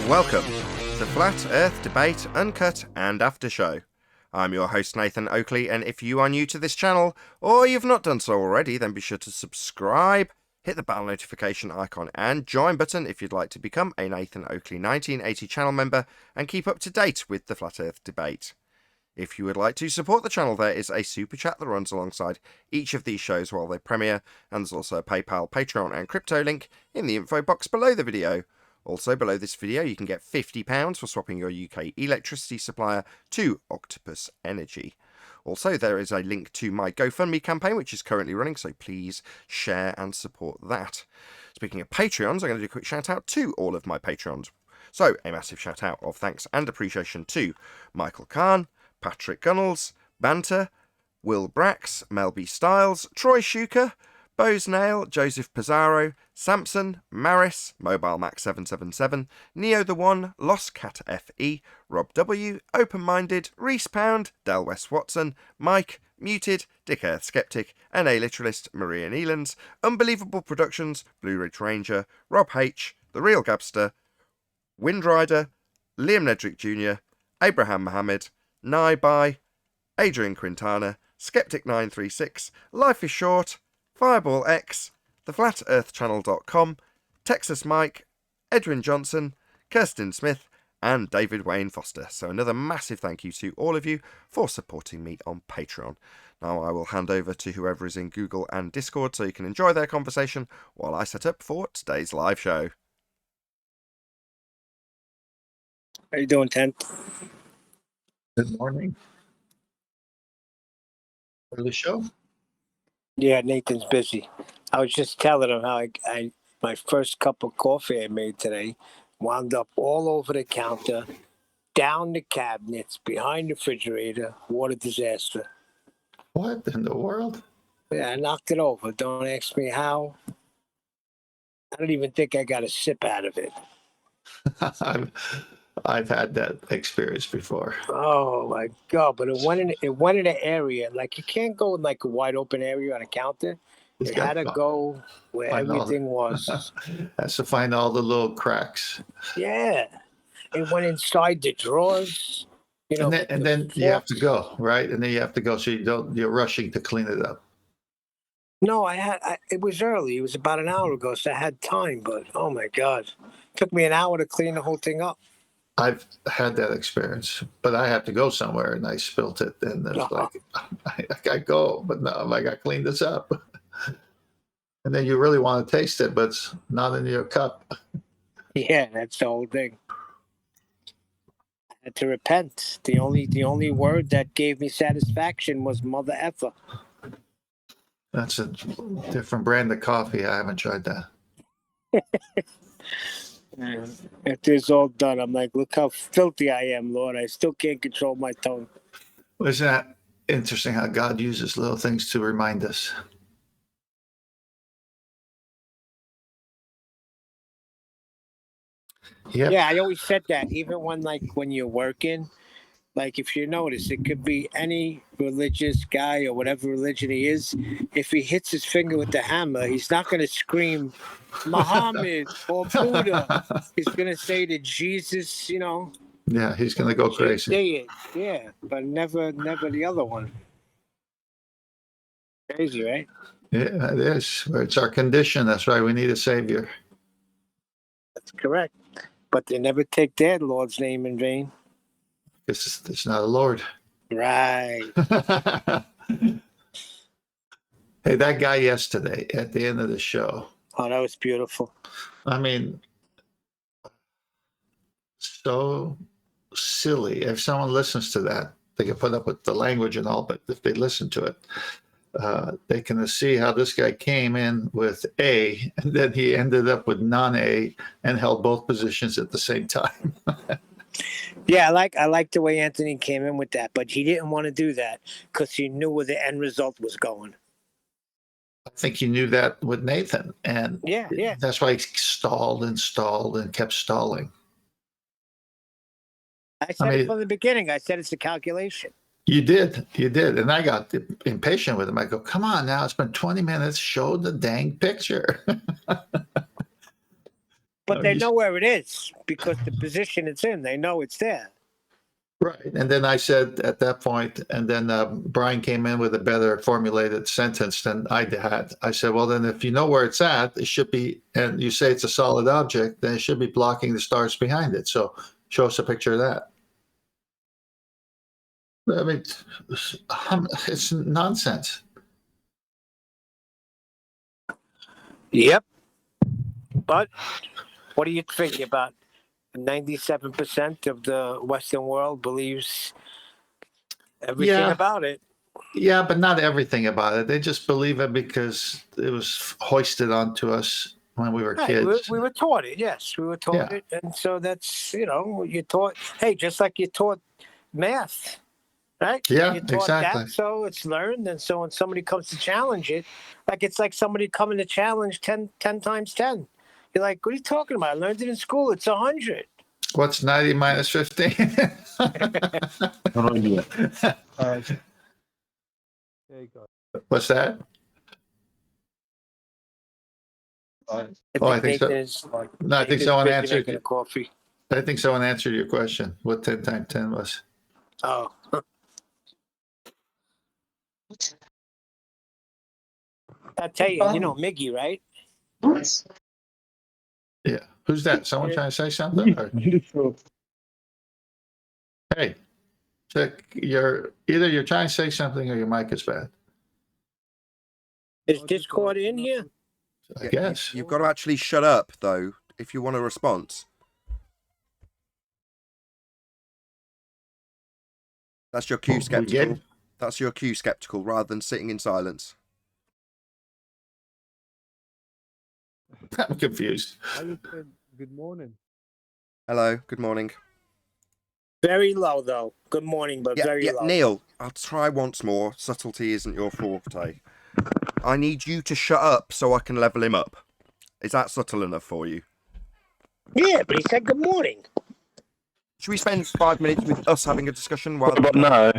Welcome to Flat Earth Debate, Uncut and After Show. I'm your host Nathan Oakley, and if you are new to this channel, or you've not done so already, then be sure to subscribe, hit the bell notification icon and join button if you'd like to become a Nathan Oakley 1980 channel member and keep up to date with the Flat Earth Debate. If you would like to support the channel, there is a super chat that runs alongside each of these shows while they premiere, and there's also a PayPal, Patreon and crypto link in the info box below the video. Also, below this video, you can get £50 for swapping your UK electricity supplier to Octopus Energy. Also, there is a link to my GoFundMe campaign, which is currently running, so please share and support that. Speaking of Patreons, I'm going to do a quick shout out to all of my Patreons. So, a massive shout out of thanks and appreciation to Michael Kahn, Patrick Gunnels, Banter, Will Brax, Mel B. Styles, Troy Shuker, Bose Nail, Joseph Pizarro, Samson, Maris, Mobile Max 777, Neo the One, Lost Cat FE, Rob W, Open Minded, Reese Pound, Del West Watson, Mike, Muted, Dick Earth Skeptic, NA Literalist, Maria Neelands, Unbelievable Productions, Blue Ridge Ranger, Rob H, The Real Gabster, Windrider, Liam Nedrick Jr., Abraham Mohammed, Nye By, Adrian Quintana, Skeptic936, Life is Short, Fireball X, TheFlatEarthChannel.com, Texas Mike, Edwin Johnson, Kirsten Smith, and David Wayne Foster. So another massive thank you to all of you for supporting me on Patreon. Now I will hand over to whoever is in Google and Discord so you can enjoy their conversation while I set up for today's live show. How you doing, Tent? Good morning. For the show? Yeah, Nathan's busy. I was just telling him how I my first cup of coffee I made today wound up all over the counter, down the cabinets, behind the refrigerator. What a disaster. What in the world? Yeah, I knocked it over. Don't ask me how. I don't even think I got a sip out of it. I've had that experience before. Oh my God! But it went in an area like you can't go in like a wide open area on a counter. It's It got had to go where find all everything was. Has to find all the little cracks. Yeah, it went inside the drawers. You know, And then you have to go, right? And then you have to go, so you're rushing to clean it up. No, it was early. It was about an hour ago, so I had time. But oh my God, it took me an hour to clean the whole thing up. I've had that experience, but I had to go somewhere and I spilt it, and it's like I got to go, but no, I got to clean this up. And then you really want to taste it, but it's not in your cup. Yeah, that's the whole thing. I had to repent. The only word that gave me satisfaction was mother effer. That's a different brand of coffee. I haven't tried that. After it's all done, I'm like, look how filthy I am, Lord. I still can't control my tongue. Isn't that interesting how God uses little things to remind us? Yep. Yeah, I always said that. Even when you're working, like if you notice, it could be any religious guy or whatever religion he is. If he hits his finger with the hammer, he's not going to scream Muhammad or Buddha. He's going to say to Jesus, you know. Yeah, he's going to go crazy. Say it, yeah, but never the other one. Crazy, right? Yeah, it is. It's our condition. That's why we need a savior. That's correct. But they never take their Lord's name in vain. It's not a Lord. Right. Hey, that guy yesterday at the end of the show. Oh, that was beautiful. I mean, so silly. If someone listens to that, they can put up with the language and all, but if they listen to it, they can see how this guy came in with A, and then he ended up with non-A and held both positions at the same time. Yeah, I like the way Anthony came in with that, but he didn't want to do that because he knew where the end result was going. I think he knew that with Nathan, and yeah. That's why he stalled and kept stalling. I said it from the beginning. I said it's a calculation. You did, and I got impatient with him. I go, come on now, it's been 20 minutes, show the dang picture. But No, they you- know where it is because the position it's in, they know it's there. Right. And then I said at that point, and then Brian came in with a better formulated sentence than I had. I said, well, then if you know where it's at, it should be, and you say it's a solid object, then it should be blocking the stars behind it. So show us a picture of that. I mean, it's nonsense. Yep. But what do you think about 97% of the Western world believes everything Yeah. about it? Yeah, but not everything about it. They just believe it because it was hoisted onto us when we were Right, kids. we were taught it. Yes, we were taught Yeah. it, and so that's you taught. Hey, just like you taught math, right? Yeah, You taught exactly. that, so it's learned, and so when somebody comes to challenge it, it's like somebody coming to challenge 10 times 10. You're like, what are you talking about? I learned it in school. It's 100. What's 90 minus 15? No idea. There you go. What's that? I Oh, I think so. Nathan is- No, I think Nathan's someone busy answered. making a coffee. I think someone answered your question. What 10 times 10 was? Oh. I tell you, you know Miggy, right? Yeah. Who's that? Someone trying to say something? Or- hey, check either you're trying to say something or your mic is bad. Is Discord in here? I guess. You've got to actually shut up, though, if you want a response. That's your cue, skeptical. good? That's your cue, skeptical, rather than sitting in silence. I'm confused. I just said good morning. Hello, good morning. Very low, though. Good morning, but very low. Neil, I'll try once more. Subtlety isn't your forte. I need you to shut up so I can level him up. Is that subtle enough for you? Yeah, but he said good morning. Should we spend 5 minutes with us having a discussion? What about now?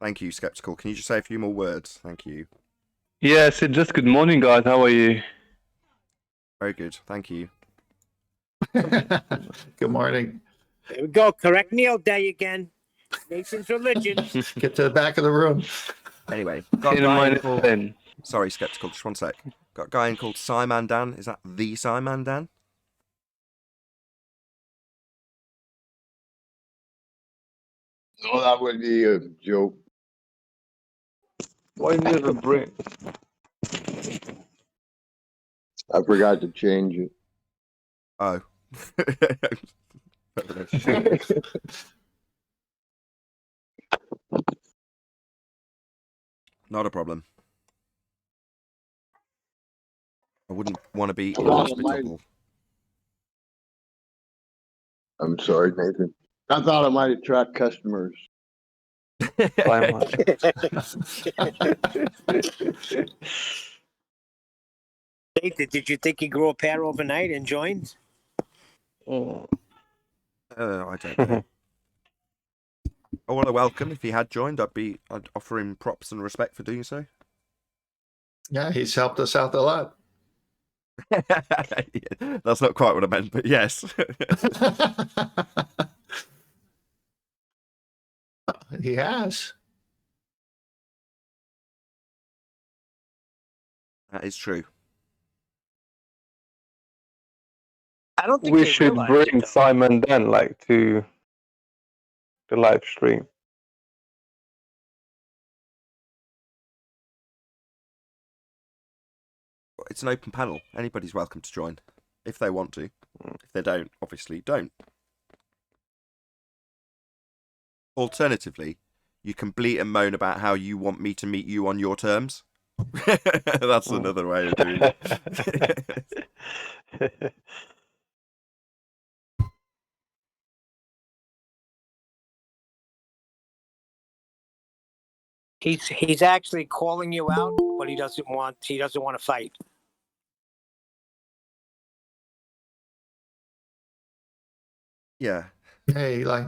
Thank you, skeptical. Can you just say a few more words? Thank you. Yeah, I said just good morning, guys. How are you? Very good. Thank you. Good morning. There we go. Correct Neil Day again. Nathan's religion. Get to the back of the room. Anyway, got a 10 guy in minus called... 10. Sorry, skeptical. Just one sec. Got a guy in called Simon Dan. Is that the Simon Dan? No, that would be a joke. Why do you have a brain? I forgot to change it. Oh. Not a problem. I wouldn't want to be inhospitable. I'm sorry, Nathan. I thought I might attract customers. Simon. Nathan, did you think he grew a pair overnight and joined? Oh. I don't know. I want to welcome. If he had joined, I'd offer him props and respect for doing so. Yeah, he's helped us out a lot. That's not quite what I meant, but yes. He has. That is true. I don't think We they should realize bring it, though. Simon then, to the live stream. It's an open panel. Anybody's welcome to join if they want to. If they don't, obviously don't. Alternatively, you can bleat and moan about how you want me to meet you on your terms. That's another way of doing it. He's actually calling you out, but he doesn't want to fight. Yeah. Hey, like,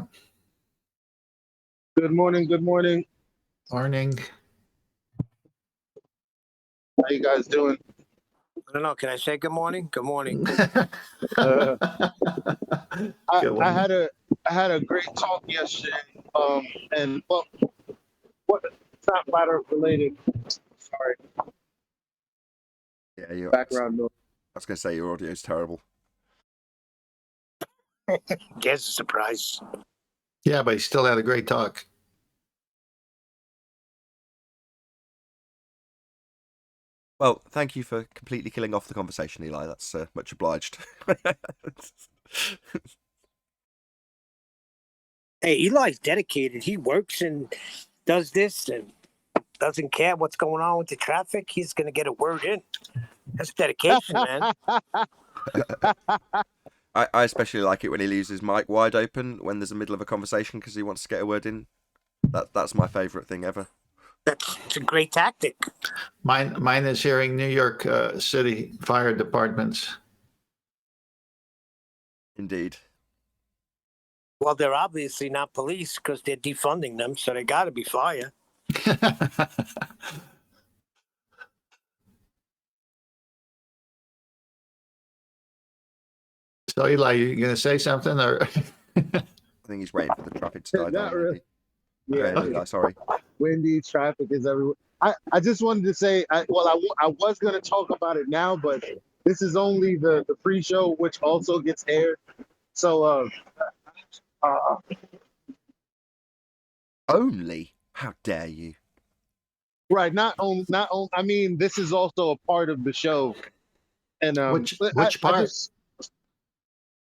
Good morning. Good morning. morning. How you guys doing? I don't know. Can I say good morning? Good morning. Good I one. had a great talk yesterday. And well, what? It's not flat Earth related. Sorry, Yeah, I background noise. was going to say your audio's terrible. Guess a surprise. Yeah, but he still had a great talk. Well, thank you for completely killing off the conversation, Eli. That's much obliged. Hey, Eli's dedicated. He works and does this and doesn't care what's going on with the traffic. He's going to get a word in. That's dedication, man. I especially like it when he leaves his mic wide open when there's a middle of a conversation because he wants to get a word in. That's my favourite thing ever. It's a great tactic. Mine is hearing New York City fire departments. Indeed. Well, they're obviously not police because they're defunding them, so they got to be fire. So Eli, you going to say something or? I think he's waiting for the traffic to die Not down. really. Maybe. Yeah, Okay, Eli, sorry. windy traffic is everywhere. I just wanted to say, I was going to talk about it now, but this is only the pre-show, which also gets aired. So, Only? How dare you? right, not on. I mean, this is also a part of the show. And Which part?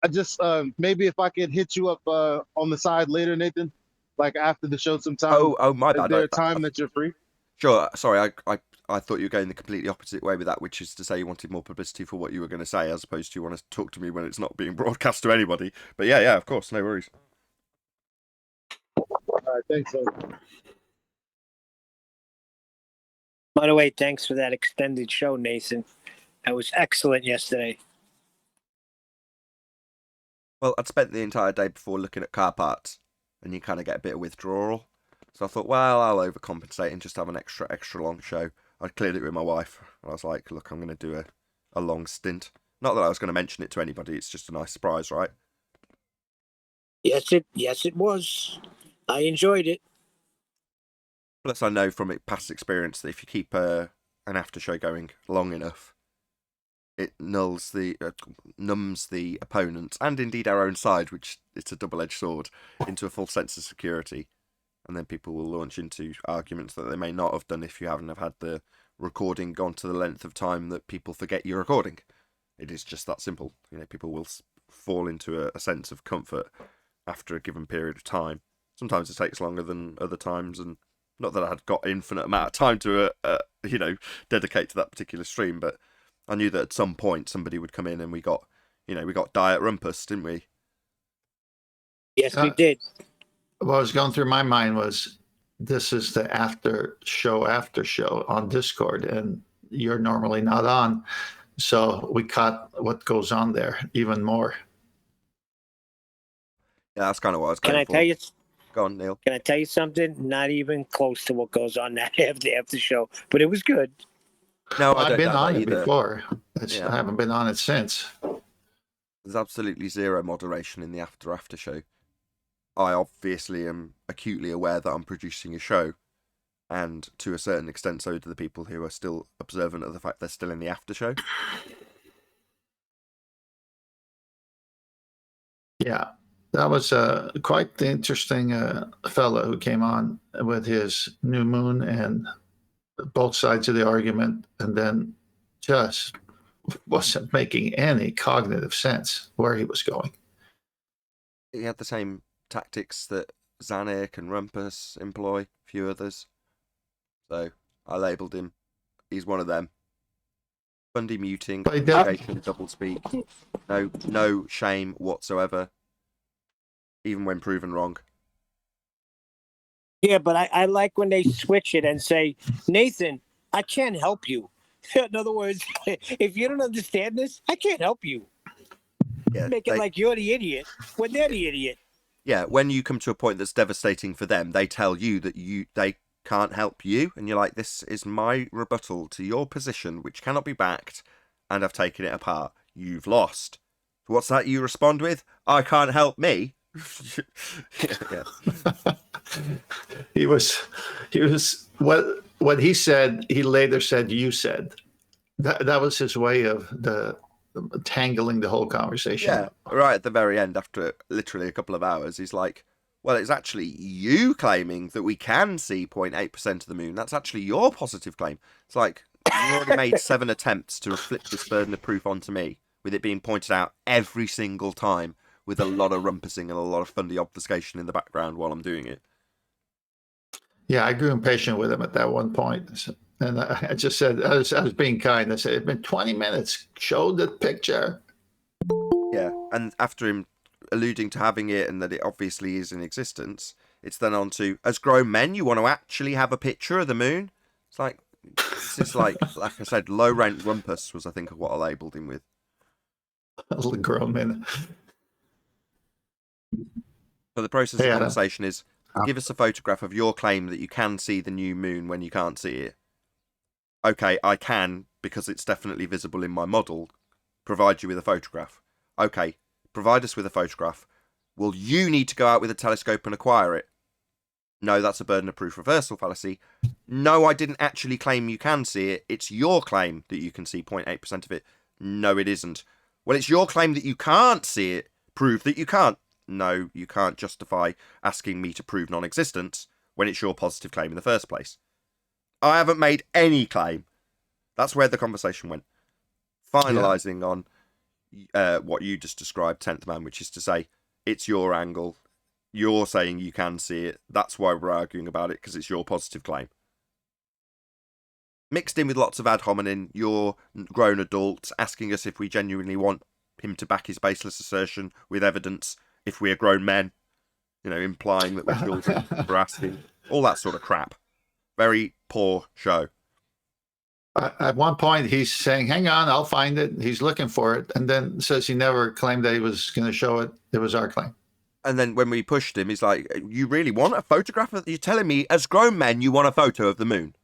I just maybe if I could hit you up on the side later, Nathan, like after the show sometime. Oh, my Is bad. there a time that you're free? Sure. Sorry, I thought you were going the completely opposite way with that, which is to say you wanted more publicity for what you were going to say, as opposed to you want to talk to me when it's not being broadcast to anybody. But yeah, of course, no worries. All right, thanks. By the way, thanks for that extended show, Nathan. That was excellent yesterday. Well, I'd spent the entire day before looking at car parts, and you kind of get a bit of withdrawal. So I thought, well, I'll overcompensate and just have an extra long show. I cleared it with my wife, and I was like, look, I'm going to do a long stint. Not that I was going to mention it to anybody, it's just a nice surprise, right? Yes, it was. I enjoyed it. Plus, I know from past experience that if you keep an after show going long enough, it numbs the opponent, and indeed our own side, which it's a double-edged sword, into a full sense of security. And then people will launch into arguments that they may not have done if you haven't have had the recording gone to the length of time that people forget you're recording. It is just that simple. You know, people will fall into a sense of comfort after a given period of time. Sometimes it takes longer than other times, and not that I had got infinite amount of time to dedicate to that particular stream, but I knew that at some point somebody would come in and we got Diet Rumpus, didn't we? Yes, we did. What was going through my mind was, this is the after show on Discord, and you're normally not on. So we caught what goes on there even more. Yeah, that's kind of what I was going Can I for. tell you? Go on, Neil. Can I tell you something? Not even close to what goes on that after show, but it was good. No, I've been on it before. Yeah. I haven't been on it since. There's absolutely zero moderation in the after show. I obviously am acutely aware that I'm producing a show, and to a certain extent so do the people who are still observant of the fact they're still in the after show. Yeah, that was quite the interesting fellow who came on with his new moon and both sides of the argument, and then just wasn't making any cognitive sense where he was going. He had the same tactics that Zanuck and Rumpus employ, a few others. So I labelled him. He's one of them. Fundy muting, double speak, no shame whatsoever, even when proven wrong. Yeah, but I like when they switch it and say, Nathan, I can't help you. In other words, if you don't understand this, I can't help you. Yeah, Make it like you're the idiot when they're the idiot. Yeah, when you come to a point that's devastating for them, they tell you that they can't help you, and you're like, this is my rebuttal to your position, which cannot be backed and I've taken it apart. You've lost. What's that you respond with? I can't help me. Yeah. He was what he said, he later said, you said. That was his way of tangling the whole conversation. Yeah, right at the very end, after literally a couple of hours, he's like, well, it's actually you claiming that we can see 0.8% of the moon. That's actually your positive claim. It's like, you've already made 7 attempts to flip this burden of proof onto me, with it being pointed out every single time, with a lot of rumpusing and a lot of funny obfuscation in the background while I'm doing it. Yeah, I grew impatient with him at that one point. And I just said, I was being kind. I said, it's been 20 minutes. Show the picture. Yeah, and after him alluding to having it and that it obviously is in existence, it's then on to, as grown men, you want to actually have a picture of the moon? It's like, it's just like I said, low rent rumpus was, I think, what I labelled him with. Little grown men. So the process of conversation is, give us a photograph of your claim that you can see the new moon when you can't see it. Okay, I can, because it's definitely visible in my model. Provide you with a photograph. Okay, provide us with a photograph. Well, you need to go out with a telescope and acquire it. No, that's a burden of proof reversal fallacy. No, I didn't actually claim you can see it. It's your claim that you can see 0.8% of it. No, it isn't. Well, it's your claim that you can't see it. Prove that you can't. No, you can't justify asking me to prove non-existence when it's your positive claim in the first place. I haven't made any claim. That's where the conversation went. Finalising on what you just described, 10th man, which is to say, it's your angle. You're saying you can see it. That's why we're arguing about it, because it's your positive claim. Mixed in with lots of ad hominem, you're grown adults asking us if we genuinely want him to back his baseless assertion with evidence if we are grown men, implying that we're children for asking, all that sort of crap. Very poor show. At one point, he's saying, hang on, I'll find it. He's looking for it. And then says he never claimed that he was going to show it. It was our claim. And then when we pushed him, he's like, you really want a photograph? You're telling me, as grown men, you want a photo of the moon?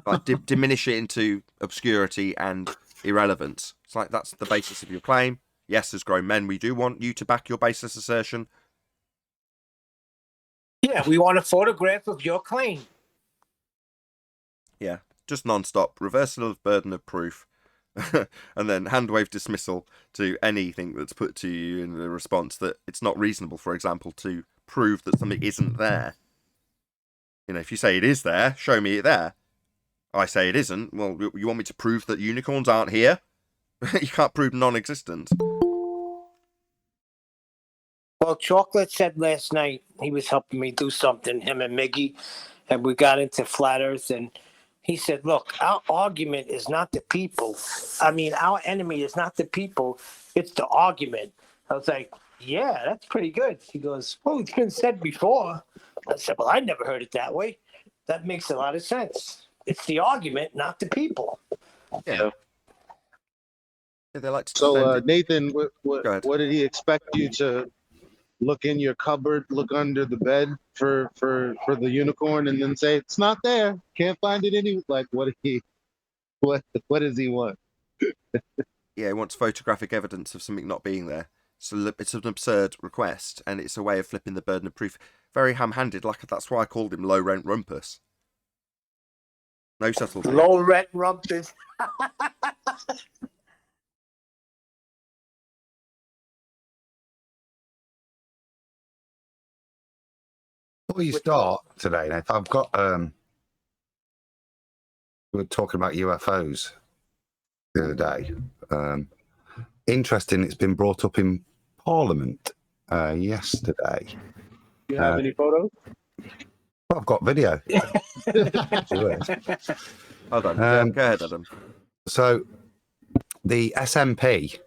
Like, diminish it into obscurity and irrelevance. It's like, that's the basis of your claim. Yes, as grown men, we do want you to back your baseless assertion. Yeah, we want a photograph of your claim. Yeah, just non-stop reversal of burden of proof, and then hand-wave dismissal to anything that's put to you in the response that it's not reasonable, for example, to prove that something isn't there. If you say it is there, show me it there. I say it isn't. Well, you want me to prove that unicorns aren't here? You can't prove non-existence. Well, Chocolate said last night he was helping me do something, him and Miggy, and we got into flat earth, and he said, look, our argument is not the people. I mean, our enemy is not the people, it's the argument. I was like, yeah, that's pretty good. He goes, well, it's been said before. I said, well, I never heard it that way. That makes a lot of sense. It's the argument, not the people. Yeah. They like to So, defend it. Nathan, Go ahead. what did he expect you to look in your cupboard, look under the bed for the unicorn, and then say it's not there, can't find it anywhere? Like, what does he want? Yeah, he wants photographic evidence of something not being there. So it's an absurd request, and it's a way of flipping the burden of proof. Very ham-handed. Like, that's why I called him low rent rumpus. No subtlety. Low rent rumpus. Before you start today, Nathan, I've got we were talking about UFOs the other day. Interesting, it's been brought up in Parliament yesterday. Do you have any photos? Well, I've got video. Hold on. Go ahead, Adam. So the SNP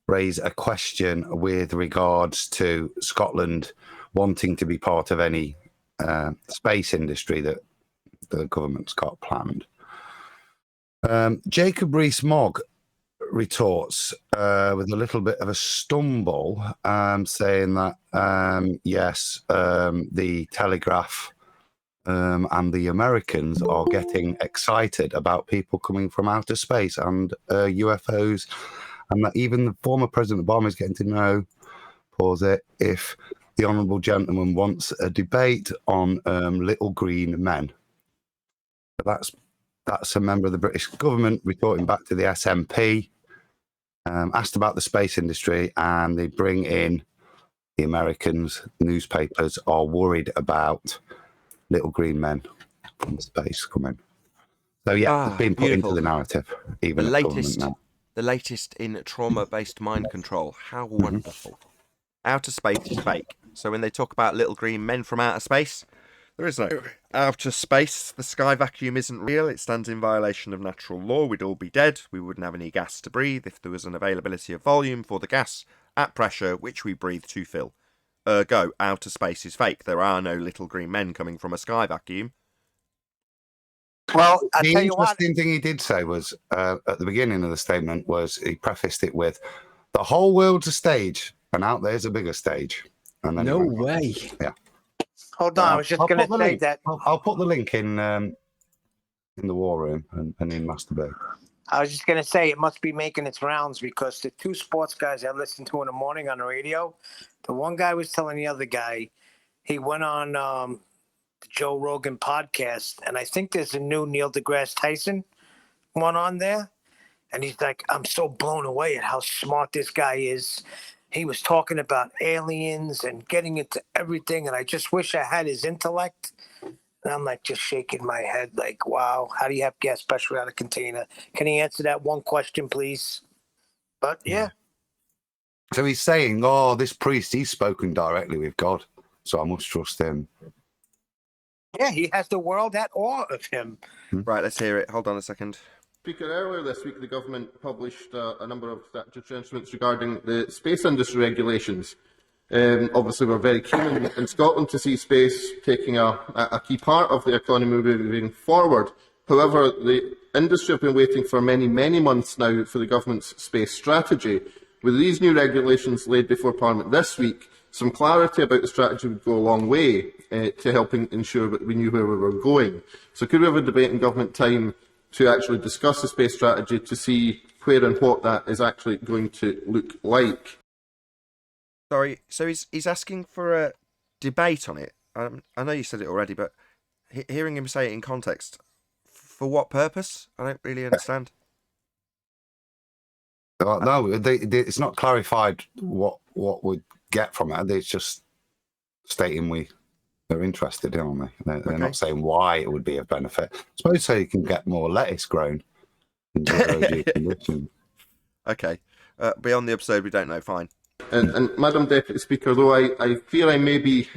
raise a question with regards to Scotland wanting to be part of any space industry that the government's got planned. Jacob Rees-Mogg retorts with a little bit of a stumble, saying that, yes, the Telegraph and the Americans are getting excited about people coming from outer space and UFOs, and that even the former President Obama is getting to know, pause it, if the honourable gentleman wants a debate on little green men. That's a member of the British government reporting back to the SNP, asked about the space industry, and they bring in the Americans. Newspapers are worried about little green men from space coming. So yeah, it's been put beautiful. into the narrative, even The at government latest, now. the latest in trauma-based mind control. How wonderful. Outer space is fake. So when they talk about little green men from outer space, there is no outer space. The sky vacuum isn't real. It stands in violation of natural law. We'd all be dead. We wouldn't have any gas to breathe if there was an availability of volume for the gas at pressure which we breathe to fill. Ergo, outer space is fake. There are no little green men coming from a sky vacuum. Well, I'll The tell you what. interesting thing he did say was, at the beginning of the statement, was he prefaced it with, the whole world's a stage, and out there's a bigger stage. And then No way. Yeah. Hold on, I was just I'll going to put the say link. that. I'll put the link in the war room and in Masturbate. I was just going to say it must be making its rounds because the two sports guys I listened to in the morning on the radio, the one guy was telling the other guy, he went on the Joe Rogan podcast, and I think there's a new Neil deGrasse Tyson one on there. And he's like, I'm so blown away at how smart this guy is. He was talking about aliens and getting into everything, and I just wish I had his intellect. And I'm like just shaking my head like, wow, how do you have gas pressure out of container? Can he answer that one question, please? But yeah. So he's saying, oh, this priest, he's spoken directly with God, so I must trust him. Yeah, he has the world at awe of him. Right, let's hear it. Hold on a second. Speaker, earlier this week, the government published a number of statutory instruments regarding the space industry regulations. Obviously, we're very keen in Scotland to see space taking a key part of the economy moving forward. However, the industry have been waiting for many, many months now for the government's space strategy. With these new regulations laid before Parliament this week, some clarity about the strategy would go a long way to helping ensure that we knew where we were going. So could we have a debate in government time to actually discuss the space strategy to see where and what that is actually going to look like? Sorry, so he's asking for a debate on it. I know you said it already, but hearing him say it in context, for what purpose? I don't really understand. No, it's not clarified what we'd get from it. It's just stating they're interested, aren't they? They're not saying why it would be of benefit. I suppose so you can get more lettuce grown in zero-G conditions. Okay. Beyond the absurd, we don't know. Fine. And Madam Deputy Speaker, though I fear I may be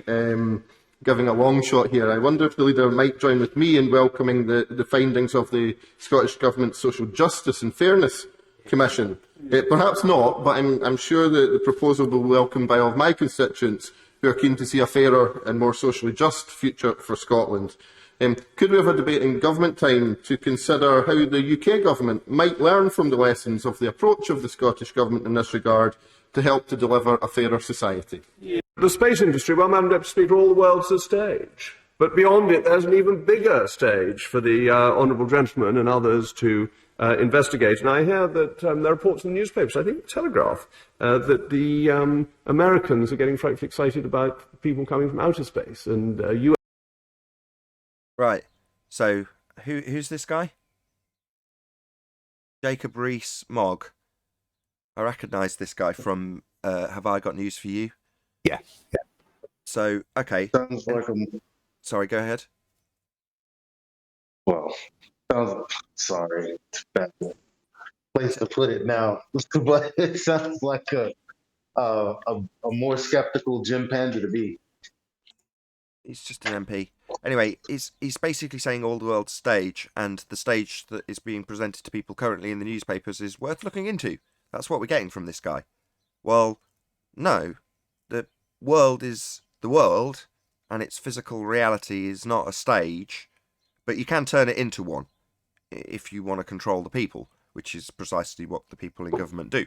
giving a long shot here, I wonder if the leader might join with me in welcoming the findings of the Scottish Government's Social Justice and Fairness Commission. Perhaps not, but I'm sure that the proposal will be welcomed by all of my constituents who are keen to see a fairer and more socially just future for Scotland. Could we have a debate in government time to consider how the UK government might learn from the lessons of the approach of the Scottish Government in this regard to help to deliver a fairer society? The space industry, well, Madam Deputy Speaker, all the world's a stage. But beyond it, there's an even bigger stage for the honourable gentleman and others to investigate. And I hear that there are reports in the newspapers, I think the Telegraph, that the Americans are getting frightfully excited about people coming from outer space. And Right. So, who's this guy? Jacob Rees-Mogg. I recognise this guy from Have I Got News for You? Yeah. So, okay. Sounds like Sorry, go ahead. well, sorry, it's a bad place to put it now, but it sounds like a more skeptical chimpanzee to be. He's just an MP. Anyway, he's basically saying all the world's stage, and the stage that is being presented to people currently in the newspapers is worth looking into. That's what we're getting from this guy. Well, no. The world is the world, and its physical reality is not a stage, but you can turn it into one if you want to control the people, which is precisely what the people in government do.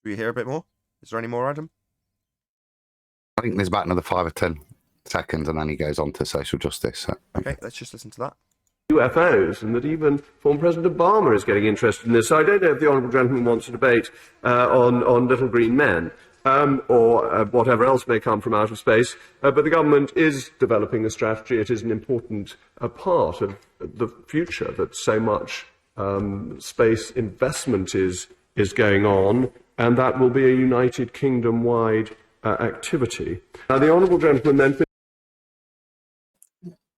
Do you hear a bit more? Is there any more, Adam? I think there's about another 5 or 10 seconds, and then he goes on to social justice. So, Okay, let's just listen to that. UFOs, and that even former President Obama is getting interested in this. So I don't know if the honourable gentleman wants to debate on little green men or whatever else may come from outer space, but the government is developing a strategy. It is an important part of the future that so much space investment is going on, and that will be a United Kingdom-wide activity. The honourable gentleman then...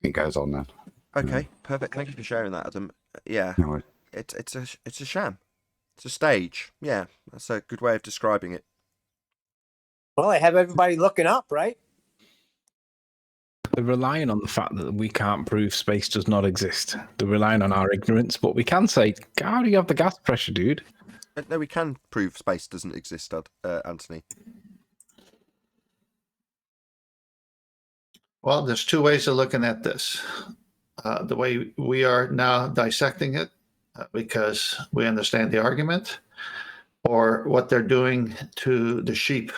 it goes on then. Okay, perfect. Thank you for sharing that, Adam. Yeah, No worries. it's a sham. It's a stage. Yeah, that's a good way of describing it. Well, I have everybody looking up, right? They're relying on the fact that we can't prove space does not exist. They're relying on our ignorance, but we can say, how do you have the gas pressure, dude? No, we can prove space doesn't exist, Anthony. Well, there's two ways of looking at this. The way we are now dissecting it, because we understand the argument, or what they're doing to the sheep,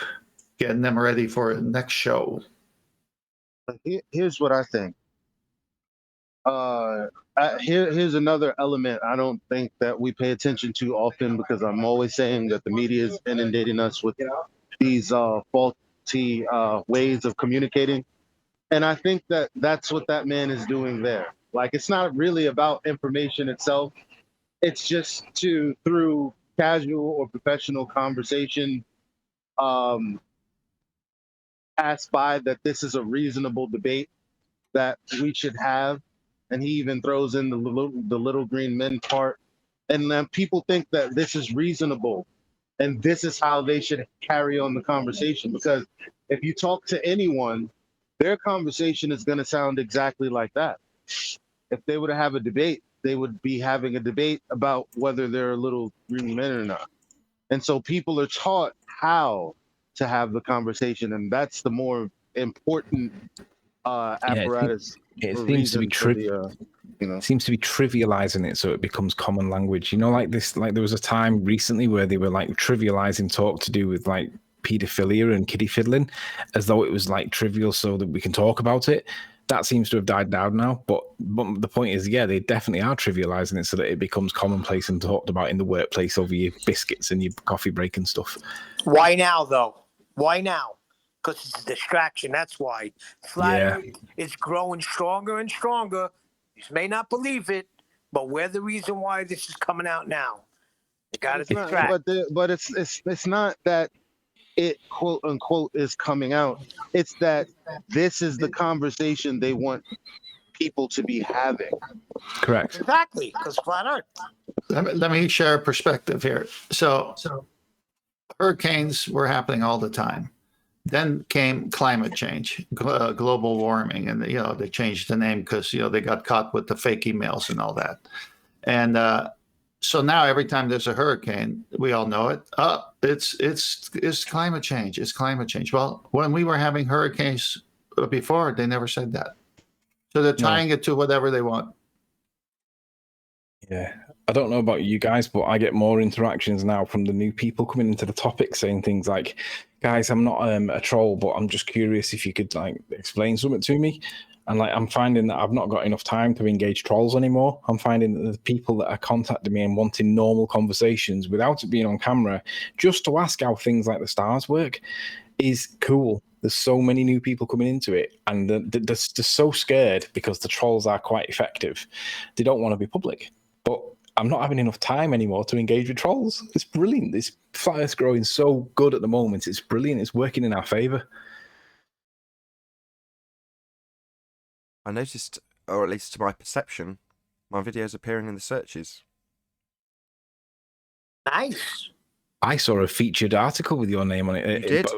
getting them ready for the next show. Here's what I think. Here's another element I don't think that we pay attention to often, because I'm always saying that the media is inundating us with these faulty ways of communicating. And I think that that's what that man is doing there. Like, it's not really about information itself. It's just through casual or professional conversation, pass by that this is a reasonable debate that we should have. And he even throws in the little green men part. And then people think that this is reasonable and this is how they should carry on the conversation. Because if you talk to anyone, their conversation is going to sound exactly like that. If they were to have a debate, they would be having a debate about whether they're little green men or not. And so people are taught how to have the conversation, and that's the more important apparatus. It seems to be seems to be trivializing it so it becomes common language. You know, like this, like there was a time recently where they were like trivializing talk to do with like pedophilia and kiddie fiddling as though it was like trivial so that we can talk about it. That seems to have died down now, but the point is, yeah, they definitely are trivializing it so that it becomes commonplace and talked about in the workplace over your biscuits and your coffee break and stuff. Why now, though? Why now? Because it's a distraction. That's why. Flat Earth is growing stronger and stronger. You may not believe it, but we're the reason why this is coming out now. You got to distract. But it's not that it, quote unquote, is coming out. It's that this is the conversation they want people to be having. Correct. Exactly, because flat Earth. Let me share a perspective here. So hurricanes were happening all the time. Then came climate change, global warming, and they changed the name because they got caught with the fake emails and all that. And so now every time there's a hurricane, we all know it. It's climate change. It's climate change. Well, when we were having hurricanes before, they never said that. So they're tying it to whatever they want. Yeah. I don't know about you guys, but I get more interactions now from the new people coming into the topic saying things like, guys, I'm not a troll, but I'm just curious if you could like explain something to me. And like, I'm finding that I've not got enough time to engage trolls anymore. I'm finding that the people that are contacting me and wanting normal conversations without it being on camera, just to ask how things like the stars work, is cool. There's so many new people coming into it, and they're so scared because the trolls are quite effective. They don't want to be public. But I'm not having enough time anymore to engage with trolls. It's brilliant. This flat Earth's growing so good at the moment. It's brilliant. It's working in our favor. I noticed, or at least to my perception, my videos appearing in the searches. Nice. I saw a featured article with your name on it. You did?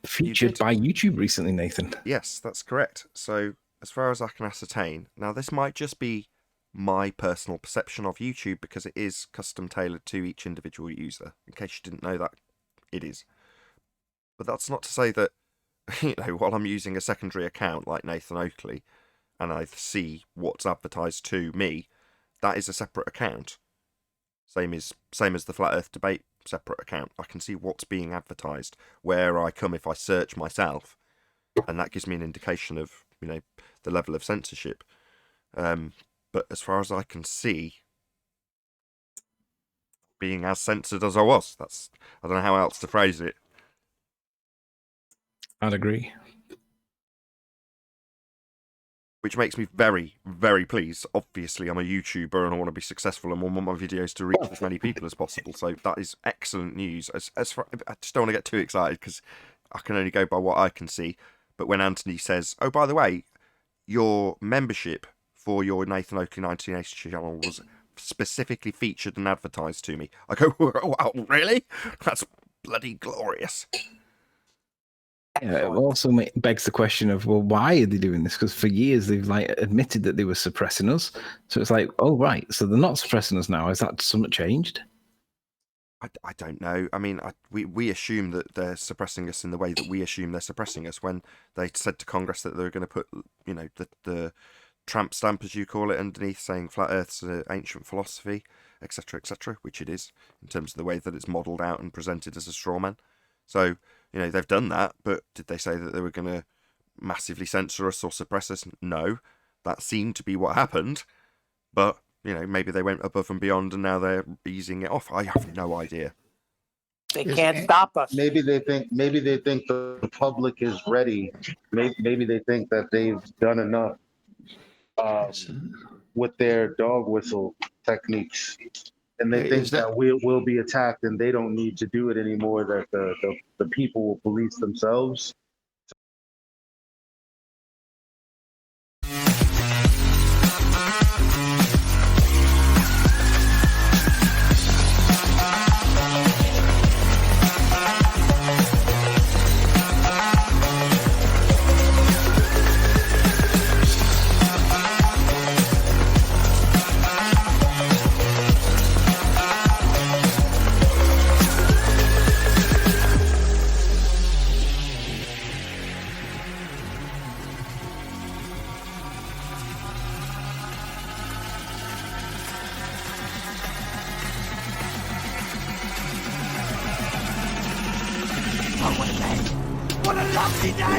Featured by YouTube recently, Nathan. Yes, that's correct. So, as far as I can ascertain, now this might just be my personal perception of YouTube because it is custom tailored to each individual user. In case you didn't know that, it is. But that's not to say that, while I'm using a secondary account like Nathan Oakley, and I see what's advertised to me, that is a separate account. Same as the Flat Earth Debate separate account. I can see what's being advertised, where I come if I search myself, and that gives me an indication of the level of censorship. But as far as I can see, being as censored as I was, I don't know how else to phrase it. I'd agree. Which makes me very, very pleased. Obviously, I'm a YouTuber and I want to be successful and want my videos to reach as many people as possible. So that is excellent news. I just don't want to get too excited because I can only go by what I can see. But when Anthony says, "Oh, by the way, your membership for your Nathan Oakley 1980 channel was specifically featured and advertised to me," I go, "Wow, really? That's bloody glorious." Yeah, it also begs the question of, well, why are they doing this? Because for years they've like admitted that they were suppressing us. So it's like, oh right, so they're not suppressing us now. Has that something changed? I don't know. I mean, we assume that they're suppressing us in the way that we assume they're suppressing us when they said to Congress that they were going to put, the tramp stamp, as you call it, underneath saying flat Earth's an ancient philosophy, etc., which it is in terms of the way that it's modelled out and presented as a straw man. So, they've done that, but did they say that they were going to massively censor us or suppress us? No, that seemed to be what happened, but, maybe they went above and beyond and now they're easing it off. I have no idea. They can't stop us. Maybe they think the public is ready. Maybe they think that they've done enough with their dog whistle techniques. And they think that we'll be attacked and they don't need to do it anymore, that the people will police themselves.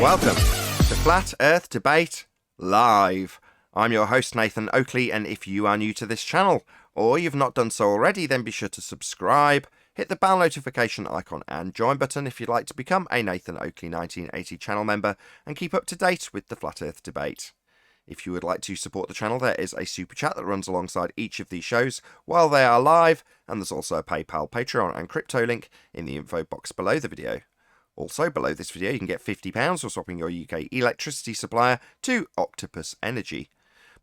Welcome to Flat Earth Debate Live. I'm your host, Nathan Oakley, and if you are new to this channel, or you've not done so already, then be sure to subscribe, hit the bell notification icon and join button if you'd like to become a Nathan Oakley 1980 channel member and keep up to date with the Flat Earth Debate. If you would like to support the channel, there is a super chat that runs alongside each of these shows while they are live, and there's also a PayPal, Patreon and crypto link in the info box below the video. Also, below this video, you can get £50 for swapping your UK electricity supplier to Octopus Energy.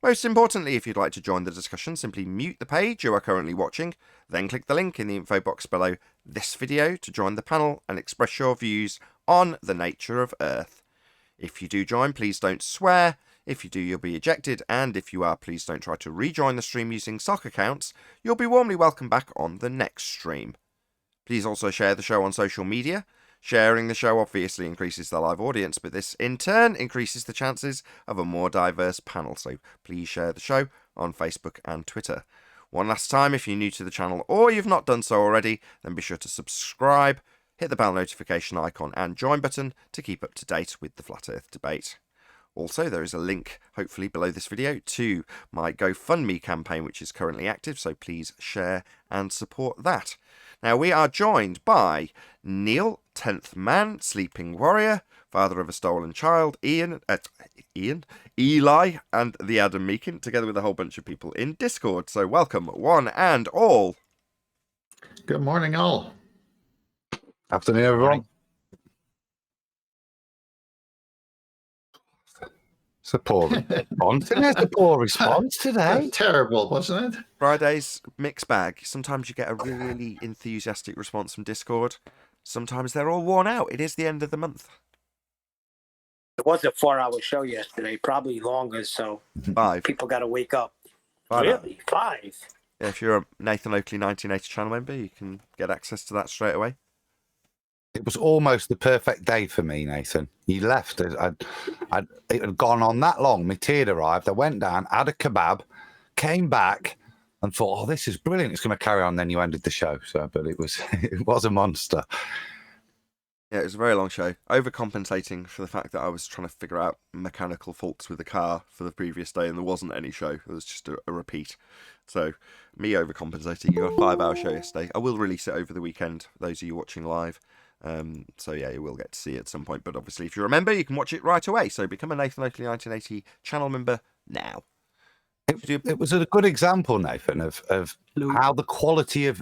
Most importantly, if you'd like to join the discussion, simply mute the page you are currently watching, then click the link in the info box below this video to join the panel and express your views on the nature of Earth. If you do join, please don't swear. If you do, you'll be ejected, and if you are, please don't try to rejoin the stream using sock accounts. You'll be warmly welcomed back on the next stream. Please also share the show on social media. Sharing the show obviously increases the live audience, but this in turn increases the chances of a more diverse panel, so please share the show on Facebook and Twitter. One last time, if you're new to the channel or you've not done so already, then be sure to subscribe, hit the bell notification icon and join button to keep up to date with the Flat Earth Debate. Also, there is a link, hopefully below this video, to my GoFundMe campaign, which is currently active, so please share and support that. Now, we are joined by Neil, 10th Man, Sleeping Warrior, Father of a Stolen Child, Eli, and the Adam Meakin, together with a whole bunch of people in Discord. So welcome, one and all. Good morning, all. Afternoon, everyone. It's a poor response. It's a poor response today. Terrible, wasn't it? Friday's mixed bag. Sometimes you get a really enthusiastic response from Discord. Sometimes they're all worn out. It is the end of the month. It was a 4-hour show yesterday, probably longer, so 5. people got to wake up. 5 Really? 5? Yeah, if you're a Nathan Oakley 1980 channel member, you can get access to that straight away. It was almost the perfect day for me, Nathan. You left. It had gone on that long. My tea had arrived. I went down, had a kebab, came back, and thought, "Oh, this is brilliant. It's going to carry on." Then you ended the show. So, but it was it was a monster. Yeah, it was a very long show. Overcompensating for the fact that I was trying to figure out mechanical faults with the car for the previous day, and there wasn't any show. It was just a repeat. So, me overcompensating. You got a 5-hour show yesterday. I will release it over the weekend, those of you watching live. So, yeah, you will get to see it at some point. But obviously, if you remember, you can watch it right away. So, become a Nathan Oakley 1980 channel member now. It was a good example, Nathan, of how the quality of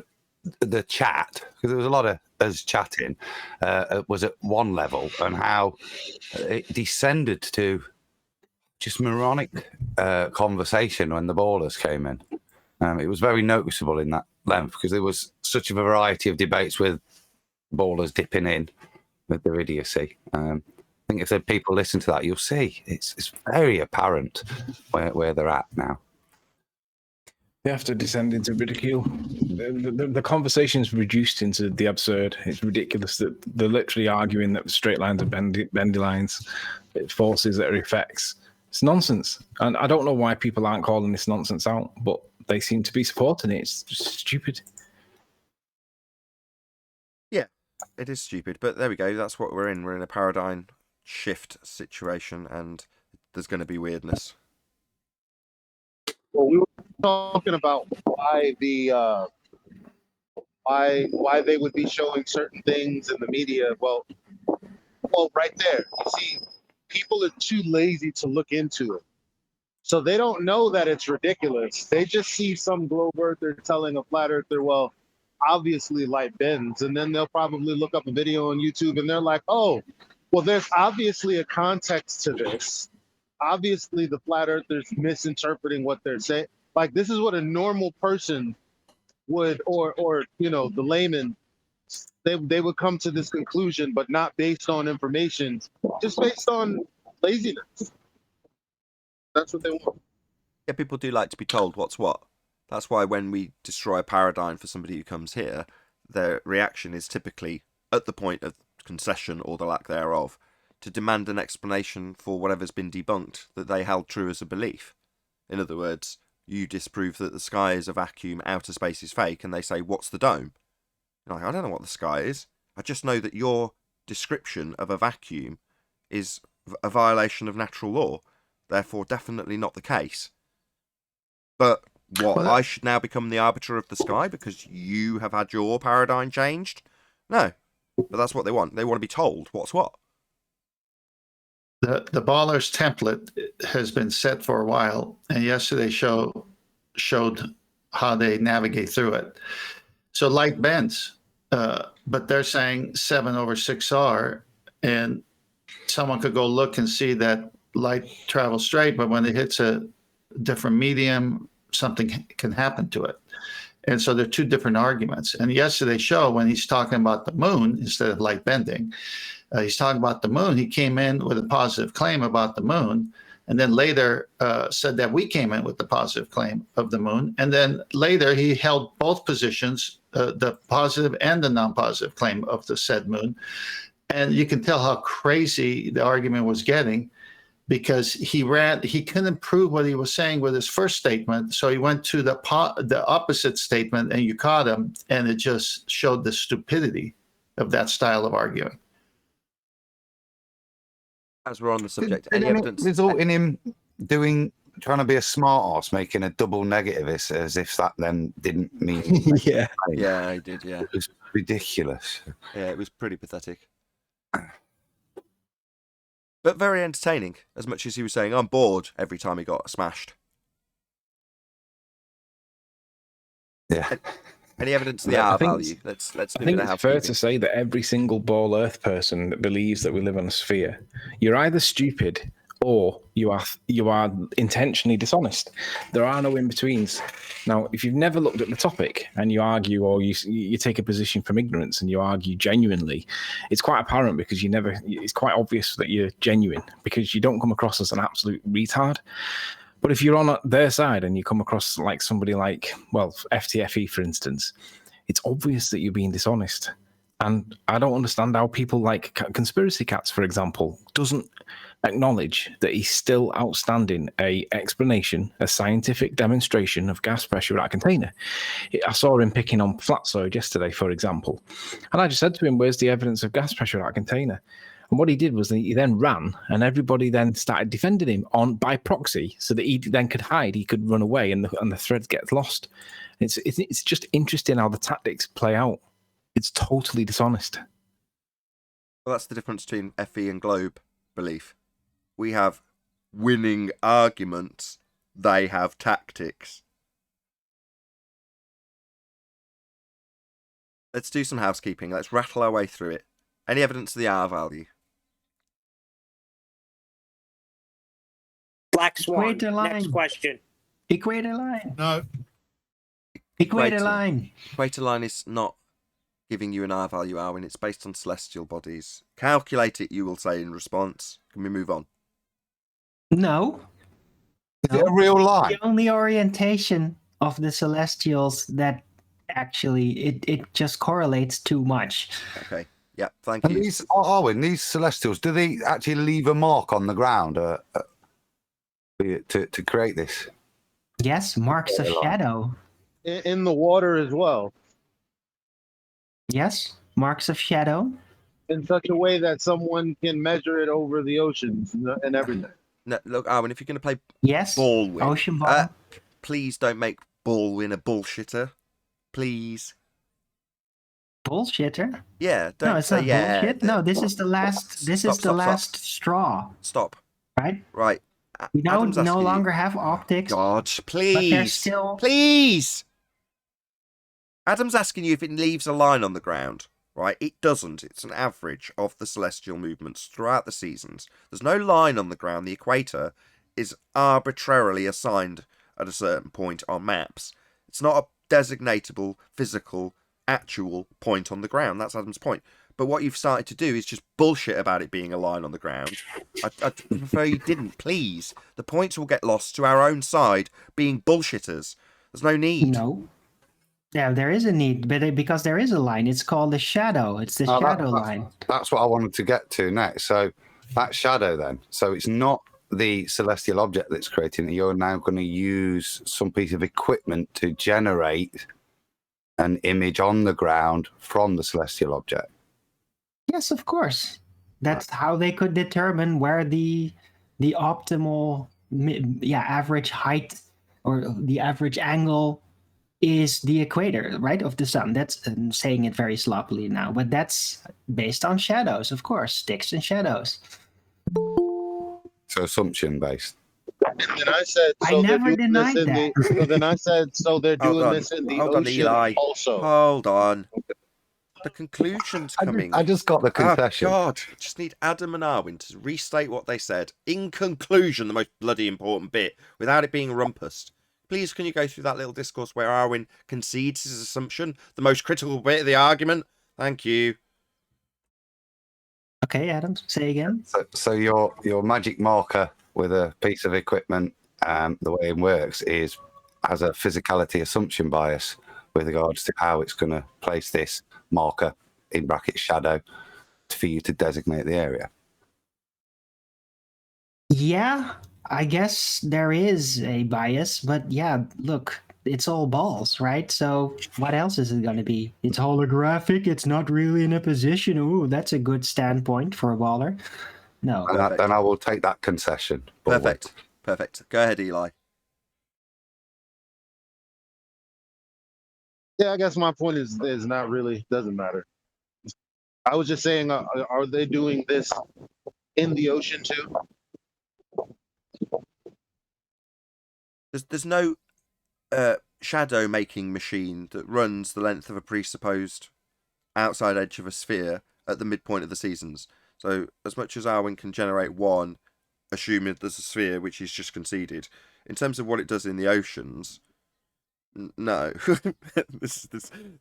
the chat, because there was a lot of us chatting, was at one level, and how it descended to just moronic conversation when the ballers came in. It was very noticeable in that length, because there was such a variety of debates with ballers dipping in with their idiocy. I think if the people listen to that, you'll see it's very apparent where they're at now. They have to descend into ridicule. The conversation's reduced into the absurd. It's ridiculous that they're literally arguing that straight lines are bendy lines. It forces their effects. It's nonsense. And I don't know why people aren't calling this nonsense out, but they seem to be supporting it. It's just stupid. Yeah, it is stupid. But there we go. That's what we're in. We're in a paradigm shift situation, and there's going to be weirdness. Well, we were talking about why why they would be showing certain things in the media. Well, right there, you see, people are too lazy to look into it, so they don't know that it's ridiculous. They just see some globe earther telling a flat earther, well, obviously light bends, and then they'll probably look up a video on YouTube and they're like, oh, well, there's obviously a context to this. Obviously the flat earthers misinterpreting what they're saying. Like, this is what a normal person would, or the layman, they would come to this conclusion, but not based on information, just based on laziness. That's what they want. Yeah, people do like to be told what's what. That's why when we destroy a paradigm for somebody who comes here, their reaction is typically, at the point of concession or the lack thereof, to demand an explanation for whatever's been debunked that they held true as a belief. In other words, you disprove that the sky is a vacuum, outer space is fake, and they say, what's the dome? You're like, I don't know what the sky is. I just know that your description of a vacuum is a violation of natural law. Therefore, definitely not the case. But what, I should now become the arbiter of the sky because you have had your paradigm changed? No. But that's what they want. They want to be told what's what. The ballers template has been set for a while, and yesterday showed how they navigate through it. So light bends, but they're saying 7/6R, and someone could go look and see that light travels straight, but when it hits a different medium, something can happen to it. And so there are two different arguments. And yesterday's show, when he's talking about the moon instead of light bending, he's talking about the moon. He came in with a positive claim about the moon, and then later said that we came in with the positive claim of the moon. And then later he held both positions, the positive and the non-positive claim of the said moon. And you can tell how crazy the argument was getting, because he couldn't prove what he was saying with his first statement. So he went to the opposite statement, and you caught him, and it just showed the stupidity of that style of arguing. As we're on the subject, Did any evidence result in him trying to be a smart ass, making a double negative as if that then didn't mean Yeah, he did. Yeah, it was ridiculous. Yeah, it was pretty pathetic, but very entertaining. As much as he was saying, "I'm bored" every time he got smashed. Yeah. Any evidence of the R value? Let's do I think the it's fair to say that every single ball Earth person that believes that we live on a sphere, you're either stupid or you are intentionally dishonest. There are no in-betweens. Now, if you've never looked at the topic and you argue, or you take a position from ignorance and you argue genuinely, it's quite apparent, because it's quite obvious that you're genuine, because you don't come across as an absolute retard. But if you're on their side and you come across like somebody like, well, FTFE, for instance, it's obvious that you're being dishonest. And I don't understand how people like Conspiracy Cats, for example, doesn't acknowledge that he's still outstanding a explanation, a scientific demonstration of gas pressure at a container. I saw him picking on Flatsoid yesterday, for example, and I just said to him, "Where's the evidence of gas pressure at a container?" And what he did was he then ran, and everybody then started defending him by proxy, so that he then could hide, he could run away, and the thread gets lost. It's just interesting how the tactics play out. It's totally dishonest. Well, that's the difference between FE and Globe belief. We have winning arguments. They have tactics. Let's do some housekeeping. Let's rattle our way through it. Any evidence of the R value? Black Swan. Equator line. Next question. Equator line. No. Equator line. Equator line is not giving you an R value, Arwin. It's based on celestial bodies. Calculate it, you will say in response. Can we move on? No. Is it a real line? The only orientation of the celestials that actually it just correlates too much. Okay. Yeah, thank And you. these celestials, do they actually leave a mark on the ground to create this? Yes, marks of shadow. In the water as well, Yes, marks of shadow. in such a way that someone can measure it over the oceans and everything. No, look, Arwin, if you're going to play Yes, Baldwin, ocean ball. please don't make Baldwin a bullshitter. Please. Bullshitter. Yeah, don't No, it's say not bullshit. No, this is the last. This is the last straw. Stop. Right. Right. We don't Adam's no asking you- longer have optics. God, But please. there's still. Please. Adam's asking you if it leaves a line on the ground. Right? It doesn't. It's an average of the celestial movements throughout the seasons. There's no line on the ground. The equator is arbitrarily assigned at a certain point on maps. It's not a designatable, physical, actual point on the ground. That's Adam's point. But what you've started to do is just bullshit about it being a line on the ground. I'd prefer you didn't, please. The points will get lost to our own side being bullshitters. There's no need. No. Yeah, there is a need, but because there is a line, it's called the shadow. It's the shadow line. That's what I wanted to get to next. So that shadow then. So it's not the celestial object that's creating it. You're now going to use some piece of equipment to generate an image on the ground from the celestial object. Yes, of course. That's how they could determine where the optimal average height or the average angle is the equator, right, of the sun. That's I'm saying it very sloppily now, but that's based on shadows, of course, sticks and shadows. So assumption based. And then I said, I never denied this that. so then I said, so they're doing this in the Hold on, ocean Eli. also. Hold on. The conclusion's coming. I just got the confession. Oh, God. I just need Adam and Arwin to restate what they said. In conclusion, the most bloody important bit, without it being rumpused. Please, can you go through that little discourse where Arwin concedes his assumption? The most critical bit of the argument? Thank you. Okay, Adam, say again. So your magic marker with a piece of equipment, the way it works has a physicality assumption bias with regards to how it's going to place this marker in brackets shadow for you to designate the area. Yeah, I guess there is a bias, but yeah, look, it's all balls, right? So what else is it going to be? It's holographic. It's not really in a position. Ooh, that's a good standpoint for a baller. No. And then I will take that concession. Perfect. Go ahead, Eli. Yeah, I guess my point is not really, doesn't matter. I was just saying, are they doing this in the ocean too? There's no shadow making machine that runs the length of a presupposed outside edge of a sphere at the midpoint of the seasons. So as much as Arwin can generate one, assuming there's a sphere, which he's just conceded, in terms of what it does in the oceans, no.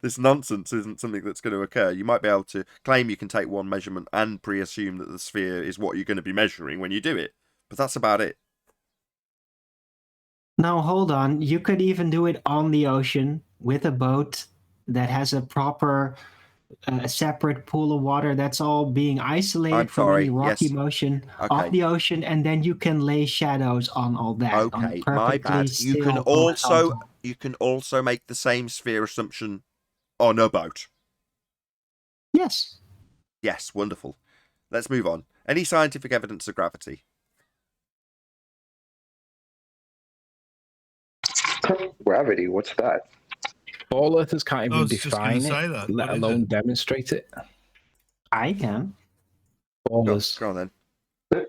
this nonsense isn't something that's going to occur. You might be able to claim you can take one measurement and pre-assume that the sphere is what you're going to be measuring when you do it, but that's about it. Now, hold on. You could even do it on the ocean with a boat that has a proper a separate pool of water that's all being isolated I'm from sorry, any rocky yes. motion Okay. of the ocean, and then you can lay shadows on all that. on Okay, my perfectly bad. You can still also horizontal. make the same sphere assumption on a boat. Yes. Yes, wonderful. Let's move on. Any scientific evidence of gravity? Gravity, what's that? All Earthers can't I even was just gonna define say it, that. let What is alone it? demonstrate it. I can. Ballers. Go on then. Go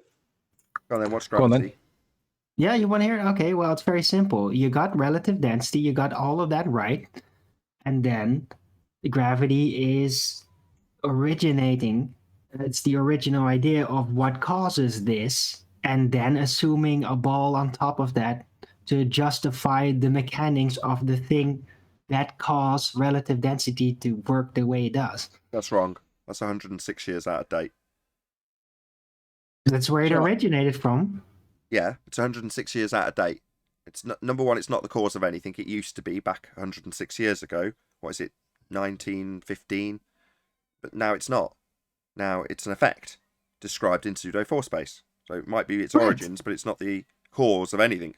on then. What's Go on then. gravity? Yeah, you want to hear it? Okay, well, it's very simple. You got relative density, you got all of that right, and then gravity is originating. It's the original idea of what causes this, and then assuming a ball on top of that to justify the mechanics of the thing that cause relative density to work the way it does. That's wrong. That's 106 years out of date. That's where it Sure. originated from. Yeah, it's 106 years out of date. It's not, number one, it's not the cause of anything. It used to be back 106 years ago. What is it, 1915? But now it's not. Now it's an effect described in pseudo-4 space. So it might be its Right. origins, but it's not the cause of anything.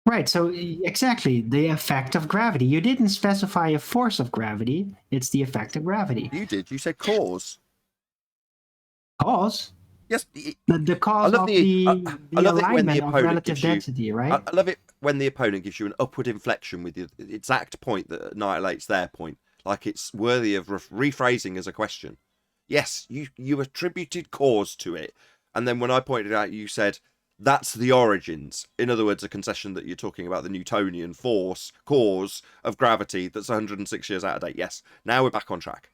Right, so exactly, the effect of gravity. You didn't specify a force of gravity, it's the effect of gravity. You did. You said cause. Cause? Yes. The cause of the I love it when the alignment of opponent relative gives you. density, right? I love it when the opponent gives you an upward inflection with the exact point that annihilates their point, like it's worthy of rephrasing as a question. Yes, you attributed cause to it, and then when I pointed out, you said that's the origins. In other words, a concession that you're talking about the Newtonian force cause of gravity that's 106 years out of date. Yes, now we're back on track.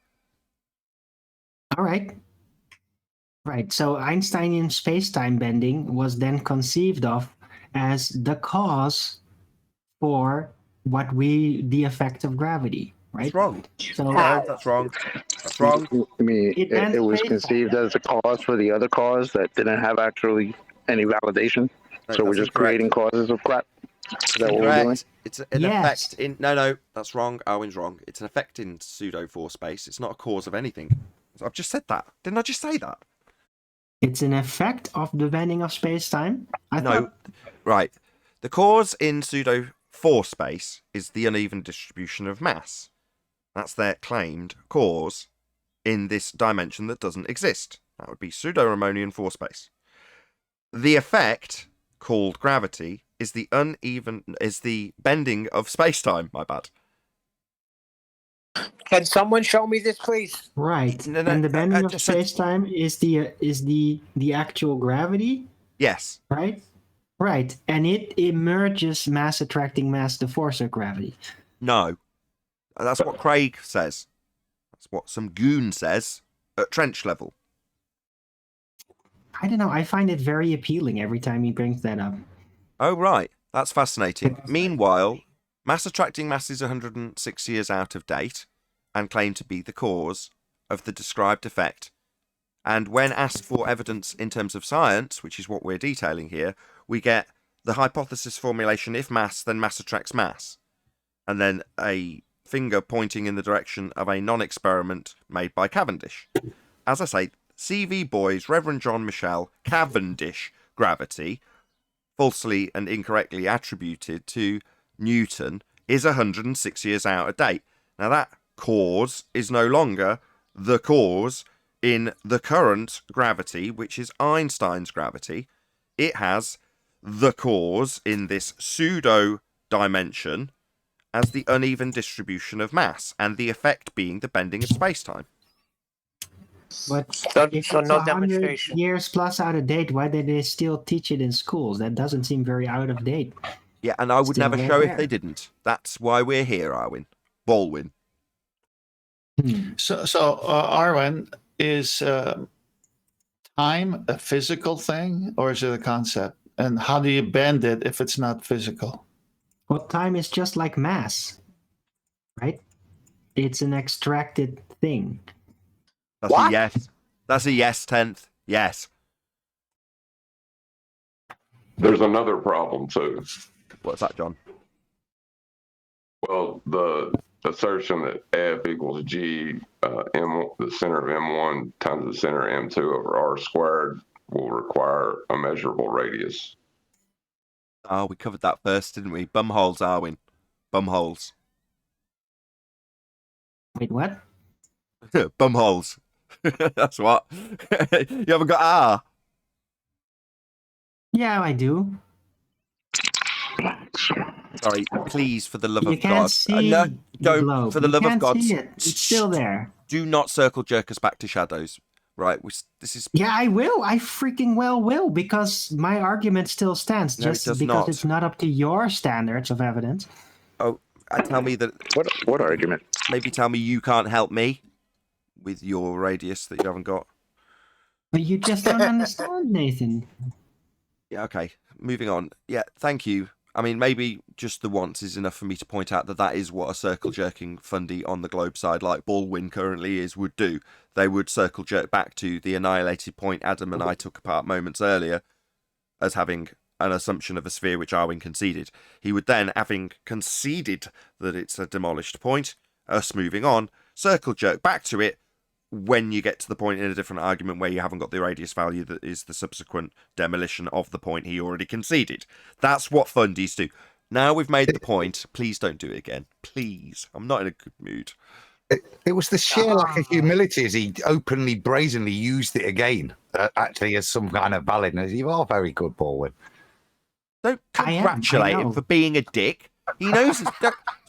All right. Right, so Einsteinian space-time bending was then conceived of as the cause for the effect of gravity, right? That's wrong. So No, that's wrong. That's wrong. I mean, It it was bends conceived as a cause for the other cause that didn't have actually any validation. No, So we're that's just incorrect. creating causes of crap. Is that what we're doing? Incorrect. It's an effect in. No, that's wrong. Owen's wrong. It's an effect in pseudo-4 space. It's not a cause of anything. I've just said that. Didn't I just say that? it's an effect of the bending of space-time? Right. The cause in pseudo-4 space is the uneven distribution of mass. That's their claimed cause in this dimension that doesn't exist. That would be pseudo-Ramonian 4 space. The effect, called gravity, is the bending of space-time. My bad. Can someone show me this, please? Right. No, And the bending of just space-time is the actual gravity, Yes. right? Right. And it emerges mass attracting mass, the force of gravity. No. That's what Craig says. That's what some goon says at trench level. I don't know. I find it very appealing every time he brings that up. Oh, right. That's fascinating. Meanwhile, mass attracting mass is 106 years out of date and claimed to be the cause of the described effect. And when asked for evidence in terms of science, which is what we're detailing here, we get the hypothesis formulation: if mass, then mass attracts mass. And then a finger pointing in the direction of a non-experiment made by Cavendish. As I say, CV Boys, Reverend John Michel, Cavendish gravity, falsely and incorrectly attributed to Newton, is 106 years out of date. Now that cause is no longer the cause in the current gravity, which is Einstein's gravity. It has the cause in this pseudo dimension as the uneven distribution of mass, and the effect being the bending of space-time. But So if it's no 100 demonstration. years plus out of date, why do they still teach it in schools? That doesn't seem very out of date. Yeah, and I would Still never right show there. if they didn't. That's why we're here, Arwin. Baldwin. So Arwen, is time a physical thing or is it a concept? And how do you bend it if it's not physical? Well, time is just like mass, right? It's an extracted thing. That's a yes. That's a yes, 10th. Yes. There's another problem too. What's that, John? Well, the assertion that F equals G, M, the center of M1 times the center of M2 over R squared will require a measurable radius. Oh, we covered that first, didn't we? Bumholes, Arwin. Bumholes. Wait, what? Bumholes. That's what. You haven't got R. Yeah, I do. Sorry, please, for the love You of can't God. see No, the don't. globe. For the You love of can't God. see it. It's still there. Do not circle jerk us back to shadows. Right? This is. Yeah, I will. I freaking well will, because my argument still stands. No, it Just does because not. it's not up to your standards of evidence. Oh, tell me that. What argument? Maybe tell me you can't help me with your radius that you haven't got. But you just don't understand, Nathan. Yeah, okay. Moving on. Yeah, thank you. I mean, maybe just the once is enough for me to point out that that is what a circle jerking fundy on the globe side, like Baldwin currently is, would do. They would circle jerk back to the annihilated point Adam and I took apart moments earlier as having an assumption of a sphere which Arwin conceded. He would then, having conceded that it's a demolished point, us moving on, circle jerk back to it when you get to the point in a different argument where you haven't got the radius value that is the subsequent demolition of the point he already conceded. That's what fundies do. Now we've made the point, please don't do it again. Please. I'm not in a good mood. It was the sheer lack of humility as he openly, brazenly used it again, actually as some kind of validness. You are very good, Baldwin. Don't congratulate him for being a dick. He knows it's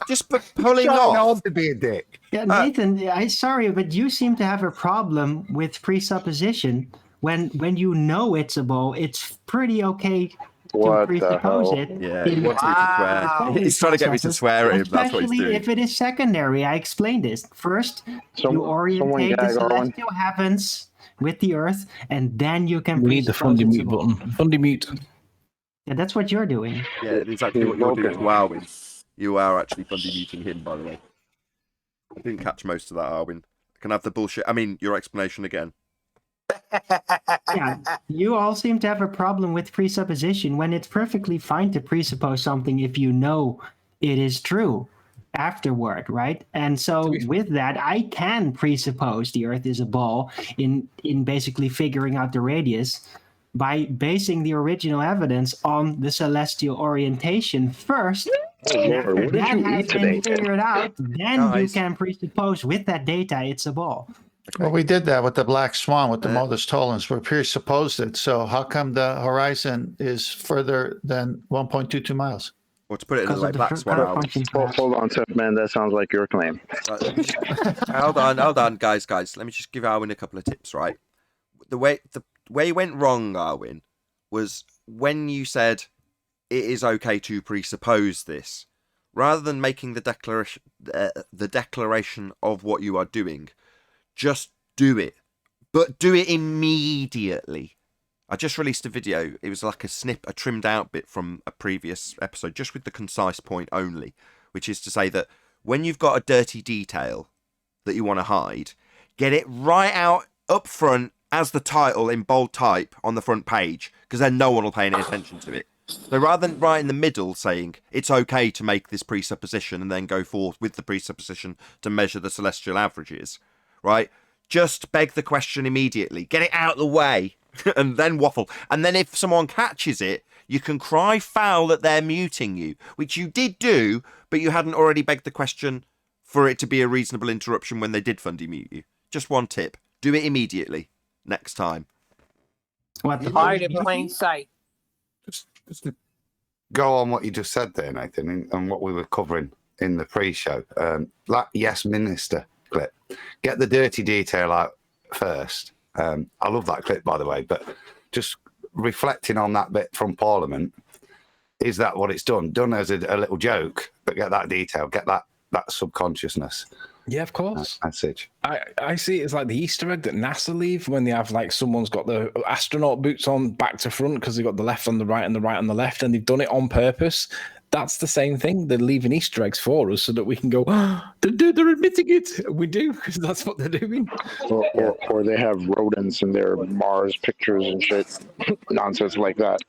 just for pulling off. To be a dick. Yeah, Nathan, I'm sorry, but you seem to have a problem with presupposition. When you know it's a ball, it's pretty okay to presuppose it. Yeah, he wants me to swear. He's trying to get me to swear at him. That's what he's doing. Especially if it is secondary. I explained this. First, you orientate the celestial heavens with the Earth, and then you can We need the presuppose fundy it's a mute ball. button. Fundy mute. Yeah, that's what you're doing. Yeah, it's exactly what you're doing to Arwin. You are actually fundy muting him, by the way. I didn't catch most of that, Arwin. Can I have the bullshit? I mean, your explanation again. Yeah, you all seem to have a problem with presupposition when it's perfectly fine to presuppose something if you know it is true afterward, right? And so with that, I can presuppose the Earth is a ball in basically figuring out the radius by basing the original evidence on the celestial orientation first. Lord, what did that you has eat been today? figured out, then you can presuppose with that data it's a ball. Well, we did that with the Black Swan, with the Modus Tollens. We presupposed it. So how come the horizon is further than 1.22 miles? Or to put it in the way Black Swan. Hold on, Tough Man. That sounds like your claim. Hold on, guys. Let me just give Arwin a couple of tips, right? The way you went wrong, Arwin, was when you said it is okay to presuppose this, rather than making the declaration of what you are doing. Just do it, but do it immediately. I just released a video. It was like a trimmed out bit from a previous episode, just with the concise point only, which is to say that when you've got a dirty detail that you want to hide, get it right out up front as the title in bold type on the front page, because then no one will pay any attention to it. So rather than right in the middle saying it's okay to make this presupposition and then go forth with the presupposition to measure the celestial averages, right? Just beg the question immediately. Get it out of the way and then waffle. And then if someone catches it, you can cry foul that they're muting you, which you did do, but you hadn't already begged the question for it to be a reasonable interruption when they did fundy mute you. Just one tip. Do it immediately next time. What the hide in plain sight. Just to go on what you just said there, Nathan, and what we were covering in the pre-show. Yes, Minister clip. Get the dirty detail out first. I love that clip, by the way, but just reflecting on that bit from Parliament, is that what it's done? Done as a little joke, but get that detail, get that subconsciousness. Yeah, of course. Message. I see it as like the Easter egg that NASA leave when they have like someone's got the astronaut boots on back to front because they've got the left on the right and the right on the left, and they've done it on purpose. That's the same thing. They're leaving Easter eggs for us so that we can go, they're admitting it. We do, because that's what they're doing. Or they have rodents in their Mars pictures and shit. Nonsense like that.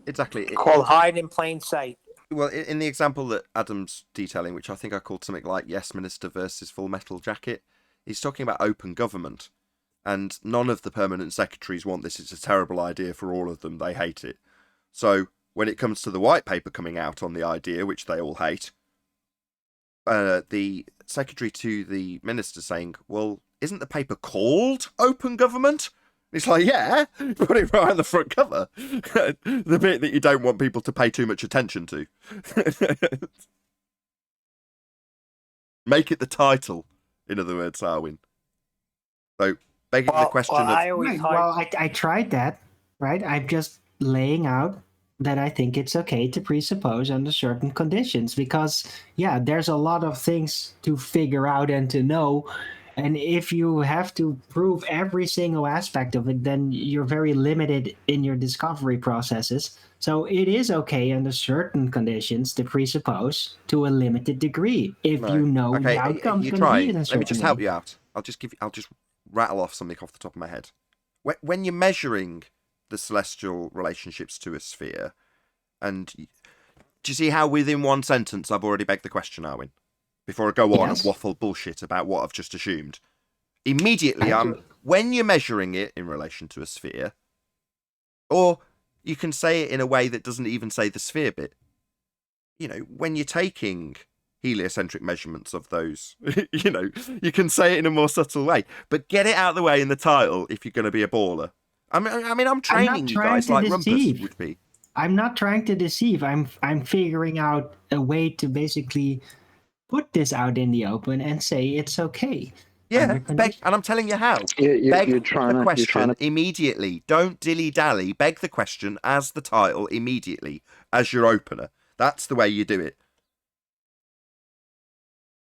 Exactly. Called hide in plain sight. Well, in the example that Adam's detailing, which I think I called something like Yes Minister versus Full Metal Jacket, he's talking about open government. And none of the permanent secretaries want this. It's a terrible idea for all of them. They hate it. So when it comes to the white paper coming out on the idea, which they all hate, the secretary to the minister saying, well, isn't the paper called Open Government? It's like, yeah, put it right on the front cover. The bit that you don't want people to pay too much attention to. Make it the title, in other words, Arwin. So, begging the question of... I tried that, right? I'm just laying out that I think it's okay to presuppose under certain conditions because, yeah, there's a lot of things to figure out and to know. And if you have to prove every single aspect of it, then you're very limited in your discovery processes. So it is okay under certain conditions to presuppose to a limited degree if you know the outcome's going to be in a certain Let me just help you out. I'll just rattle off something off the top of my head. When you're measuring the celestial relationships to a sphere, and do you see how within one sentence I've already begged the question, Arwin? Before I go on and waffle bullshit about what I've just assumed. Immediately, when you're measuring it in relation to a sphere, or you can say it in a way that doesn't even say the sphere bit. You know, when you're taking heliocentric measurements of those, you know, you can say it in a more subtle way. But get it out of the way in the title if you're going to be a baller. I mean, I'm training you guys like Rumpus would be. I'm not trying to deceive. I'm figuring out a way to basically put this out in the open and say it's okay. Yeah, and I'm telling you how. Beg the question immediately. Don't dilly-dally. Beg the question as the title immediately, as your opener. That's the way you do it.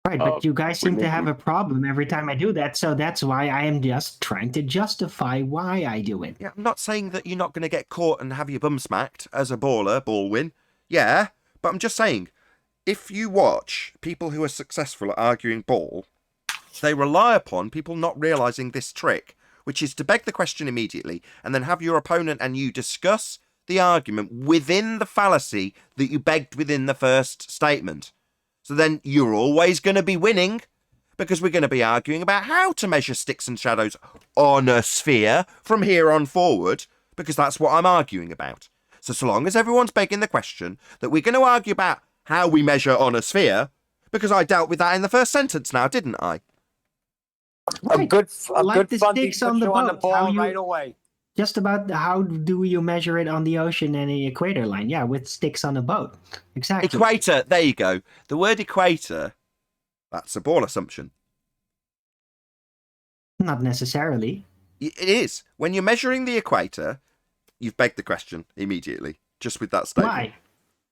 Right, but you guys seem to have a problem every time I do that, so that's why I am just trying to justify why I do it. Yeah, I'm not saying that you're not going to get caught and have your bum smacked as a baller, ball win. Yeah, but I'm just saying, if you watch people who are successful at arguing ball, they rely upon people not realising this trick, which is to beg the question immediately and then have your opponent and you discuss the argument within the fallacy that you begged within the first statement. So then you're always going to be winning because we're going to be arguing about how to measure sticks and shadows on a sphere from here on forward because that's what I'm arguing about. So long as everyone's begging the question that we're going to argue about how we measure on a sphere, because I dealt with that in the first sentence now, didn't I? A good funding sticks on the boat, ball right away. Just about how do you measure it on the ocean and the equator line? Yeah, with sticks on a boat. Exactly. Equator, there you go. The word equator, that's a ball assumption. Not necessarily. It is. When you're measuring the equator, you've begged the question immediately, just with that statement. Why?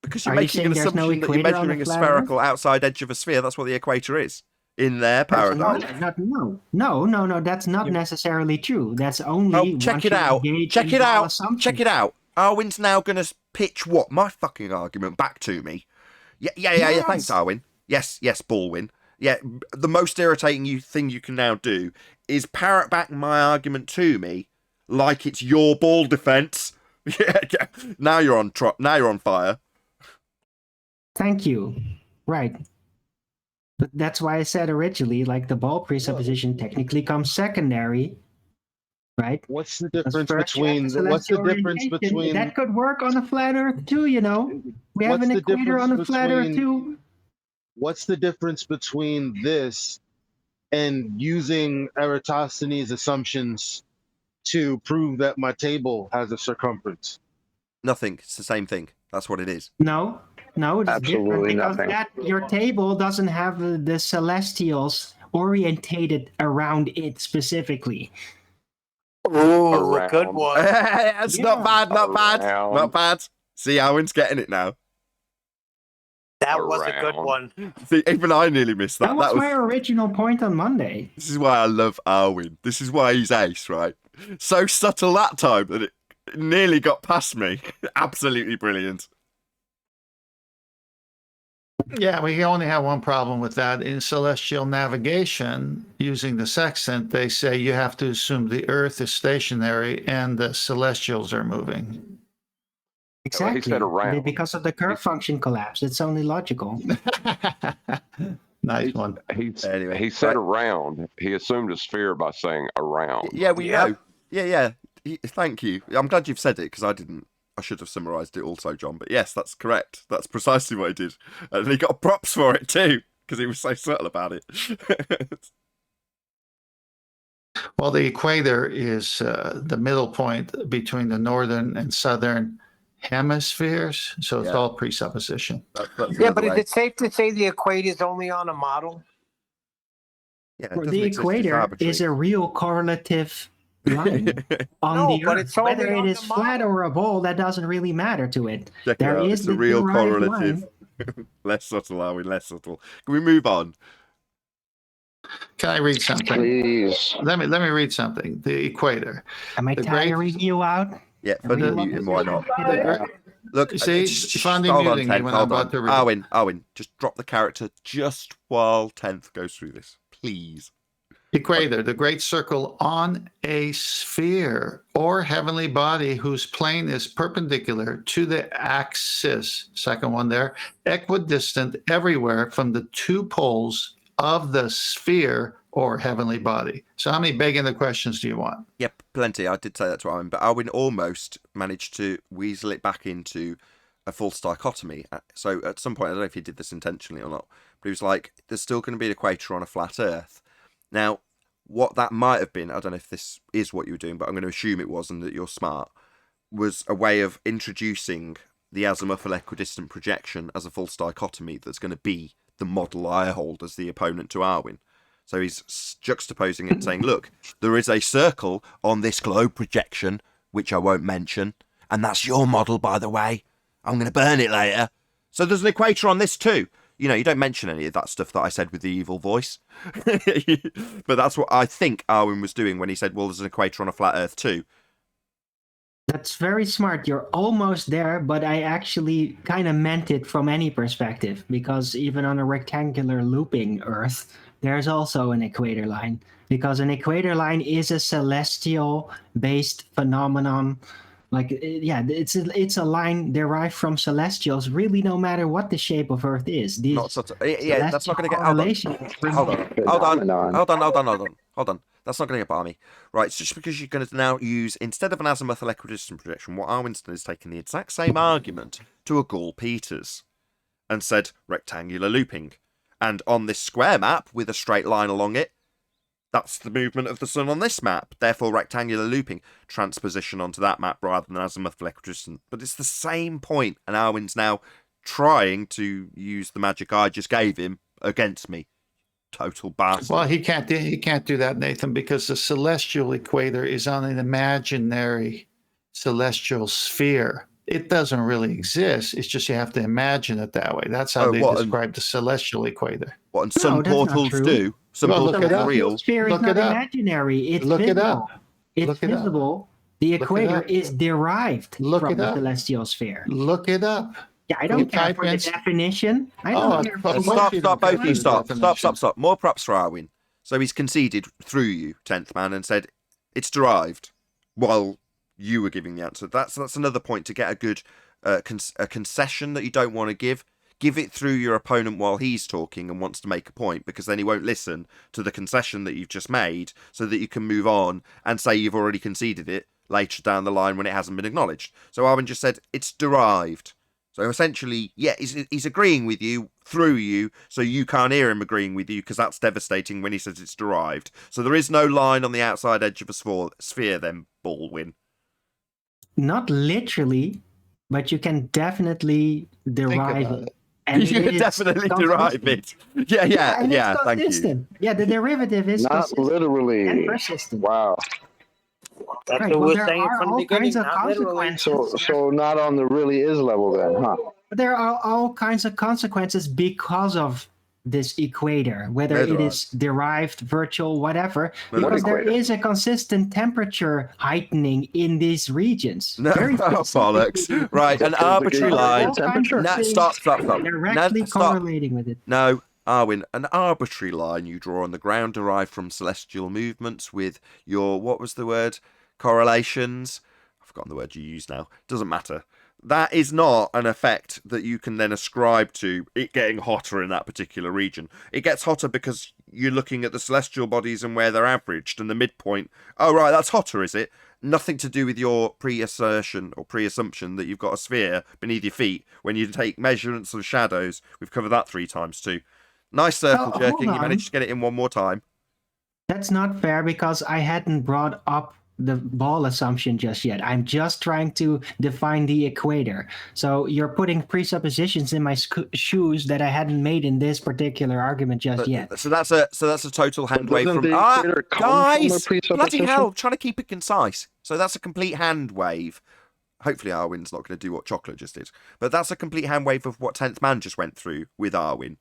Because you're making an assumption that you're measuring a spherical outside edge of a sphere. That's what the equator is. In their paradigm. No, that's not necessarily true. That's only check it out. Check it out. Check it out. Arwin's now going to pitch what? My fucking argument back to me. Yeah. Thanks, Arwin. Yes, Baldwin. Yeah, the most irritating thing you can now do is parrot back my argument to me like it's your ball defense. Yeah. Now you're on fire. Thank you. Right. But that's why I said originally, like the ball presupposition technically comes secondary, right? What's the difference between that could work on a flat Earth too? You know, we have an equator on a flat Earth too. What's the difference between this and using Eratosthenes' assumptions to prove that my table has a circumference? Nothing. It's the same thing. That's what it is. No, it's absolutely different because your table doesn't have the celestials orientated around it specifically. Oh, a good one. It's not bad. See, Owen's getting it now. That was a good one. See, even I nearly missed that. That was my original point on Monday. This is why I love Arwin. This is why he's ace, right? So subtle that time that it nearly got past me. Absolutely brilliant. Yeah, we only have one problem with that. In celestial navigation, using the sextant, they say you have to assume the Earth is stationary and the celestials are moving. Exactly. He said around. Because of the curve function collapse. It's only logical. Nice one. Anyway, He said right. around. He assumed a sphere by saying around. Yeah, we know. Yeah. Thank you. I'm glad you've said it because I didn't. I should have summarised it also, John. But yes, that's correct. That's precisely what he did. And he got props for it too because he was so subtle about it. Well, the equator is the middle point between the northern and southern hemispheres, so it's all presupposition. Yeah, but is it safe to say the equator is only on a model? Yeah, The equator is a real correlative line on the but Earth. it's only Whether it on is the flat or a ball, that doesn't really matter to it. Check There it out. is It's a the real derived correlative. line. Less subtle, are we? Less subtle. Can we move on? Can I read something? Please. Let me read something. The equator. Am I The tiring you out? Yeah, funding muting, why not? Look, see, funding hold on, muting me 10th, when I'm hold about on. to read. Arwin, just drop the character just while 10th goes through this, please. Equator, the great circle on a sphere or heavenly body whose plane is perpendicular to the axis, second one there, equidistant everywhere from the two poles of the sphere or heavenly body. So how many begging the questions do you want? Yep, plenty. I did say that to Arwin, but Arwin almost managed to weasel it back into a false dichotomy. So at some point, I don't know if he did this intentionally or not, but he was like, there's still going to be an equator on a flat Earth. Now, what that might have been, I don't know if this is what you were doing, but I'm going to assume it was and that you're smart, was a way of introducing the azimuthal equidistant projection as a false dichotomy that's going to be the model I hold as the opponent to Arwin. So he's juxtaposing it and saying, look, there is a circle on this globe projection, which I won't mention, and that's your model, by the way. I'm going to burn it later. So there's an equator on this too. You know, you don't mention any of that stuff that I said with the evil voice. But that's what I think Arwin was doing when he said, well, there's an equator on a flat Earth too. That's very smart. You're almost there, but I actually kind of meant it from any perspective, because even on a rectangular looping Earth, there's also an equator line, because an equator line is a celestial-based phenomenon. Like, yeah, it's a line derived from celestials, really, no matter what the shape of Earth is. Not such a, yeah, that's not going to get... Hold on. That's not going to get by me. Right, it's just because you're going to now use, instead of an azimuthal equidistant projection, what Arwin's done is taken the exact same argument to a Gall-Peters and said rectangular looping. And on this square map with a straight line along it, that's the movement of the sun on this map. Therefore, rectangular looping. Transposition onto that map rather than azimuthal equidistant. But it's the same point, and Arwin's now trying to use the magic I just gave him against me. Total bastard. Well, he can't do that, Nathan, because the celestial equator is on an imaginary celestial sphere. It doesn't really exist. It's just you have to imagine it that way. That's how they describe the celestial equator. What, and some portals do. Some portals are real. Sphere is not imaginary. It's look visible. it up. It's visible. The equator is derived from the celestial sphere. Look it up. Yeah, I don't care for the definition. I don't care for Stop, both of you, stop. More props for Arwin. So he's conceded through you, 10th man, and said it's derived while you were giving the answer. That's another point to get a good a concession that you don't want to give. Give it through your opponent while he's talking and wants to make a point, because then he won't listen to the concession that you've just made, so that you can move on and say you've already conceded it later down the line when it hasn't been acknowledged. So Arwin just said it's derived. So essentially, yeah, he's agreeing with you through you, so you can't hear him agreeing with you, because that's devastating when he says it's derived. So there is no line on the outside edge of a sphere then, Baldwin. Not literally, but you can definitely derive it. And you can definitely derive it. Yeah, thank you. Yeah, the derivative is not literally and persistent. Wow. That's right, what we're saying from the beginning. So not on the really is level then, huh? But there are all kinds of consequences because of this equator, whether it is derived, virtual, whatever, because there is a consistent temperature heightening in these regions. No, bollocks. Right, an arbitrary line. Stop. Directly correlating with it. No, Arwin, an arbitrary line you draw on the ground derived from celestial movements with your, what was the word? Correlations. I've forgotten the word you used now. Doesn't matter. That is not an effect that you can then ascribe to it getting hotter in that particular region. It gets hotter because you're looking at the celestial bodies and where they're averaged and the midpoint. Oh, right, that's hotter, is it? Nothing to do with your pre-assertion or pre-assumption that you've got a sphere beneath your feet when you take measurements of shadows. We've covered that 3 times too. Nice circle jerking. You managed to get it in one more time. That's not fair because I hadn't brought up the ball assumption just yet. I'm just trying to define the equator. So you're putting presuppositions in my shoes that I hadn't made in this particular argument just yet. So that's a total hand wave from guys. Bloody hell, trying to keep it concise. So that's a complete hand wave. Hopefully Arwin's not going to do what Chocolate just did, but that's a complete hand wave of what 10th Man just went through with Arwin.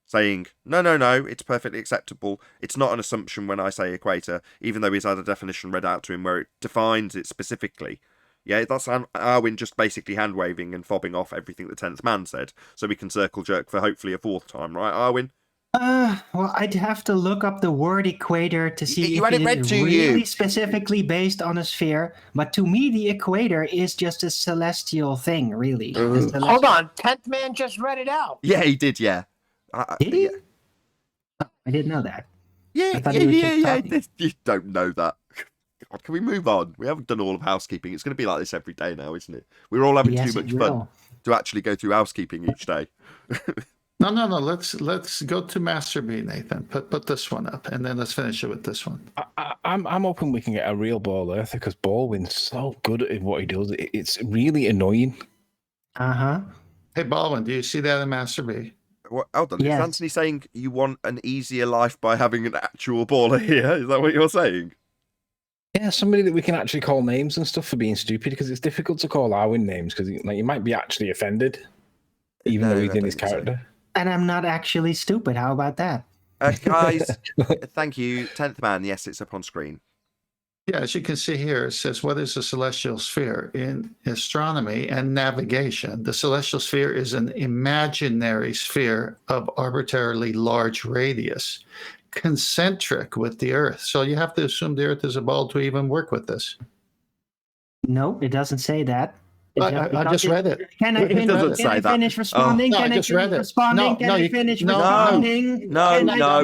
Saying, no, it's perfectly acceptable. It's not an assumption when I say equator, even though he's had a definition read out to him where it defines it specifically. Yeah, that's Arwin just basically hand-waving and fobbing off everything the 10th Man said, so we can circle jerk for hopefully a 4th time, right, Arwin? Well, I'd have to look up the word equator to see if it is really specifically based on a sphere. But to me, the equator is just a celestial thing, really. Hold on, 10th Man just read it out. Yeah, he did, yeah. Did he? Oh, I didn't know that. Yeah. You don't know that. God, can we move on? We haven't done all of housekeeping. It's going to be like this every day now, isn't it? We're all having too much fun to actually go through housekeeping each day. No. Let's go to Master B, Nathan. Put this one up, and then let's finish it with this one. I'm hoping we can get a real ball earther because Baldwin's so good at what he does. It's really annoying. Hey, Baldwin, do you see that in Master B? What, hold on, is Anthony saying you want an easier life by having an actual baller here? Is that what you're saying? Yeah, somebody that we can actually call names and stuff for being stupid, because it's difficult to call Arwin names because you might be actually offended, even though he's in his character. And I'm not actually stupid. How about that? Guys, thank you. 10th Man, yes, it's up on screen. Yeah, as you can see here, it says, what is a celestial sphere? In astronomy and navigation, the celestial sphere is an imaginary sphere of arbitrarily large radius, concentric with the Earth. So you have to assume the Earth is a ball to even work with this. No, it doesn't say that. I just read it. Can I finish responding? No, can I just read it. Responding? Can I finish responding? No,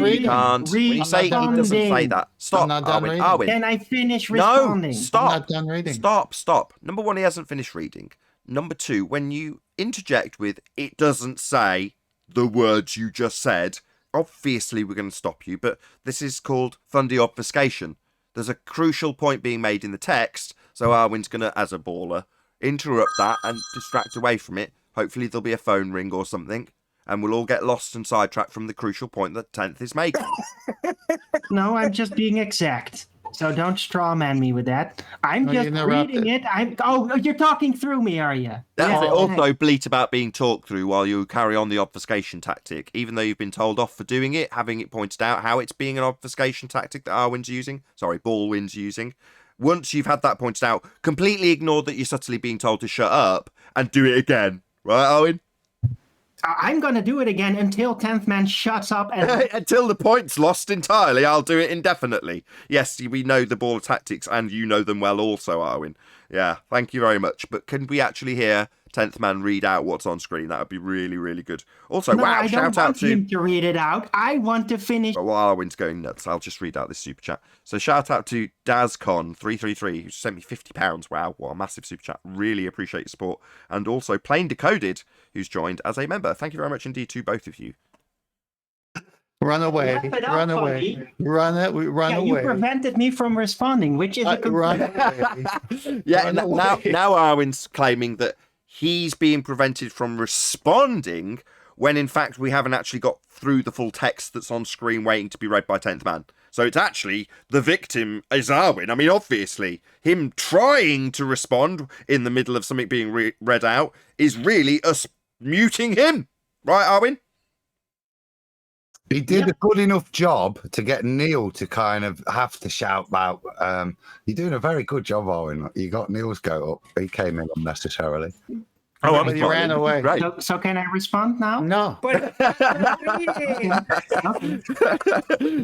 you can't. When you say it doesn't say that. Stop, Arwin. Can I finish responding? No, stop. I'm not done reading. Stop. Number 1, he hasn't finished reading. Number 2, when you interject with, it doesn't say the words you just said, obviously we're going to stop you, but this is called fundy obfuscation. There's a crucial point being made in the text, so Arwin's going to, as a baller, interrupt that and distract away from it. Hopefully there'll be a phone ring or something, and we'll all get lost and sidetracked from the crucial point that 10th is making. No, I'm just being exact. So don't straw man me with that. I'm just reading it. You're talking through me, are you? That's it. Also, bleat about being talked through while you carry on the obfuscation tactic, even though you've been told off for doing it, having it pointed out how it's being an obfuscation tactic that Baldwin's using. Once you've had that pointed out, completely ignore that you're subtly being told to shut up and do it again. Right, Arwin? I'm going to do it again until 10th Man shuts up. Until the point's lost entirely, I'll do it indefinitely. Yes, we know the ball tactics, and you know them well also, Arwin. Yeah, thank you very much. But can we actually hear 10th Man read out what's on screen? That would be really, really good. Also, I don't want him to read it out. I want to finish. While Arwin's going nuts, I'll just read out this super chat. So shout out to DazCon333, who sent me £50. Wow, what a massive super chat. Really appreciate your support. And also Plain Decoded, who's joined as a member. Thank you very much indeed to both of you. Run away. Run away. Run away. You prevented me from responding, which is a run away. Yeah, now Arwin's claiming that he's being prevented from responding when in fact we haven't actually got through the full text that's on screen waiting to be read by 10th Man. So it's actually the victim is Arwin. I mean, obviously, him trying to respond in the middle of something being read out is really us muting him. Right, Arwin? He did a good enough job to get Neil to kind of have to shout out. You're doing a very good job, Owen. You got Neil's goat up. He came in unnecessarily. Oh, I'm But he fine. ran away. Right. So can I respond now? No. But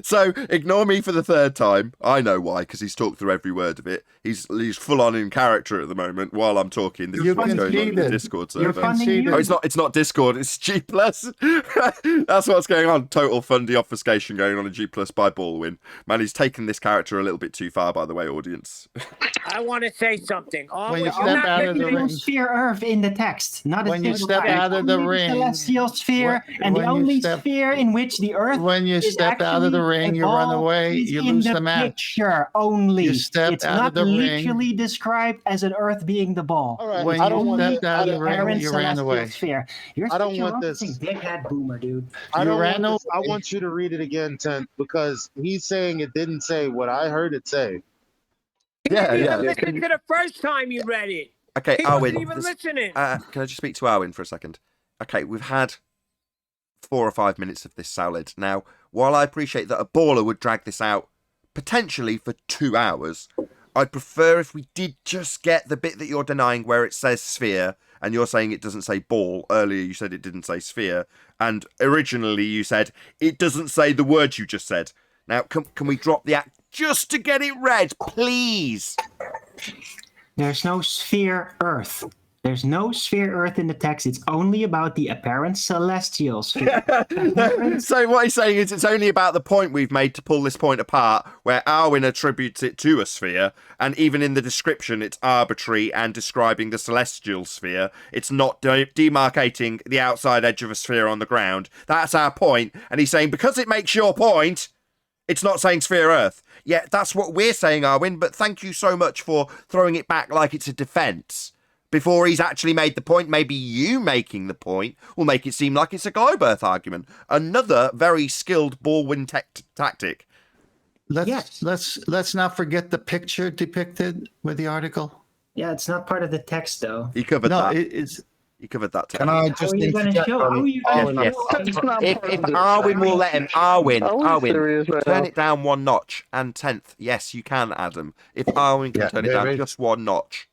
So ignore me for the third time. I know why, because he's talked through every word of it. He's full on in character at the moment while I'm talking. This is what's going on in the Discord server. Oh, it's not Discord. It's G Plus. That's what's going on. Total fundy obfuscation going on in G Plus by Baldwin. Man, he's taken this character a little bit too far, by the way, audience. I want to say something. When you step out of the ring, sphere Earth in the text, not when you step out of the ring, celestial sphere, and the only sphere in which the Earth. When you step out of the ring, you run away, you lose the match. Picture only. You step it's out not of the literally ring. described as an Earth being the ball. All right. When I you don't want stepped out of the ring, you ran away. Sphere. You're I don't such a want this. dickhead boomer, dude. I don't ran want this. I want you to read it again, Tent, because he's saying it didn't say what I heard it say. Yeah. Listen to the first time you read it. Okay, He Arwin. wasn't even listening. Can I just speak to Arwin for a second? Okay, we've had 4 or 5 minutes of this solid. Now, while I appreciate that a baller would drag this out potentially for 2 hours, I'd prefer if we did just get the bit that you're denying where it says sphere, and you're saying it doesn't say ball. Earlier you said it didn't say sphere, and originally you said it doesn't say the word you just said. Now, can we drop the act just to get it read, please? There's no sphere Earth. There's no sphere Earth in the text. It's only about the apparent celestial sphere. So what he's saying is it's only about the point we've made to pull this point apart, where Arwin attributes it to a sphere, and even in the description it's arbitrary and describing the celestial sphere. It's not demarcating the outside edge of a sphere on the ground. That's our point, and he's saying because it makes your point, it's not saying sphere Earth. Yeah, that's what we're saying, Arwin, but thank you so much for throwing it back like it's a defence. Before he's actually made the point, maybe you making the point will make it seem like it's a globe Earth argument. Another very skilled Baldwin tactic. Let's not forget the picture depicted with the article. Yeah, it's not part of the text, though. He covered that. He covered that. Can I How just are you going to interject show? on- How are you going to Yes. show? If Arwin will let him, Arwin, serious right turn now? it down 1 notch. And 10th, yes, you can, Adam. If Arwin can turn it down just 1 notch.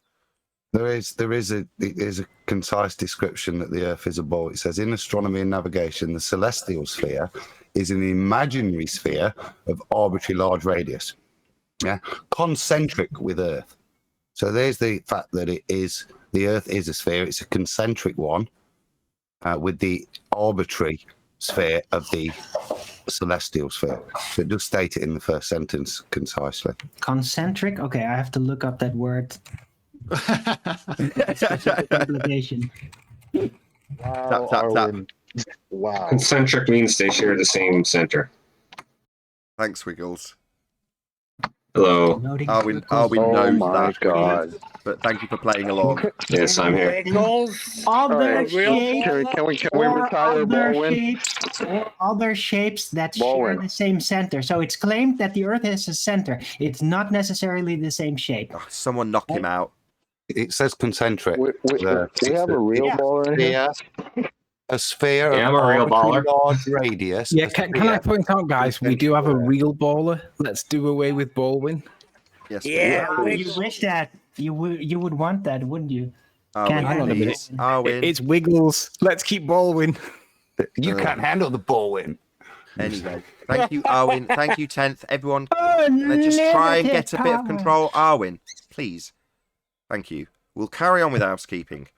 There is a concise description that the Earth is a ball. It says in astronomy and navigation, the celestial sphere is an imaginary sphere of arbitrary large radius. Yeah, concentric with Earth. So there's the fact that the Earth is a sphere. It's a concentric one with the arbitrary sphere of the celestial sphere. So it does state it in the first sentence concisely. Concentric? Okay, I have to look up that word. Specific implication. Wow, Tap. Arwin. Wow. Concentric means they share the same center. Thanks, Wiggles. Hello. Arwin Oh knows my that. God. But thank you for playing along. Yes, I'm here. Other Can we retire Baldwin? Other shapes that share the same center. So it's claimed that the Earth has a center. It's not necessarily the same shape. Oh, someone knock him out. It says concentric. We have a real baller in here. A sphere Yeah, of I'm a real arbitrary baller. large radius. Yeah, can I point out, guys, we do have a real baller. Let's do away with Baldwin. Yes. You wish that you would want that, wouldn't you? Arwin, Hang on a minute. Arwin. It's Wiggles. Let's keep Baldwin. You can't handle the Baldwin. Anyway, thank you, Arwin. Thank you, 10th. Everyone, let's just try and get a bit of control. Arwin, please. Thank you. We'll carry on with housekeeping.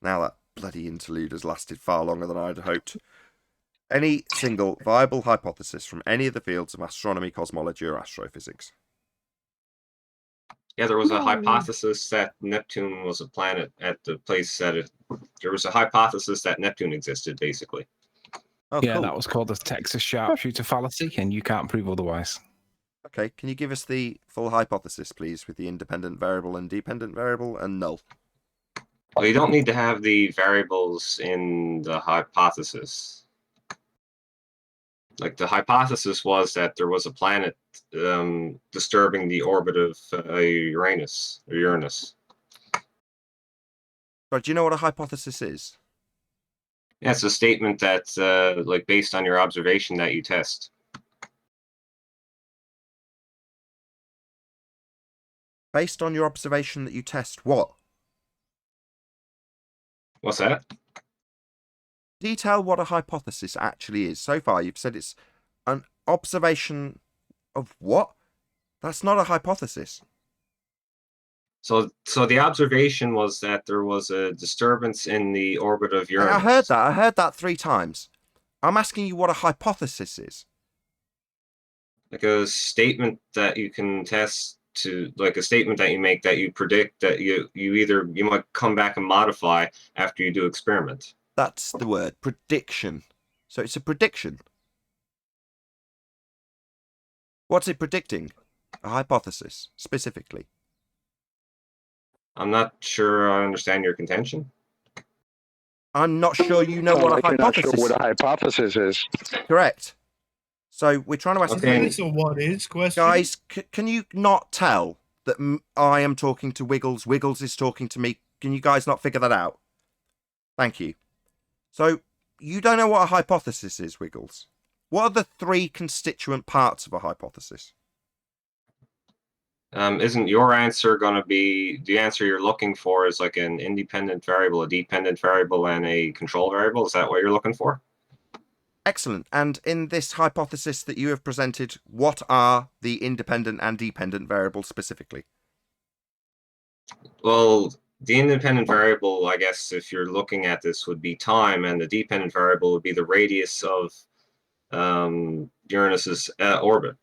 Now that bloody interlude has lasted far longer than I'd hoped. Any single viable hypothesis from any of the fields of astronomy, cosmology, or astrophysics? Yeah, there was a hypothesis that Neptune was a planet at the place that there was a hypothesis that Neptune existed, basically. Oh, Yeah, cool. that was called the Texas sharpshooter fallacy, and you can't prove otherwise. Okay, can you give us the full hypothesis, please, with the independent variable and dependent variable and null? Well, you don't need to have the variables in the hypothesis. Like, the hypothesis was that there was a planet disturbing the orbit of Uranus. But do you know what a hypothesis is? Yeah, it's a statement that's like based on your observation that you test. Based on your observation that you test what? What's that? Detail what a hypothesis actually is. So far, you've said it's an observation of what? That's not a hypothesis. So the observation was that there was a disturbance in the orbit of Uranus. I heard that. I heard that 3 times. I'm asking you what a hypothesis is. Like a statement that you can test to, like a statement that you make that you predict that you might come back and modify after you do experiment. That's the word, prediction. So it's a prediction. What's it predicting? A hypothesis, specifically. I'm not sure I understand your contention. I'm not sure you know what a hypothesis is. You're not sure what a hypothesis is. Correct. So we're trying to ask... Okay. It's a what is question. Guys, can you not tell that I am talking to Wiggles, Wiggles is talking to me? Can you guys not figure that out? Thank you. So, you don't know what a hypothesis is, Wiggles. What are the 3 constituent parts of a hypothesis? Isn't your answer going to be, the answer you're looking for is like an independent variable, a dependent variable, and a control variable? Is that what you're looking for? Excellent. And in this hypothesis that you have presented, what are the independent and dependent variables specifically? Well, the independent variable, I guess, if you're looking at this, would be time, and the dependent variable would be the radius of Uranus's orbit.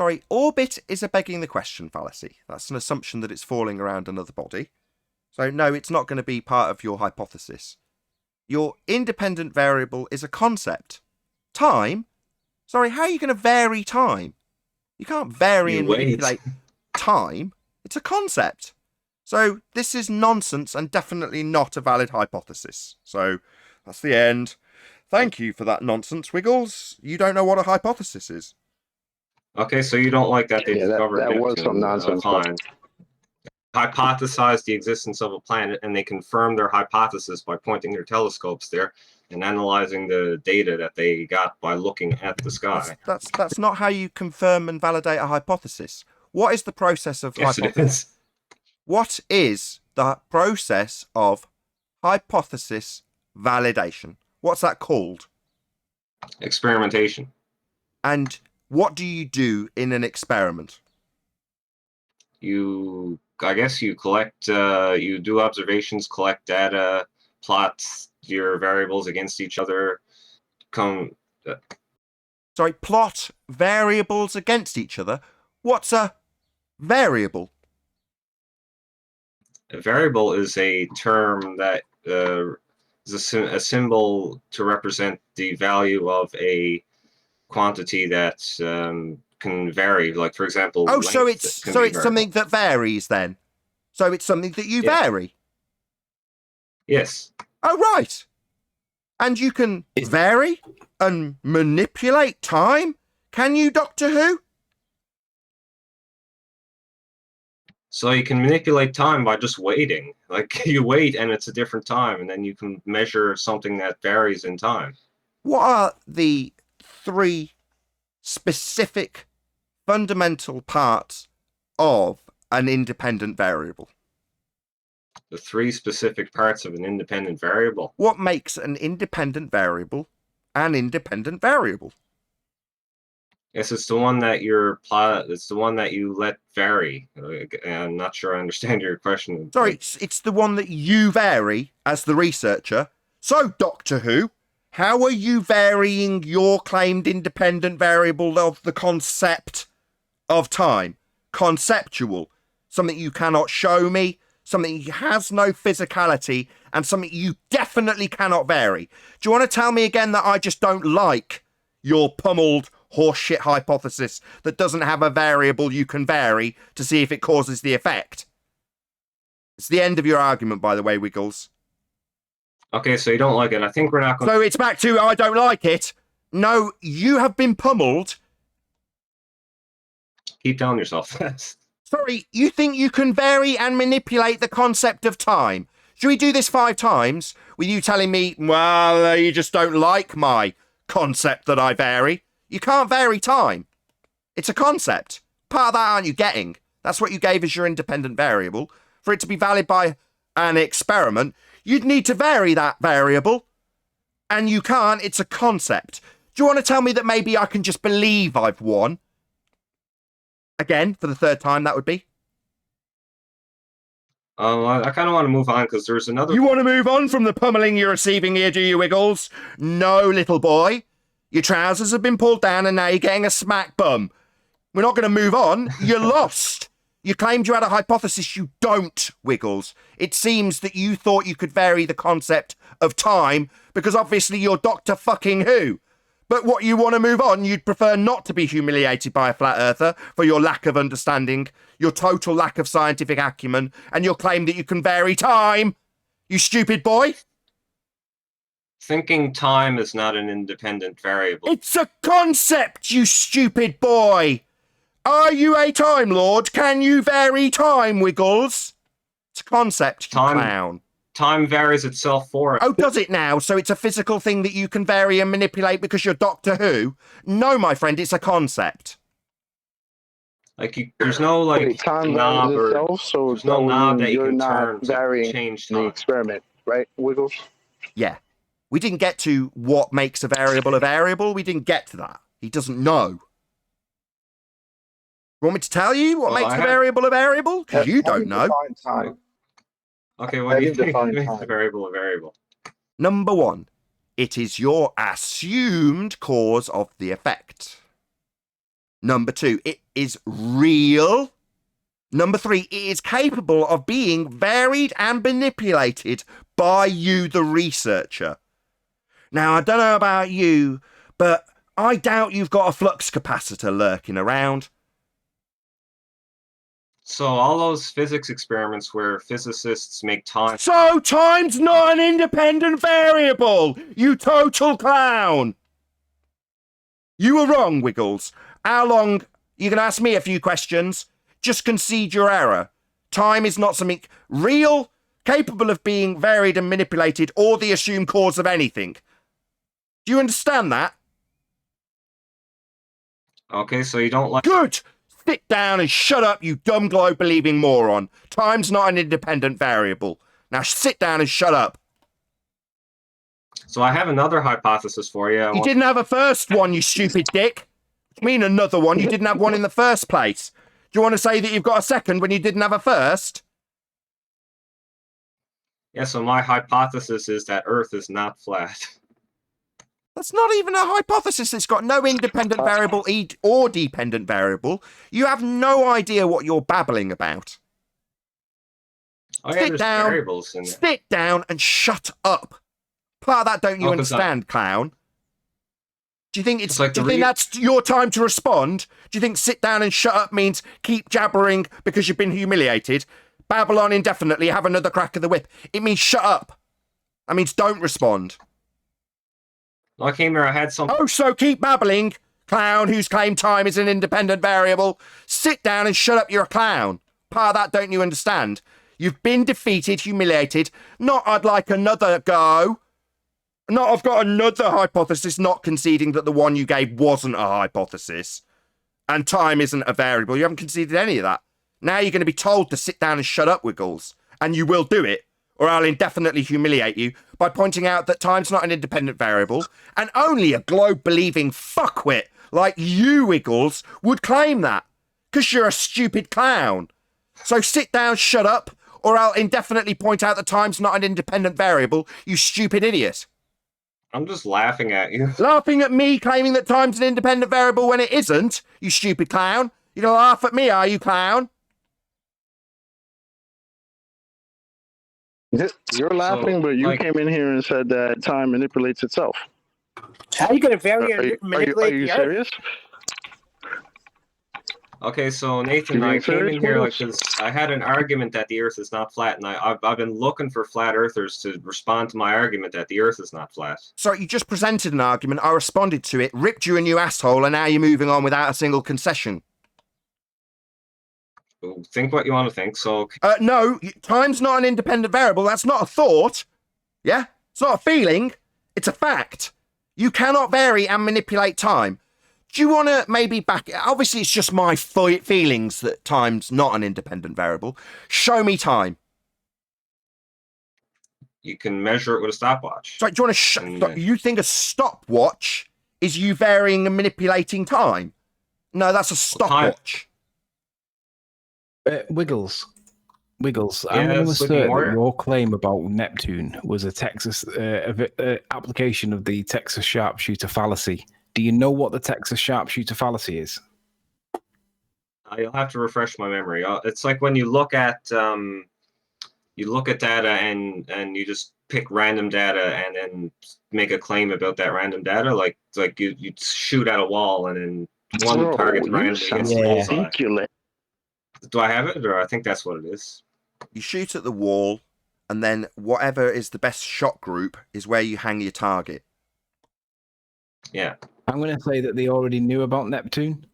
Sorry, orbit is a begging the question fallacy. That's an assumption that it's falling around another body. So no, it's not going to be part of your hypothesis. Your independent variable is a concept. Time? Sorry, how are you going to vary time? You can't vary and manipulate time. It's a concept. So this is nonsense and definitely not a valid hypothesis. So that's the end. Thank you for that nonsense, Wiggles. You don't know what a hypothesis is. Okay, so you don't like that they discovered that was some nonsense. Hypothesized the existence of a planet, and they confirmed their hypothesis by pointing their telescopes there and analyzing the data that they got by looking at the sky. That's not how you confirm and validate a hypothesis. What is the process of hypothesis? What is the process of hypothesis validation? What's that called? Experimentation. And what do you do in an experiment? I guess you collect, you do observations, collect data, plot your variables against each other. Sorry, plot variables against each other? What's a variable? A variable is a term that is a symbol to represent the value of a quantity that can vary. Like, for example, oh, so it's something that varies then. So it's something that you vary. Yes. Oh, right. And you can vary and manipulate time. Can you, Doctor Who? So you can manipulate time by just waiting. Like, you wait and it's a different time, and then you can measure something that varies in time. What are the 3 specific fundamental parts of an independent variable? The 3 specific parts of an independent variable. What makes an independent variable an independent variable? Yes, it's the one that it's the one that you let vary. I'm not sure I understand your question. Sorry, it's the one that you vary as the researcher. So, Doctor Who, how are you varying your claimed independent variable of the concept of time? Conceptual. Something you cannot show me, something that has no physicality, and something you definitely cannot vary. Do you want to tell me again that I just don't like your pummeled horseshit hypothesis that doesn't have a variable you can vary to see if it causes the effect? It's the end of your argument, by the way, Wiggles. Okay, so you don't like it. I think we're not going to... So it's back to I don't like it. No, you have been pummeled. Keep telling yourself that. Sorry, you think you can vary and manipulate the concept of time? Should we do this 5 times with you telling me, well, you just don't like my concept that I vary? You can't vary time. It's a concept. Part of that aren't you getting? That's what you gave as your independent variable. For it to be valid by an experiment, You'd need to vary that variable. And you can't. It's a concept. Do you want to tell me that maybe I can just believe I've won? Again, for the third time, that would be. I kind of want to move on because there's another. You want to move on from the pummeling you're receiving here, do you, Wiggles? No, little boy. Your trousers have been pulled down and now you're getting a smack bum. We're not going to move on. You're lost. You claimed you had a hypothesis. You don't, Wiggles. It seems that you thought you could vary the concept of time because obviously you're Dr. fucking Who. But what you want to move on, you'd prefer not to be humiliated by a flat earther for your lack of understanding, your total lack of scientific acumen, and your claim that you can vary time. You stupid boy. Thinking time is not an independent variable. It's a concept, you stupid boy. Are you a Time Lord? Can you vary time, Wiggles? It's a concept, you clown. Time varies itself for it. Oh, does it now? So it's a physical thing that you can vary and manipulate because you're Doctor Who? No, my friend, it's a concept. Like, there's no, like, time knob varies or... itself, so there's no knob that you you're can not turn to varying change the time. experiment, right, Wiggles? Yeah. We didn't get to what makes a variable a variable. We didn't get to that. He doesn't know. Want me to tell you what makes a variable a variable? Because you don't know. Okay, what do you think makes a variable a variable? Number one, it is your assumed cause of the effect. Number two, it is real. Number three, it is capable of being varied and manipulated by you, the researcher. Now, I don't know about you, but I doubt you've got a flux capacitor lurking around. So all those physics experiments where physicists make time... So time's not an independent variable, you total clown. You were wrong, Wiggles. How long... You can ask me a few questions. Just concede your error. Time is not something real, capable of being varied and manipulated, or the assumed cause of anything. Do you understand that? Okay, so you don't like... Good! Sit down and shut up, you dumb globe-believing moron. Time's not an independent variable. Now sit down and shut up. So I have another hypothesis for you. You didn't have a first one, you stupid dick. I mean another one. You didn't have one in the first place. Do you want to say that you've got a second when you didn't have a first? Yeah, so my hypothesis is that Earth is not flat. That's not even a hypothesis. It's got no independent variable or dependent variable. You have no idea what you're babbling about. Oh, yeah, there's variables in there. Sit down and shut up. Part of that don't you understand, clown? Do you think it's like do you think that's your time to respond? Do you think sit down and shut up means keep jabbering because you've been humiliated? Babble on indefinitely, have another crack of the whip. It means shut up. That means don't respond. I came here, I had some... Oh, so keep babbling, clown whose claimed time is an independent variable. Sit down and shut up, you're a clown. Part of that don't you understand? You've been defeated, humiliated. Not I'd like another go. Not I've got another hypothesis, not conceding that the one you gave wasn't a hypothesis. And time isn't a variable. You haven't conceded any of that. Now you're going to be told to sit down and shut up, Wiggles. And you will do it, or I'll indefinitely humiliate you by pointing out that time's not an independent variable, and only a globe-believing fuckwit like you, Wiggles, would claim that, because you're a stupid clown. So sit down, shut up, or I'll indefinitely point out that time's not an independent variable, you stupid idiot. I'm just laughing at you. Laughing at me claiming that time's an independent variable when it isn't, you stupid clown? You're gonna laugh at me, are you, clown? You're laughing, but you came in here and said that time manipulates itself. How are you going to vary and manipulate Are you the Earth? serious? Okay, so Nathan, I came in here like this. I had an argument that the Earth is not flat, and I've been looking for flat earthers to respond to my argument that the Earth is not flat. So you just presented an argument, I responded to it, ripped you a new asshole, and now you're moving on without a single concession. Think what you want to think, so... No, time's not an independent variable. That's not a thought. Yeah? It's not a feeling. It's a fact. You cannot vary and manipulate time. Do you want to maybe back... Obviously, it's just my feelings that time's not an independent variable. Show me time. you can measure it with a stopwatch. So do you want to you think a stopwatch is you varying and manipulating time? No, that's a stopwatch. Wiggles. Yeah, I'm going to Sleeping assert Warrior. that your claim about Neptune was a Texas application of the Texas sharpshooter fallacy. Do you know what the Texas sharpshooter fallacy is? You'll have to refresh my memory. It's like when you look at data and you just pick random data and then make a claim about that random data. Like you shoot at a wall and then one target randomly gets the bullseye. Do I have it, or I think that's what it is? You shoot at the wall, and then whatever is the best shot group is where you hang your target. Yeah. I'm going to say that they already knew about Neptune,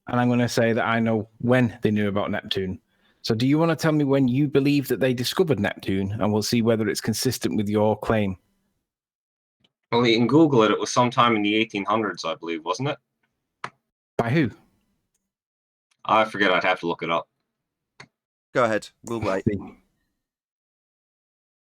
and I'm going to say that I know when they knew about Neptune. So do you want to tell me when you believe that they discovered Neptune, and we'll see whether it's consistent with your claim? Well, you can Google it. It was sometime in the 1800s, I believe, wasn't it? By who? I forget. I'd have to look it up. Go ahead. We'll wait.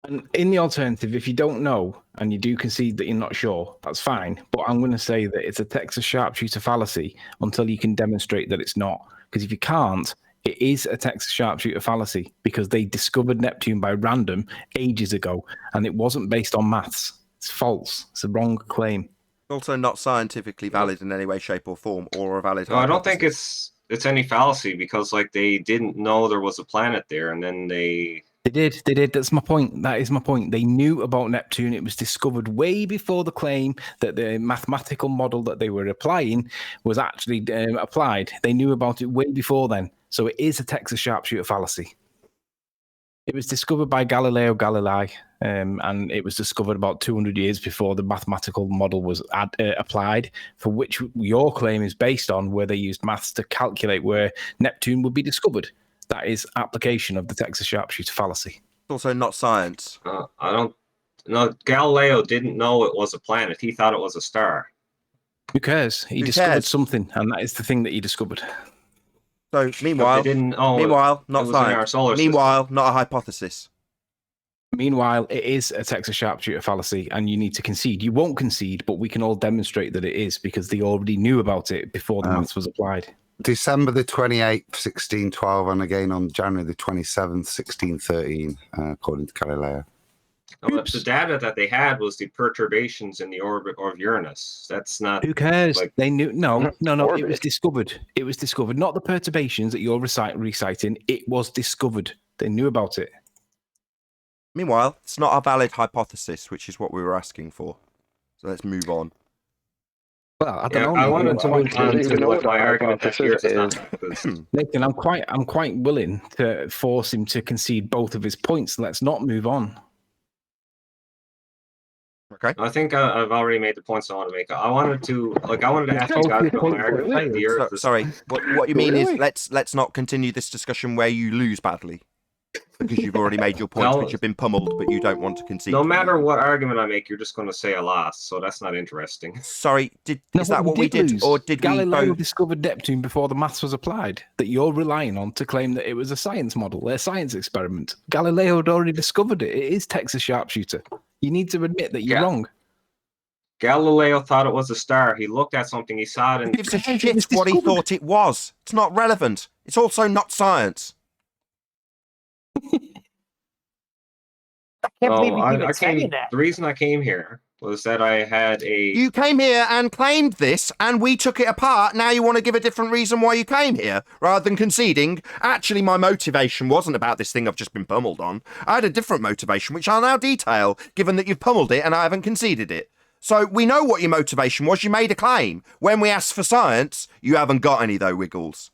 And in the alternative, if you don't know and you do concede that you're not sure, that's fine. But I'm going to say that it's a Texas sharpshooter fallacy until you can demonstrate that it's not. Because if you can't, it is a Texas sharpshooter fallacy because they discovered Neptune by random ages ago, and it wasn't based on maths. It's false. It's a wrong claim. Also not scientifically valid in any way, shape, or form, or a valid. No, I don't think it's any fallacy because like they didn't know there was a planet there, and then they did. That's my point. That is my point. They knew about Neptune. It was discovered way before the claim that the mathematical model that they were applying was actually applied. They knew about it way before then. So it is a Texas sharpshooter fallacy. It was discovered by Galileo Galilei, and it was discovered about 200 years before the mathematical model was applied, for which your claim is based on, where they used maths to calculate where Neptune would be discovered. That is application of the Texas sharpshooter fallacy. It's also not science. I don't. No, Galileo didn't know it was a planet. He thought it was a star. Who cares? He discovered something, and that is the thing that he discovered. So meanwhile, not science. Meanwhile, not a hypothesis. Meanwhile, it is a Texas sharpshooter fallacy, and you need to concede. You won't concede, but we can all demonstrate that it is because they already knew about it before the maths was applied. December the 28th, 1612, and again on January the 27th, 1613, according to Galileo. The data that they had was the perturbations in the orbit of Uranus. That's not. Who cares? They knew. No. It was discovered. It was discovered. Not the perturbations that you're reciting. It was discovered. They knew about it. Meanwhile, it's not a valid hypothesis, which is what we were asking for. So let's move on. Well, I don't know. I wanted to point out what my argument is. Nathan, I'm quite willing to force him to concede both of his points. Let's not move on. Okay. I think I've already made the points I want to make. I wanted to ask you guys about my argument. Sorry, what you mean is let's not continue this discussion where you lose badly. Because you've already made your points, which have been pummeled, but you don't want to concede. No matter what argument I make, you're just going to say I lost, so that's not interesting. Sorry, is that what we did, or did Galileo discovered Neptune before the maths was applied? That you're relying on to claim that it was a science model, a science experiment. Galileo had already discovered it. It is Texas sharpshooter. You need to admit that you're wrong. Galileo thought it was a star. He looked at something, he saw it, and he gives a shit what he thought it was. It's not relevant. It's also not science. The reason I came here was that I had a... You came here and claimed this, and we took it apart. Now you want to give a different reason why you came here, rather than conceding. Actually, my motivation wasn't about this thing I've just been pummeled on. I had a different motivation, which I'll now detail, given that you've pummeled it and I haven't conceded it. So we know what your motivation was. You made a claim. When we asked for science, you haven't got any, though, Wiggles.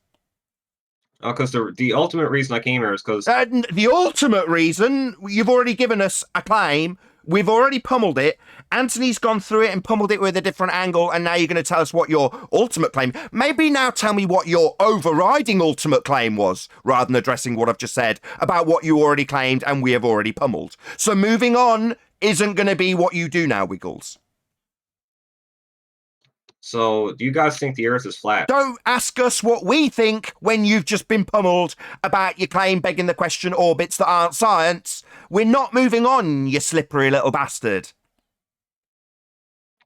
Because the ultimate reason I came here is because... the ultimate reason, you've already given us a claim. We've already pummeled it. Anthony's gone through it and pummeled it with a different angle, and now you're going to tell us what your ultimate claim... Maybe now tell me what your overriding ultimate claim was, rather than addressing what I've just said about what you already claimed and we have already pummeled. So moving on isn't going to be what you do now, Wiggles. So, do you guys think the Earth is flat? Don't ask us what we think when you've just been pummeled about your claim begging the question orbits that aren't science. We're not moving on, you slippery little bastard.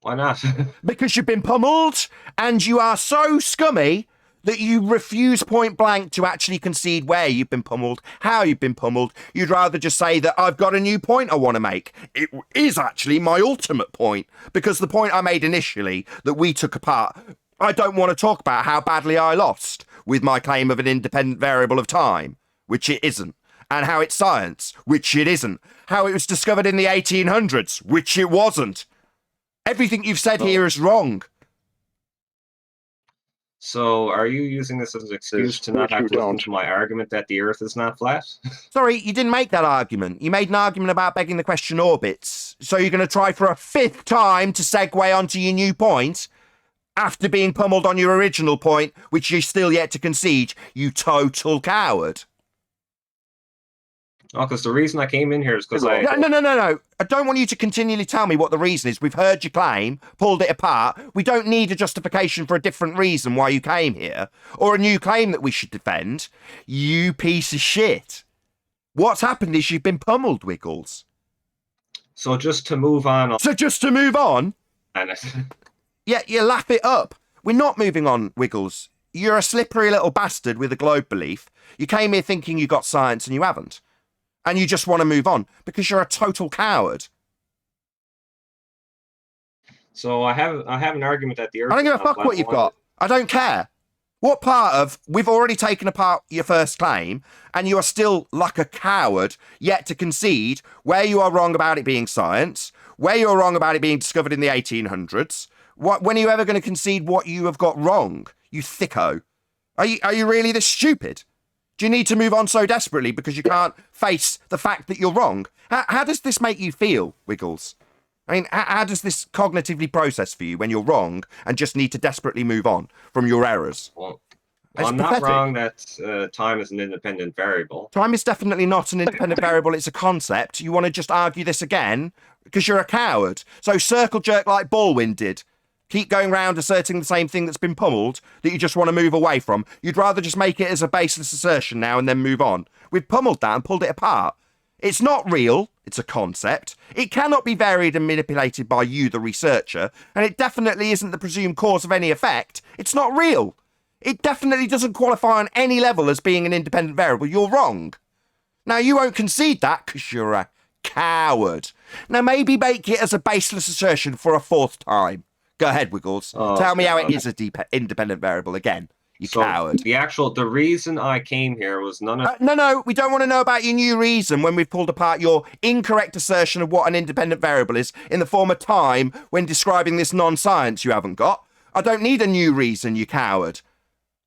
Why not? Because you've been pummeled and you are so scummy that you refuse point blank to actually concede where you've been pummeled, how you've been pummeled. You'd rather just say that I've got a new point I want to make. It is actually my ultimate point, because the point I made initially that we took apart, I don't want to talk about how badly I lost with my claim of an independent variable of time, which it isn't, and how it's science, which it isn't, how it was discovered in the 1800s, which it wasn't. Everything you've said here is wrong. So, are you using this as an excuse to not have to listen to my argument that the Earth is not flat? Sorry, you didn't make that argument. You made an argument about begging the question orbits. So you're going to try for a fifth time to segue onto your new point after being pummeled on your original point, which you're still yet to concede, you total coward. Oh, because the reason I came in here is because No. I don't want you to continually tell me what the reason is. We've heard your claim, pulled it apart. We don't need a justification for a different reason why you came here, or a new claim that we should defend. You piece of shit. What's happened is you've been pummeled, Wiggles. So just to move on... Yeah, you lap it up. We're not moving on, Wiggles. You're a slippery little bastard with a globe belief. You came here thinking you got science and you haven't. And you just want to move on because you're a total coward. So I have an argument that the Earth... I don't give a fuck what you've got. I don't care. What part of... We've already taken apart your first claim, and you are still like a coward yet to concede where you are wrong about it being science, where you're wrong about it being discovered in the 1800s. When are you ever going to concede what you have got wrong, you thicko? Are you really this stupid? Do you need to move on so desperately because you can't face the fact that you're wrong? How does this make you feel, Wiggles? I mean, how does this cognitively process for you when you're wrong and just need to desperately move on from your errors? Well, I'm not wrong that time is an independent variable. Time is definitely not an independent variable. It's a concept. You want to just argue this again because you're a coward. So circle jerk like Baldwin did. Keep going round asserting the same thing that's been pummeled that you just want to move away from. You'd rather just make it as a baseless assertion now and then move on. We've pummeled that and pulled it apart. It's not real. It's a concept. It cannot be varied and manipulated by you, the researcher, and it definitely isn't the presumed cause of any effect. It's not real. It definitely doesn't qualify on any level as being an independent variable. You're wrong. Now, you won't concede that because you're a coward. Now, maybe make it as a baseless assertion for a fourth time. Go ahead, Wiggles. Tell me how it is a independent variable again, you coward. The reason I came here was none of... No, we don't want to know about your new reason when we've pulled apart your incorrect assertion of what an independent variable is in the form of time when describing this non-science you haven't got. I don't need a new reason, you coward.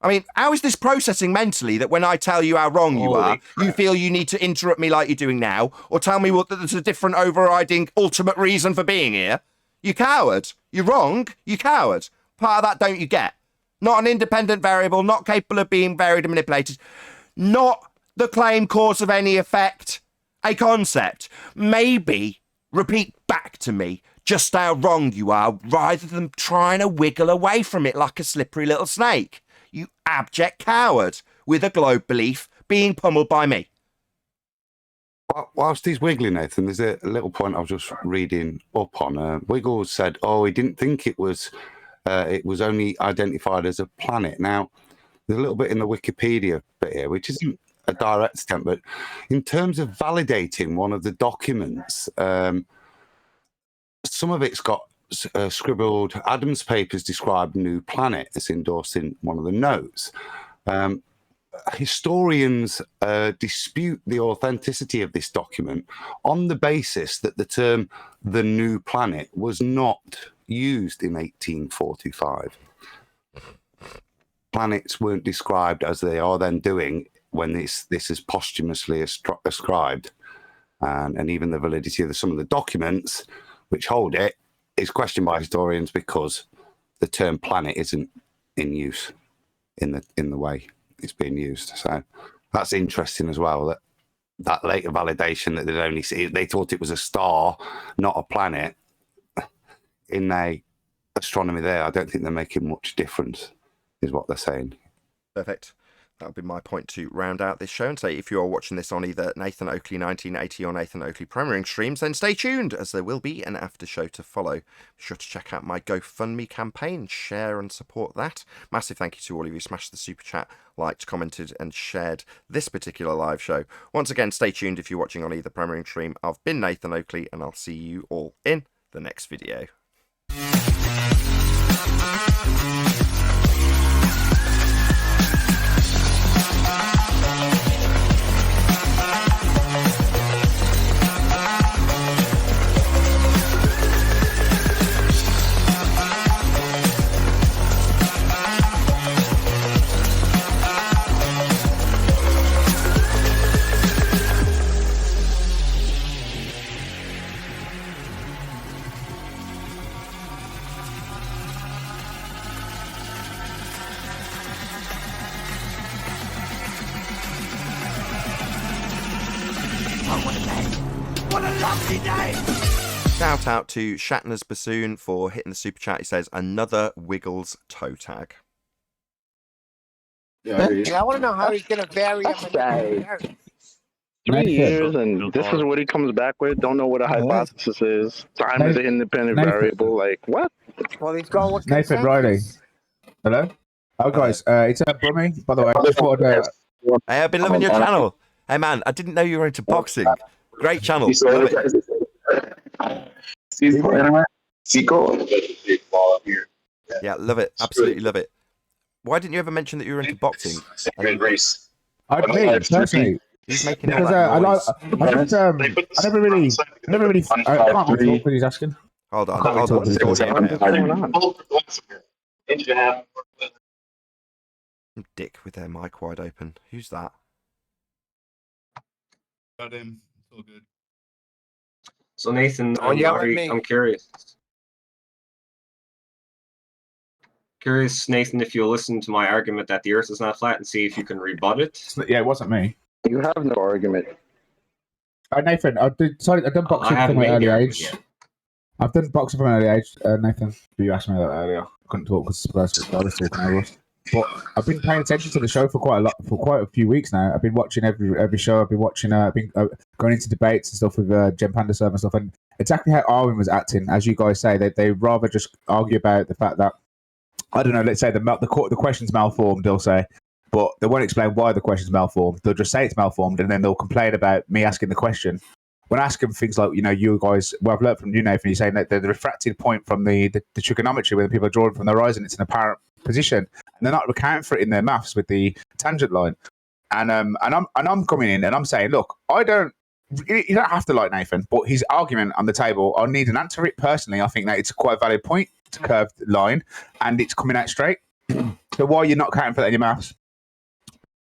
I mean, how is this processing mentally that when I tell you how wrong you are, you feel you need to interrupt me like you're doing now, or tell me that there's a different overriding ultimate reason for being here? You coward. You're wrong. You coward. Part of that don't you get. Not an independent variable, not capable of being varied and manipulated. Not the claim cause of any effect. A concept. Maybe repeat back to me just how wrong you are rather than trying to wiggle away from it like a slippery little snake. You abject coward with a globe belief being pummeled by me. Whilst he's wiggling, Nathan, there's a little point I was just reading up on. Wiggles said, he didn't think it was only identified as a planet. Now, there's a little bit in the Wikipedia bit here, which isn't a direct attempt, but in terms of validating one of the documents, some of it's got scribbled Adams papers describe new planet. It's endorsed in one of the notes. Historians dispute the authenticity of this document on the basis that the term the new planet was not used in 1845. Planets weren't described as they are then doing when this is posthumously ascribed. And even the validity of some of the documents which hold it is questioned by historians because the term planet isn't in use in the way it's being used. So that's interesting as well, that later validation that they'd only see, they thought it was a star, not a planet, in a astronomy there. I don't think they're making much difference, is what they're saying. Perfect. That would be my point to round out this show and say if you are watching this on either Nathan Oakley 1980 or Nathan Oakley Premiering streams, then stay tuned as there will be an after show to follow. Be sure to check out my GoFundMe campaign, share and support that. Massive thank you to all of you who smashed the super chat, liked, commented and shared this particular live show. Once again, stay tuned if you're watching on either Premiering stream. I've been Nathan Oakley and I'll see you all in the next video. What a lovely day! Shout out to Shatner's Bassoon for hitting the super chat. He says, another Wiggles toe tag. Yeah, I want to know how he's going to vary him. 3 years, and this is what he comes back with. Don't know what a hypothesis is. Time is an independent variable. Like, what? Well, he's going with Nathan Riley. Hello? Oh, guys, it's Brummy, by the way. I just thought, hey, I've been loving your channel. Hey, man, I didn't know you were into boxing. Great channel. Love it. Yeah, love it. Absolutely love it. Why didn't you ever mention that you were into boxing? I me, personally. He's making because I never really, I can't really talk when he's asking. Hold on. Dick with their mic wide open. Who's that? Got him. It's all good. So Nathan, I'm curious. Curious, Nathan, if you'll listen to my argument that the Earth is not flat and see if you can rebut it. Yeah, it wasn't me. You have no argument. Nathan, I've done boxing from my early age. I've done boxing from an early age, Nathan. You asked me that earlier. I couldn't talk because I was talking over us. But I've been paying attention to the show for quite a few weeks now. I've been watching every show. I've been watching. I've been going into debates and stuff with Jen Pandaserv and stuff. And exactly how Arwen was acting, as you guys say, they rather just argue about the fact that, I don't know. Let's say the question's malformed. They'll say, but they won't explain why the question's malformed. They'll just say it's malformed, and then they'll complain about me asking the question. When I ask them things like, you guys, well, I've learned from you, Nathan, you're saying that the refracted point from the trigonometry, where the people are drawing from the horizon, it's an apparent position, and they're not accounting for it in their maths with the tangent line. And I'm coming in and I'm saying, look, you don't have to like Nathan, but his argument on the table, I need an answer to it personally. I think that it's quite a valid point. It's a curved line, and it's coming out straight. So why are you not accounting for that in your maths?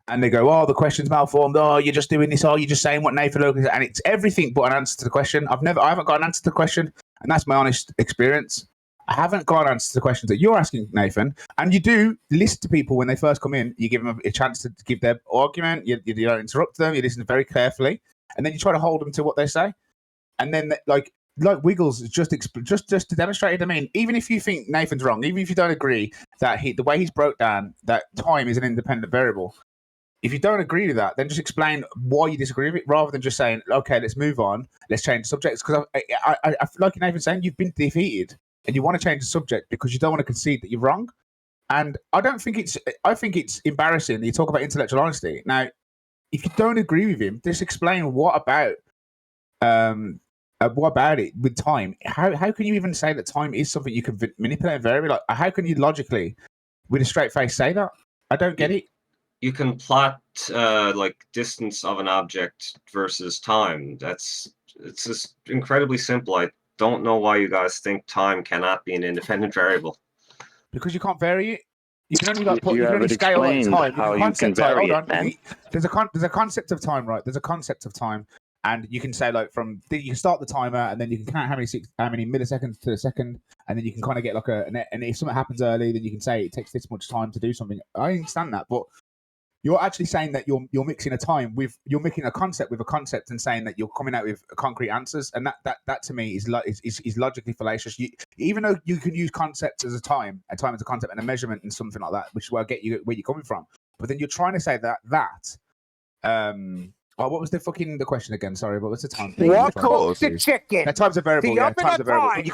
And they go, oh, the question's malformed. Oh, you're just doing this. Oh, you're just saying what Nathan Oakley said. And it's everything but an answer to the question. I haven't got an answer to the question. And that's my honest experience. I haven't got an answer to the questions that you're asking, Nathan. And you do listen to people when they first come in. You give them a chance to give their argument. You don't interrupt them. You listen very carefully. And then you try to hold them to what they say. And then, like Wiggles, just to demonstrate it. I mean, even if you think Nathan's wrong, even if you don't agree that the way he's broke down that time is an independent variable, if you don't agree with that, then just explain why you disagree with it, rather than just saying, okay, let's move on, let's change subjects. Because I like Nathan's saying, you've been defeated and you want to change the subject because you don't want to concede that you're wrong. And I think it's embarrassing that you talk about intellectual honesty. Now, if you don't agree with him, just explain what about it with time. How can you even say that time is something you can manipulate and vary? Like, how can you logically, with a straight face, say that? I don't get it. You can plot like distance of an object versus time. It's just incredibly simple. I don't know why you guys think time cannot be an independent variable. Because you can't vary it. You can only you can only scale like time. How you can vary it, man. There's a concept of time, right? There's a concept of time, and you can say like you can start the timer, and then you can count how many milliseconds to a second, and then you can kind of get like and if something happens early, then you can say it takes this much time to do something. I understand that, but You're actually saying that you're mixing a time with you're mixing a concept with a concept and saying that you're coming out with concrete answers, and that to me is logically fallacious. Even though you can use concepts as a time as a concept and a measurement and something like that, which is where I get you where you're coming from. But then you're trying to say that what was the question again? Sorry, what was the time? What cooked the chicken? Time's a variable. The Yeah, oven time's of a variable. time. But you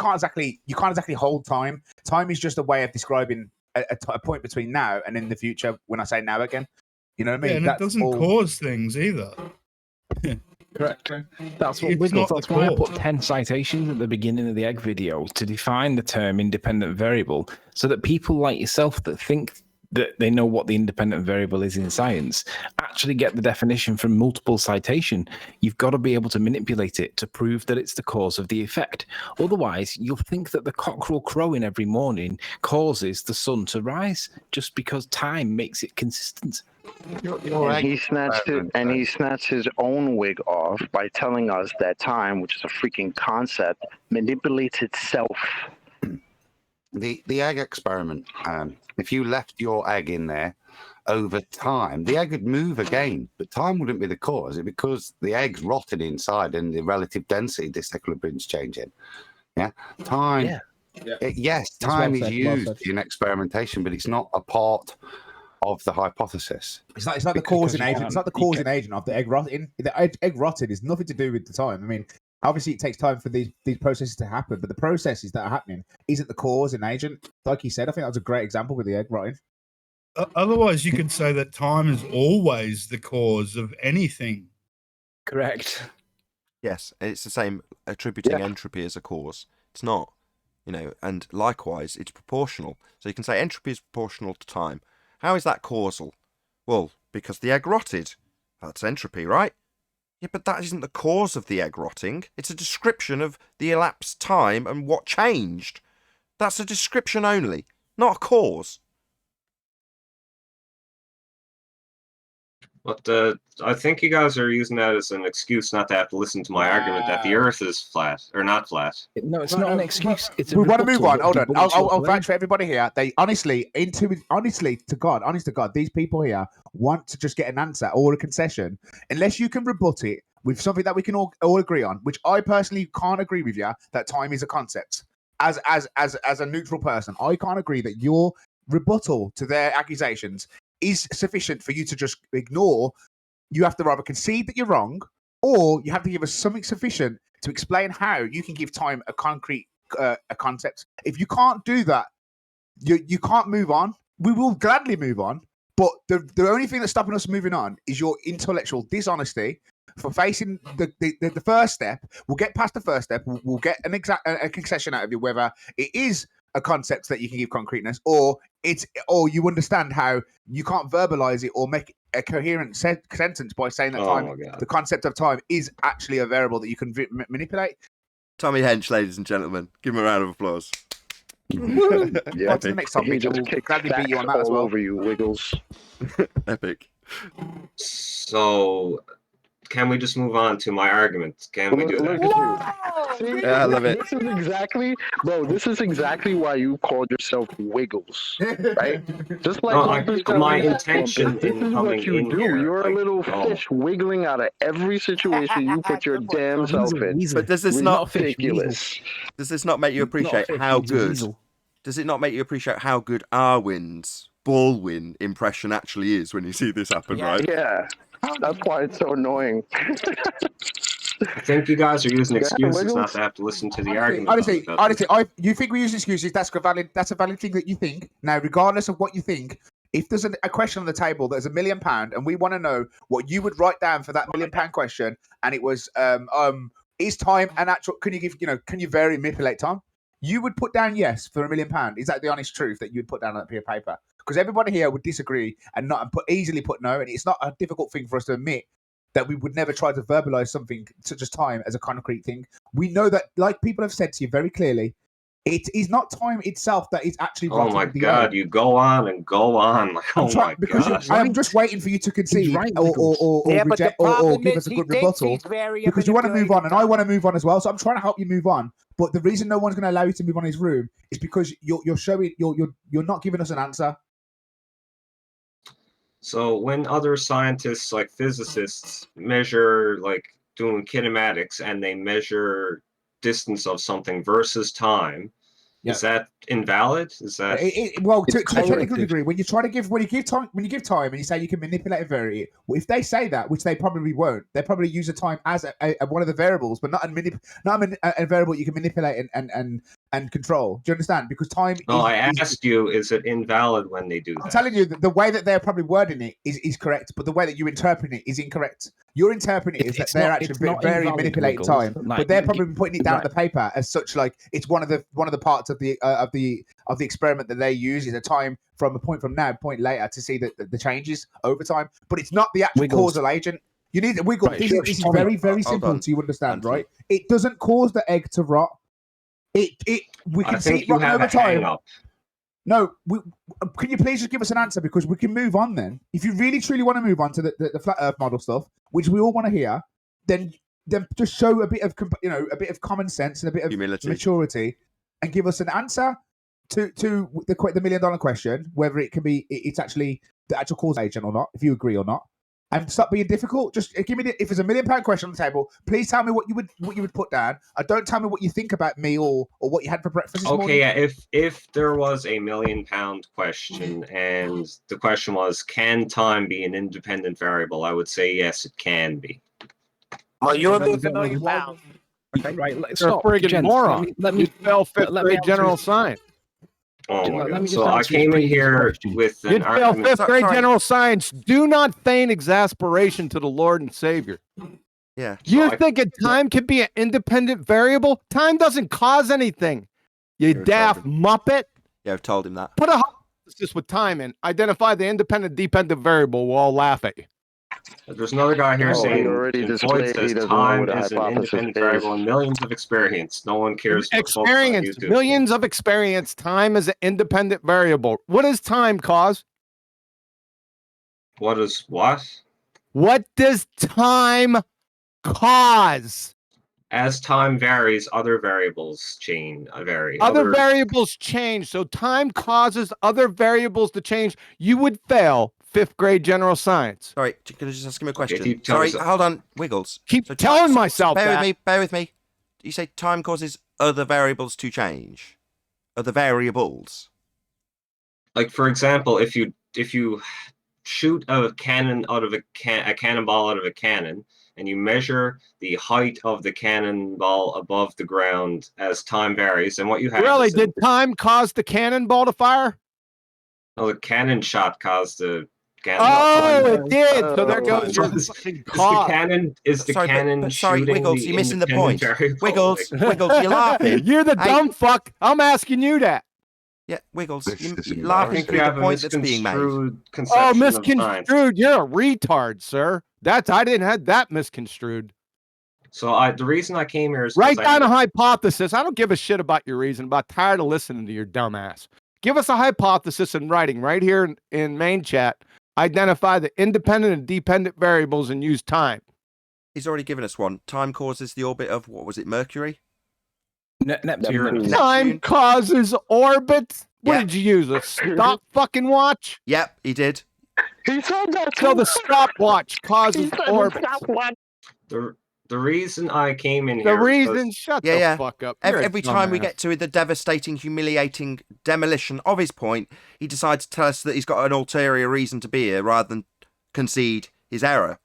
can't exactly hold time. Time is just a way of describing a point between now and in the future. When I say now again, you know what I mean? Yeah, and it doesn't cause things either. Correct. That's what Wiggles. That's why I put 10 citations at the beginning of the egg video to define the term independent variable, so that people like yourself that think that they know what the independent variable is in science actually get the definition from multiple citation. You've got to be able to manipulate it to prove that it's the cause of the effect. Otherwise, you'll think that the cockerel crowing every morning causes the sun to rise just because time makes it consistent. And he snatched his own wig off by telling us that time, which is a freaking concept, manipulates itself. The egg experiment, if you left your egg in there over time, the egg would move again, but time wouldn't be the cause. It's because the egg's rotted inside and the relative density disequilibrium's changing. Yeah, time. Yeah. Yes, time is used in experimentation, but it's not a part of the hypothesis. It's not the causing agent. It's not the causing agent of the egg rotting. The egg rotted is nothing to do with the time. I mean, obviously, it takes time for these processes to happen, but the processes that are happening isn't the cause and agent. Like you said, I think that was a great example with the egg rotting. Otherwise, you could say that time is always the cause of anything. Correct. Yes, it's the same attributing entropy as a cause. It's not, and likewise, it's proportional. So you can say entropy is proportional to time. How is that causal? Well, because the egg rotted. That's entropy, right? Yeah, but that isn't the cause of the egg rotting. It's a description of the elapsed time and what changed. That's a description only, not a cause. But I think you guys are using that as an excuse not to have to listen to my argument that the Earth is flat, or not flat. No, it's not an excuse. It's we want to move on. Hold on. I'll vouch for everybody here. They honest to God, these people here want to just get an answer or a concession. Unless you can rebut it with something that we can all agree on, which I personally can't agree with you, that time is a concept. As a neutral person, I can't agree that your rebuttal to their accusations is sufficient for you to just ignore. You have to either concede that you're wrong, or you have to give us something sufficient to explain how you can give time a concrete a concept. If you can't do that, you can't move on. We will gladly move on, but the only thing that's stopping us moving on is your intellectual dishonesty for facing the first step. We'll get past the first step. We'll get a concession out of you, whether it is a concept that you can give concreteness, or you understand how you can't verbalize it or make a coherent sentence by saying that the concept of time is actually a variable that you can manipulate. Tommy Hench, ladies and gentlemen, give him a round of applause. Yeah, on to the next topic. He just kicked facts all over you, Wiggles. Epic. So, can we just move on to my argument? Can we do that? See, yeah, I love it. This is exactly why you called yourself Wiggles, right? Just like my intention this is what you do. Here, you're a little fish wiggling out of every situation you put your damn self in. But does this not ridiculous? Does this not make you appreciate how good? Does it not make you appreciate how good Arwin's Baldwin impression actually is when you see this happen? Right? Yeah. That's why it's so annoying. I think you guys are using excuses not to have to listen to the argument. Honestly, you think we use excuses? That's a valid thing that you think. Now, regardless of what you think, if there's a question on the table that's £1 million, and we want to know what you would write down for that £1 million question, and it was, is time an actual? Can you vary manipulate time? You would put down yes for £1 million. Is that the honest truth that you would put down on that piece of paper? Because everybody here would disagree and easily put no, and it's not a difficult thing for us to admit that we would never try to verbalize something such as time as a concrete thing. We know that, like people have said to you very clearly, it is not time itself that is actually. Oh my God! You go on and go on. Because I'm just waiting for you to concede or reject or give us a good rebuttal because you want to move on and I want to move on as well. So I'm trying to help you move on. But the reason no one's going to allow you to move on his room is because you're showing you're not giving us an answer. So when other scientists, like physicists, measure, like doing kinematics, and they measure distance of something versus time, is that invalid? Is that well, to a technical degree, when you give time and you say you can manipulate and vary it, well, if they say that, which they probably won't, they probably use a time as a one of the variables, but not a variable you can manipulate and control. Do you understand? Because time. No, I asked you, is it invalid when they do that? I'm telling you that the way that they're probably wording it is correct, but the way that you interpret it is incorrect. Your interpreting it is that they're actually very manipulating time, but they're probably putting it down on the paper as such, like it's one of the parts of the experiment that they use is a time from a point from now, point later to see the changes over time, but it's not the actual causal agent. You need a wiggle. Right, this is Tommy, very, very simple to understand, right? It doesn't cause the egg to rot. We can see it rotting over time. No, can you please just give us an answer, because we can move on then. If you really truly want to move on to the flat Earth model stuff, which we all want to hear, then just show a bit of common sense and a bit of maturity, and give us an answer to the $1 million question, whether it can be it's actually the actual cause agent or not, if you agree or not. And stop being difficult. Just give me if there's a £1 million question on the table, please tell me what you would put down. Don't tell me what you think about me or what you had for breakfast this morning. Yeah, if there was a £1 million question and the question was, can time be an independent variable, I would say yes, it can be. Well, you're losing $1 million. Okay, right. You're a friggin' moron. You fell fifth grade general science. Oh my God. So I came in here with an you fail argument. fifth grade general science. Do not feign exasperation to the Lord and Savior. Yeah. You thinking time can be an independent variable? Time doesn't cause anything. You daft muppet. Yeah, I've told him that. Put a hypothesis with time in. Identify the independent dependent variable. We'll all laugh at you. There's another guy here saying Floyd says time is an independent variable and millions of experience. No one cares. Experience, millions of experience. Time is an independent variable. What does time cause? What is what? What does time cause? As time varies, other variables vary. Other variables change. So time causes other variables to change. You would fail fifth grade general science. Sorry, can I just ask him a question? Okay, Sorry, hold on, Wiggles. Keep telling myself that. Bear with me. You say time causes other variables to change? Other variables? Like, for example, if you shoot a cannon out of a cannonball out of a cannon, and you measure the height of the cannonball above the ground as time varies, and what you have really did time cause the cannonball to fire? No, the cannon shot caused the Oh, it did. So there goes your fucking cause. Is the cannon sorry, shooting Wiggles, the you're missing the point. variable? Wiggles, you're laughing. You're the dumb fuck. I'm asking you that. Yeah, Wiggles, you're laughing through the point that's being made. Oh, misconstrued. You're a retard, sir. I didn't have that misconstrued. So the reason I came here is write down a hypothesis. I don't give a shit about your reason, but I'm tired of listening to your dumb ass. Give us a hypothesis in writing right here in main chat. Identify the independent and dependent variables and use time. He's already given us one. Time causes the orbit of, what was it, Mercury? Neptune. Time causes orbits? What did you use? A stop fucking watch? Yep, he did. He said that. So the stopwatch causes orbits. The reason I came in here... Shut the fuck up. Every time we get to the devastating, humiliating demolition of his point, he decides to tell us that he's got an ulterior reason to be here rather than concede his error.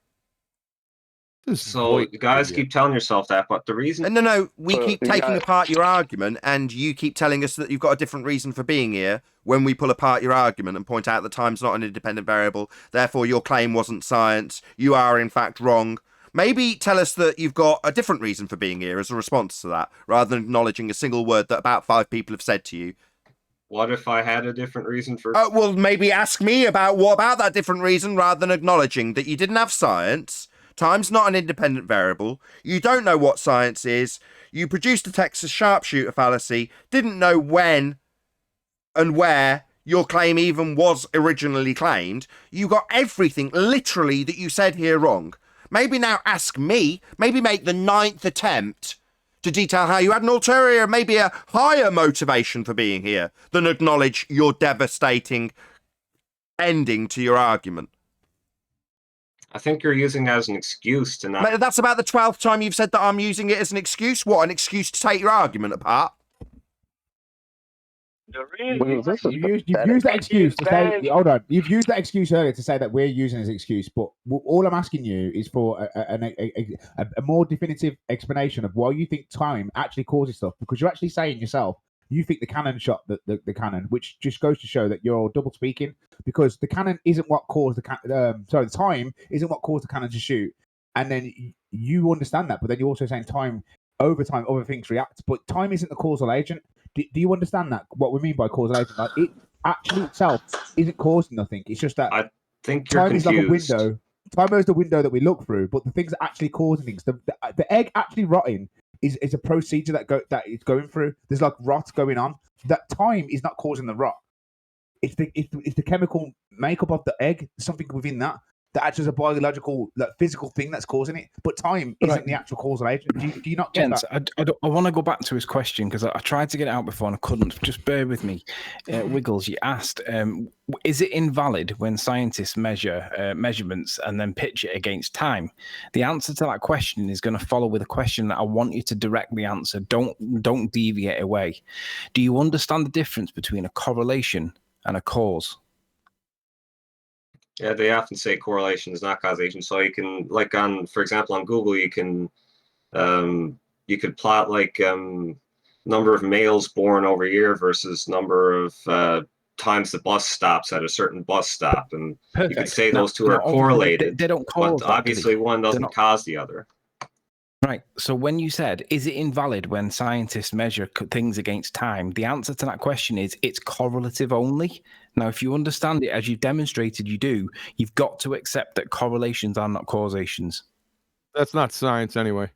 So you guys keep telling yourself that, but the reason... No, we keep taking apart your argument, and you keep telling us that you've got a different reason for being here when we pull apart your argument and point out that time's not an independent variable, therefore your claim wasn't science, you are in fact wrong. Maybe tell us that you've got a different reason for being here as a response to that, rather than acknowledging a single word that about 5 people have said to you. What if I had a different reason for... well, maybe ask me about that different reason, rather than acknowledging that you didn't have science. Time's not an independent variable. You don't know what science is. You produced a Texas sharpshooter fallacy. Didn't know when and where your claim even was originally claimed. You got everything, literally, that you said here wrong. Maybe now ask me, maybe make the 9th attempt to detail how you had an ulterior, maybe a higher motivation for being here than acknowledge your devastating ending to your argument. I think you're using that as an excuse to not. Mate, that's about the 12th time you've said that I'm using it as an excuse. What, an excuse to take your argument apart? You've used that excuse to say. Hold on. You've used that excuse earlier to say that we're using it as an excuse, but all I'm asking you is for a more definitive explanation of why you think time actually causes stuff. Because you're actually saying yourself, you think the cannon shot the cannon, which just goes to show that you're double speaking. Because the cannon isn't what caused the the time isn't what caused the cannon to shoot, and then you understand that, but then you're also saying time over time other things react, but time isn't the causal agent. Do you understand that? What we mean by causal agent, like it actually itself isn't causing nothing. It's just that I think you're time confused. is like a window. Time is the window that we look through, but the things that actually causing things, the egg actually rotting is a procedure that it's going through. There's like rot going on. That time is not causing the rot. It's the chemical makeup of the egg, something within that acts as a biological, physical thing that's causing it. But time isn't the actual causal agent. Do you not get that? I want to go back to his question because I tried to get it out before and I couldn't. Just bear with me. Wiggles, you asked, is it invalid when scientists measure measurements and then pitch it against time? The answer to that question is going to follow with a question that I want you to directly answer. Don't deviate away. Do you understand the difference between a correlation and a cause? Yeah, they often say correlation is not causation. So you can, like for example, on Google, you could plot number of males born over a year versus number of times the bus stops at a certain bus stop, and you could say those two are correlated. They don't cause but obviously one doesn't cause the other. Right. So when you said, is it invalid when scientists measure things against time? The answer to that question is it's correlative only. Now, if you understand it as you've demonstrated you do, you've got to accept that correlations are not causations. That's not science anyway.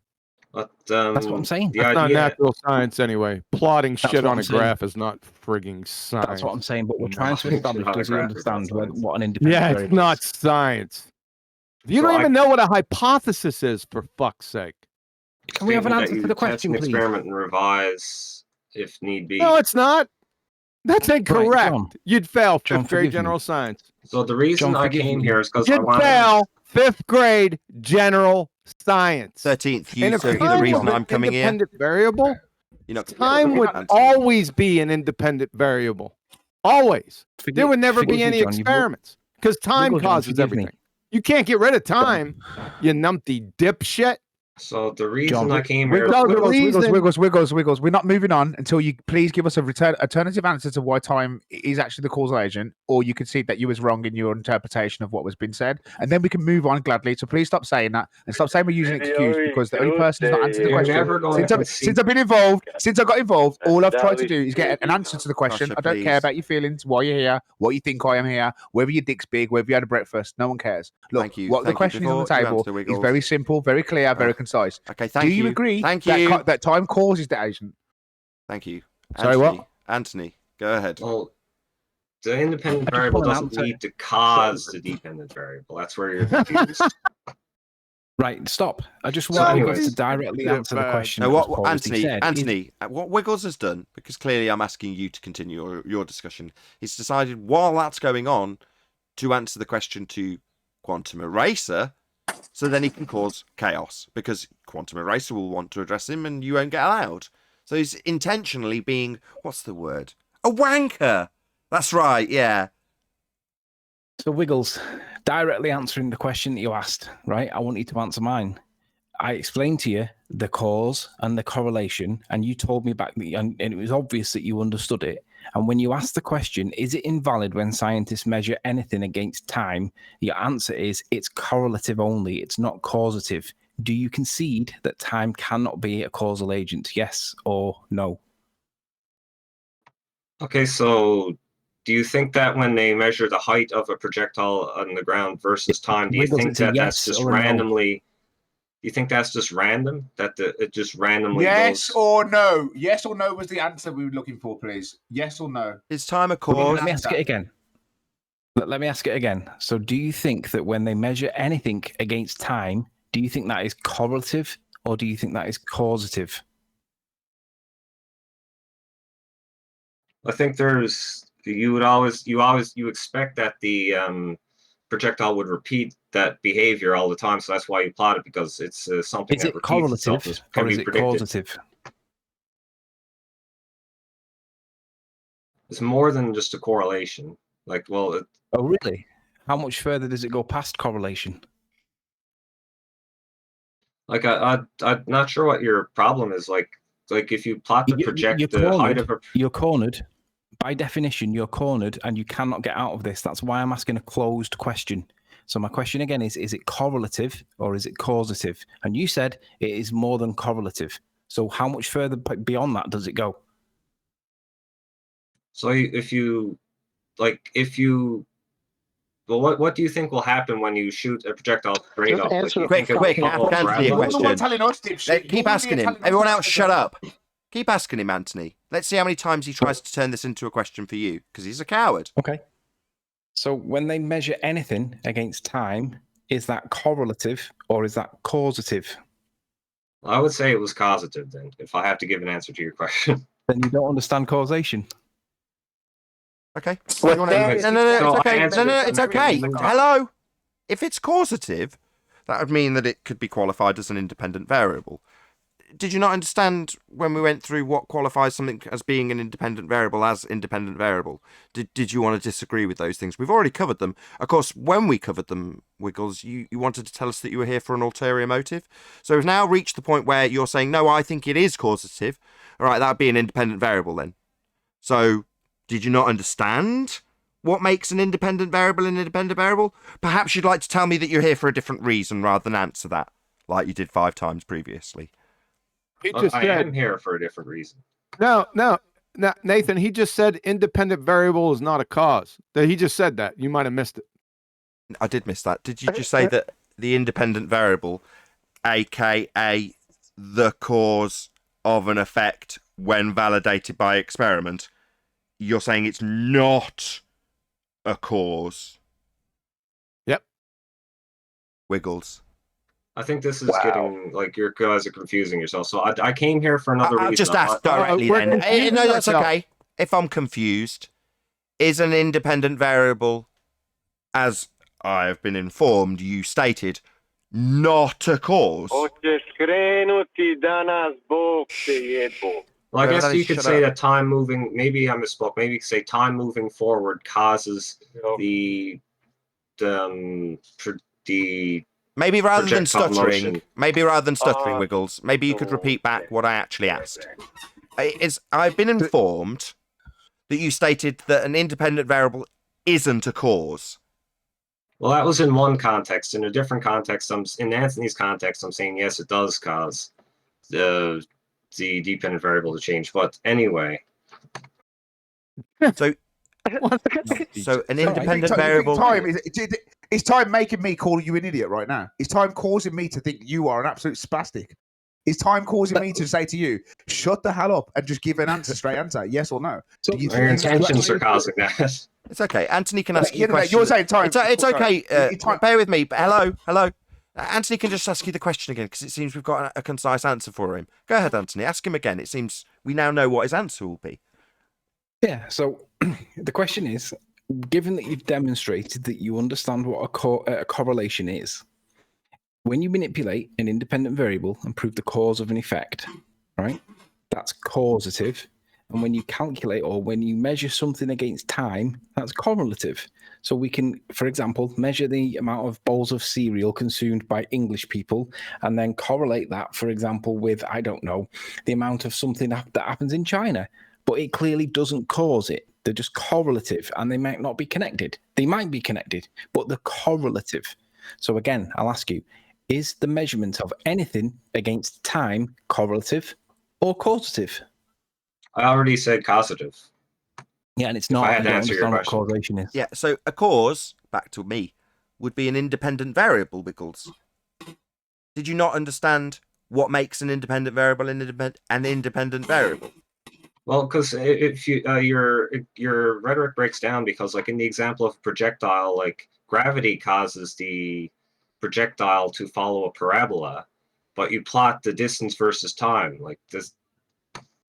But that's what I'm saying. That's not natural science anyway. Plotting shit on a graph is not frigging science. That's what I'm saying. But we're trying to establish, does he understand what an independent variable is? Yeah, it's not science. You don't even know what a hypothesis is, for fuck's sake. Can we have an answer to the question, please? Experiment and revise if need be. No, it's not. That's incorrect. John, you'd fail John, fifth grade forgive me. general science. So the reason I came here is because I You'd wanted fail fifth grade general science. 13th, And you if so time the reason was an I'm coming here. independent variable, You know, time would always be an independent variable. Always. There would never be any experiments because time causes everything. You can't get rid of time, you numpty dipshit. So the reason John, I came here. Wiggles. We're not moving on until you please give us a alternative answer to why time is actually the causal agent, or you can see that you was wrong in your interpretation of what was being said, and then we can move on gladly. So please stop saying that and stop saying we're using an excuse because the only person who's not answered the question since I've been involved, since I got involved, all I've tried to do is get an answer to the question. I don't care about your feelings, why you're here, what you think I am here, whether your dick's big, whether you had a breakfast. No one cares. Look, what the question is on the table is very simple, very clear, very concise. Okay, thank you. Do you agree that time causes the agent? Thank you. Sorry, Anthony, what? Anthony, go ahead. Well, the independent variable doesn't need to cause the dependent variable. That's where you're confused. Right, stop. I just want you to directly answer the question. No, what Anthony, what Wiggles has done, because clearly I'm asking you to continue your discussion, he's decided while that's going on to answer the question to Quantum Eraser, so then he can cause chaos, because Quantum Eraser will want to address him and you won't get allowed. So he's intentionally being, what's the word? A wanker! That's right, yeah. So Wiggles, directly answering the question that you asked, right? I want you to answer mine. I explained to you the cause and the correlation, and you told me back, and it was obvious that you understood it. And when you asked the question, is it invalid when scientists measure anything against time? Your answer is it's correlative only. It's not causative. Do you concede that time cannot be a causal agent? Yes or no? Okay, so do you think that when they measure the height of a projectile on the ground versus time, do you think that that's just randomly? You think that's just random? That it just randomly Yes goes? or no? Yes or no was the answer we were looking for, please. Yes or no? Is time a cause? Let me ask it again. Let me ask it again. So do you think that when they measure anything against time, do you think that is correlative or do you think that is causative? I think you expect that the projectile would repeat that behavior all the time, so that's why you plot it, because it's something Is that it repeats itself. correlative Can or be is it predicted. causative? It's more than just a correlation. Like, well, Oh, really? How much further does it go past correlation? like I'm not sure what your problem is. Like if you plot the You're the height cornered. of a You're cornered. By definition, you're cornered, and you cannot get out of this. That's why I'm asking a closed question. So my question again is it correlative or is it causative? And you said it is more than correlative. So how much further beyond that does it go? So if you well, what do you think will happen when you shoot a projectile straight up? Like, Quick, answer your question. telling us, dipshit. Keep asking him. Everyone else, shut up. Keep asking him, Anthony. Let's see how many times he tries to turn this into a question for you, because he's a coward. Okay. So when they measure anything against time, is that correlative or is that causative? I would say it was causative then, if I have to give an answer to your question. Then you don't understand causation. Okay. No, it's okay. No, it's okay. Hello. If it's causative, that would mean that it could be qualified as an independent variable. Did you not understand when we went through what qualifies something as being an independent variable as independent variable? Did you want to disagree with those things? We've already covered them. Of course, when we covered them, Wiggles, you wanted to tell us that you were here for an ulterior motive. So we've now reached the point where you're saying, no, I think it is causative. All right, that would be an independent variable then. So did you not understand what makes an independent variable an independent variable? Perhaps you'd like to tell me that you're here for a different reason rather than answer that, like you did 5 times previously. I am here for a different reason. No, Nathan, he just said independent variable is not a cause. He just said that. You might have missed it. I did miss that. Did you just say that the independent variable, aka the cause of an effect when validated by experiment, you're saying it's not a cause? Yep. Wiggles. I think this is getting, like, you guys are confusing yourself. So I came here for another reason. I'll just ask directly then. No, that's okay. If I'm confused, is an independent variable, as I've been informed, you stated, not a cause? Well, I guess you could say that time moving, maybe I misspoke, maybe you could say time moving forward causes the Maybe rather than stuttering, motion. Wiggles, maybe you could repeat back what I actually asked. I've been informed that you stated that an independent variable isn't a cause. Well, that was in one context. In a different context, in Anthony's context, I'm saying yes, it does cause the dependent variable to change. But anyway, so an independent variable. Is time making me call you an idiot right now? Is time causing me to think you are an absolute spastic? Is time causing me to say to you, shut the hell up and just give an answer, straight answer, yes or no? So your intentions are causing that. It's okay. Anthony can ask you a question. You're saying time. It's okay. Bear with me. Hello. Anthony can just ask you the question again because it seems we've got a concise answer for him. Go ahead, Anthony. Ask him again. It seems we now know what his answer will be. Yeah. So the question is, given that you've demonstrated that you understand what a correlation is, when you manipulate an independent variable and prove the cause of an effect, right, that's causative. And when you calculate or when you measure something against time, that's correlative. So we can, for example, measure the amount of bowls of cereal consumed by English people and then correlate that, for example, with, I don't know, the amount of something that happens in China. But it clearly doesn't cause it. They're just correlative and they might not be connected. They might be connected, but they're correlative. So again, I'll ask you, is the measurement of anything against time correlative or causative? I already said causative. Yeah, and it's not. I had to answer your question. Causation is. Yeah, so a cause, back to me, would be an independent variable, Wiggles. Did you not understand what makes an independent variable an independent variable? Well, because if you your rhetoric breaks down, because like in the example of projectile, like gravity causes the projectile to follow a parabola, but you plot the distance versus time. Like this,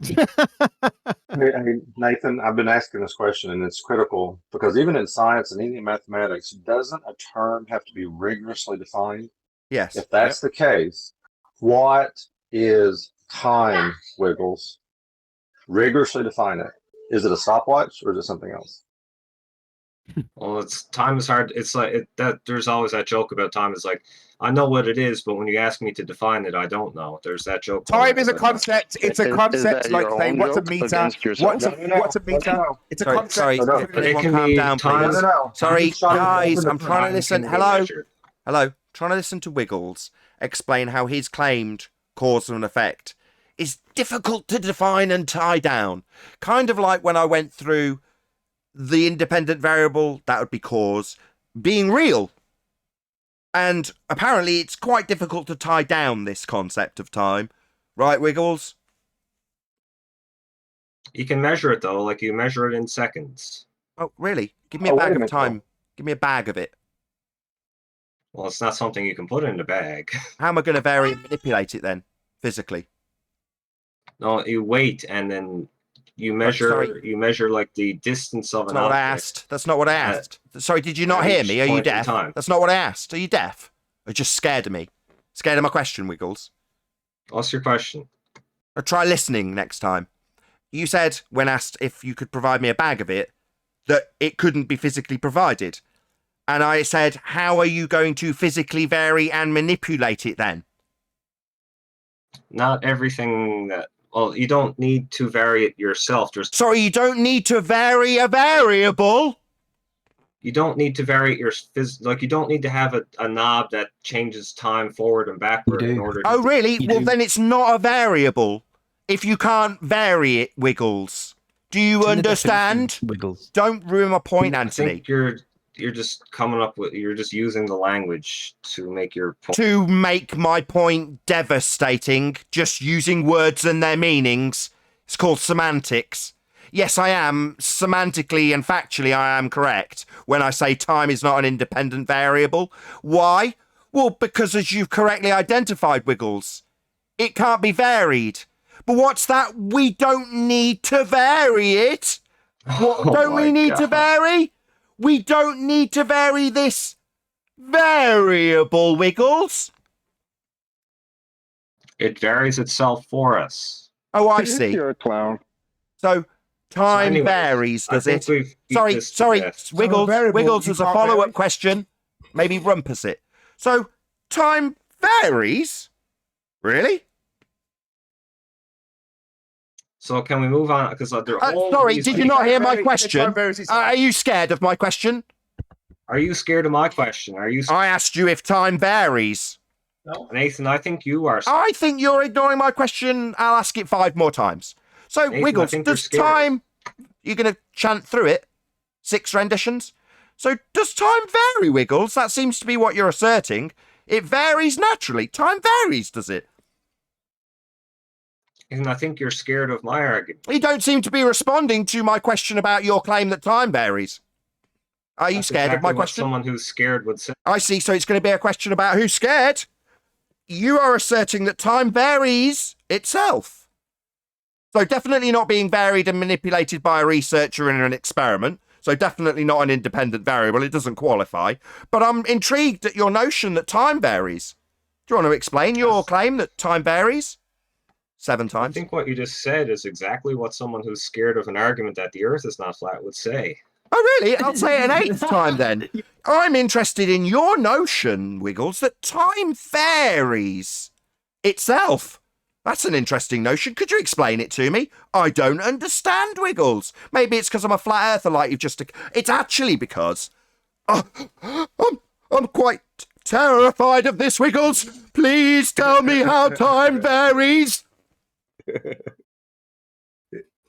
Hey, Nathan, I've been asking this question, and it's critical because even in science and even in mathematics, doesn't a term have to be rigorously defined? Yes. If that's the case, what is time, Wiggles? Rigorously define it. Is it a stopwatch or is it something else? Well, time is hard. It's like that. There's always that joke about time. It's like I know what it is, but when you ask me to define it, I don't know. There's that joke. Time is a concept. It's a concept like saying what's a meter. What's a meter? It's a concept. Sorry, everyone calm down, please. Sorry, guys, I'm trying to listen. Hello. Trying to listen to Wiggles explain how his claimed cause and effect is difficult to define and tie down. Kind of like when I went through the independent variable, that would be cause, being real. And apparently it's quite difficult to tie down this concept of time. Right, Wiggles? You can measure it, though. Like, you measure it in seconds. Oh, really? Give me a bag of time. Give me a bag of it. Well, it's not something you can put in a bag. How am I going to vary and manipulate it then, physically? No, you wait, and then you measure. You measure like the distance of an object. That's not what I asked. That's not what I asked. Sorry, did you not hear me? Are you deaf? That's not what I asked. Are you deaf? Or just scared of me? Scared of my question, Wiggles? What's your question? Or try listening next time. You said, when asked if you could provide me a bag of it, that it couldn't be physically provided. And I said, how are you going to physically vary and manipulate it then? Not everything that... Well, you don't need to vary it yourself. Sorry, you don't need to vary a variable? You don't need to vary it like, you don't need to have a knob that changes time forward and backward in order to... Oh, really? Well, then it's not a variable. If you can't vary it, Wiggles. Do you understand? Wiggles. Don't ruin my point, Anthony. I think you're just coming up with... You're just using the language to make your point. To make my point devastating, just using words and their meanings. It's called semantics. Yes, I am. Semantically and factually, I am correct when I say time is not an independent variable. Why? Well, because as you've correctly identified, Wiggles, it can't be varied. But what's that? We don't need to vary it. What don't we need to vary? We don't need to vary this variable, Wiggles. It varies itself for us. Oh, I see. You're a clown. So time varies, does it? Sorry, Wiggles. Wiggles as a follow-up question. Maybe rumpus it. So time varies? Really? So can we move on? Because sorry, did you not hear my question? Are you scared of my question? Are you scared of my question? I asked you if time varies. No. Nathan, I think you are. I think you're ignoring my question. I'll ask it 5 more times. So, Nathan, Wiggles, does time... You're going to chant through it? 6 renditions? So, does time vary, Wiggles? That seems to be what you're asserting. It varies naturally. Time varies, does it? And I think you're scared of my argument. You don't seem to be responding to my question about your claim that time varies. Are you scared of my question? Someone who's scared would say. I see, so it's going to be a question about who's scared. You are asserting that time varies itself. So definitely not being varied and manipulated by a researcher in an experiment. So definitely not an independent variable. It doesn't qualify. But I'm intrigued at your notion that time varies. Do you want to explain your claim that time varies? 7 times. I think what you just said is exactly what someone who's scared of an argument that the Earth is not flat would say. Oh, really? I'll say it an 8th time then. I'm interested in your notion, Wiggles, that time varies itself. That's an interesting notion. Could you explain it to me? I don't understand, Wiggles. Maybe it's because I'm a flat earther like you've just... It's actually because... I'm quite terrified of this, Wiggles. Please tell me how time varies.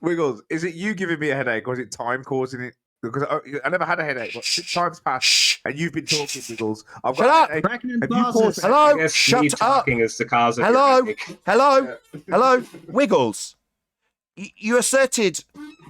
Wiggles, is it you giving me a headache or is it time causing it? Because I never had a headache, but 6 times passed and you've been talking, Wiggles. Shut up! Hello, shut up! Is the cause of Hello, Wiggles. You asserted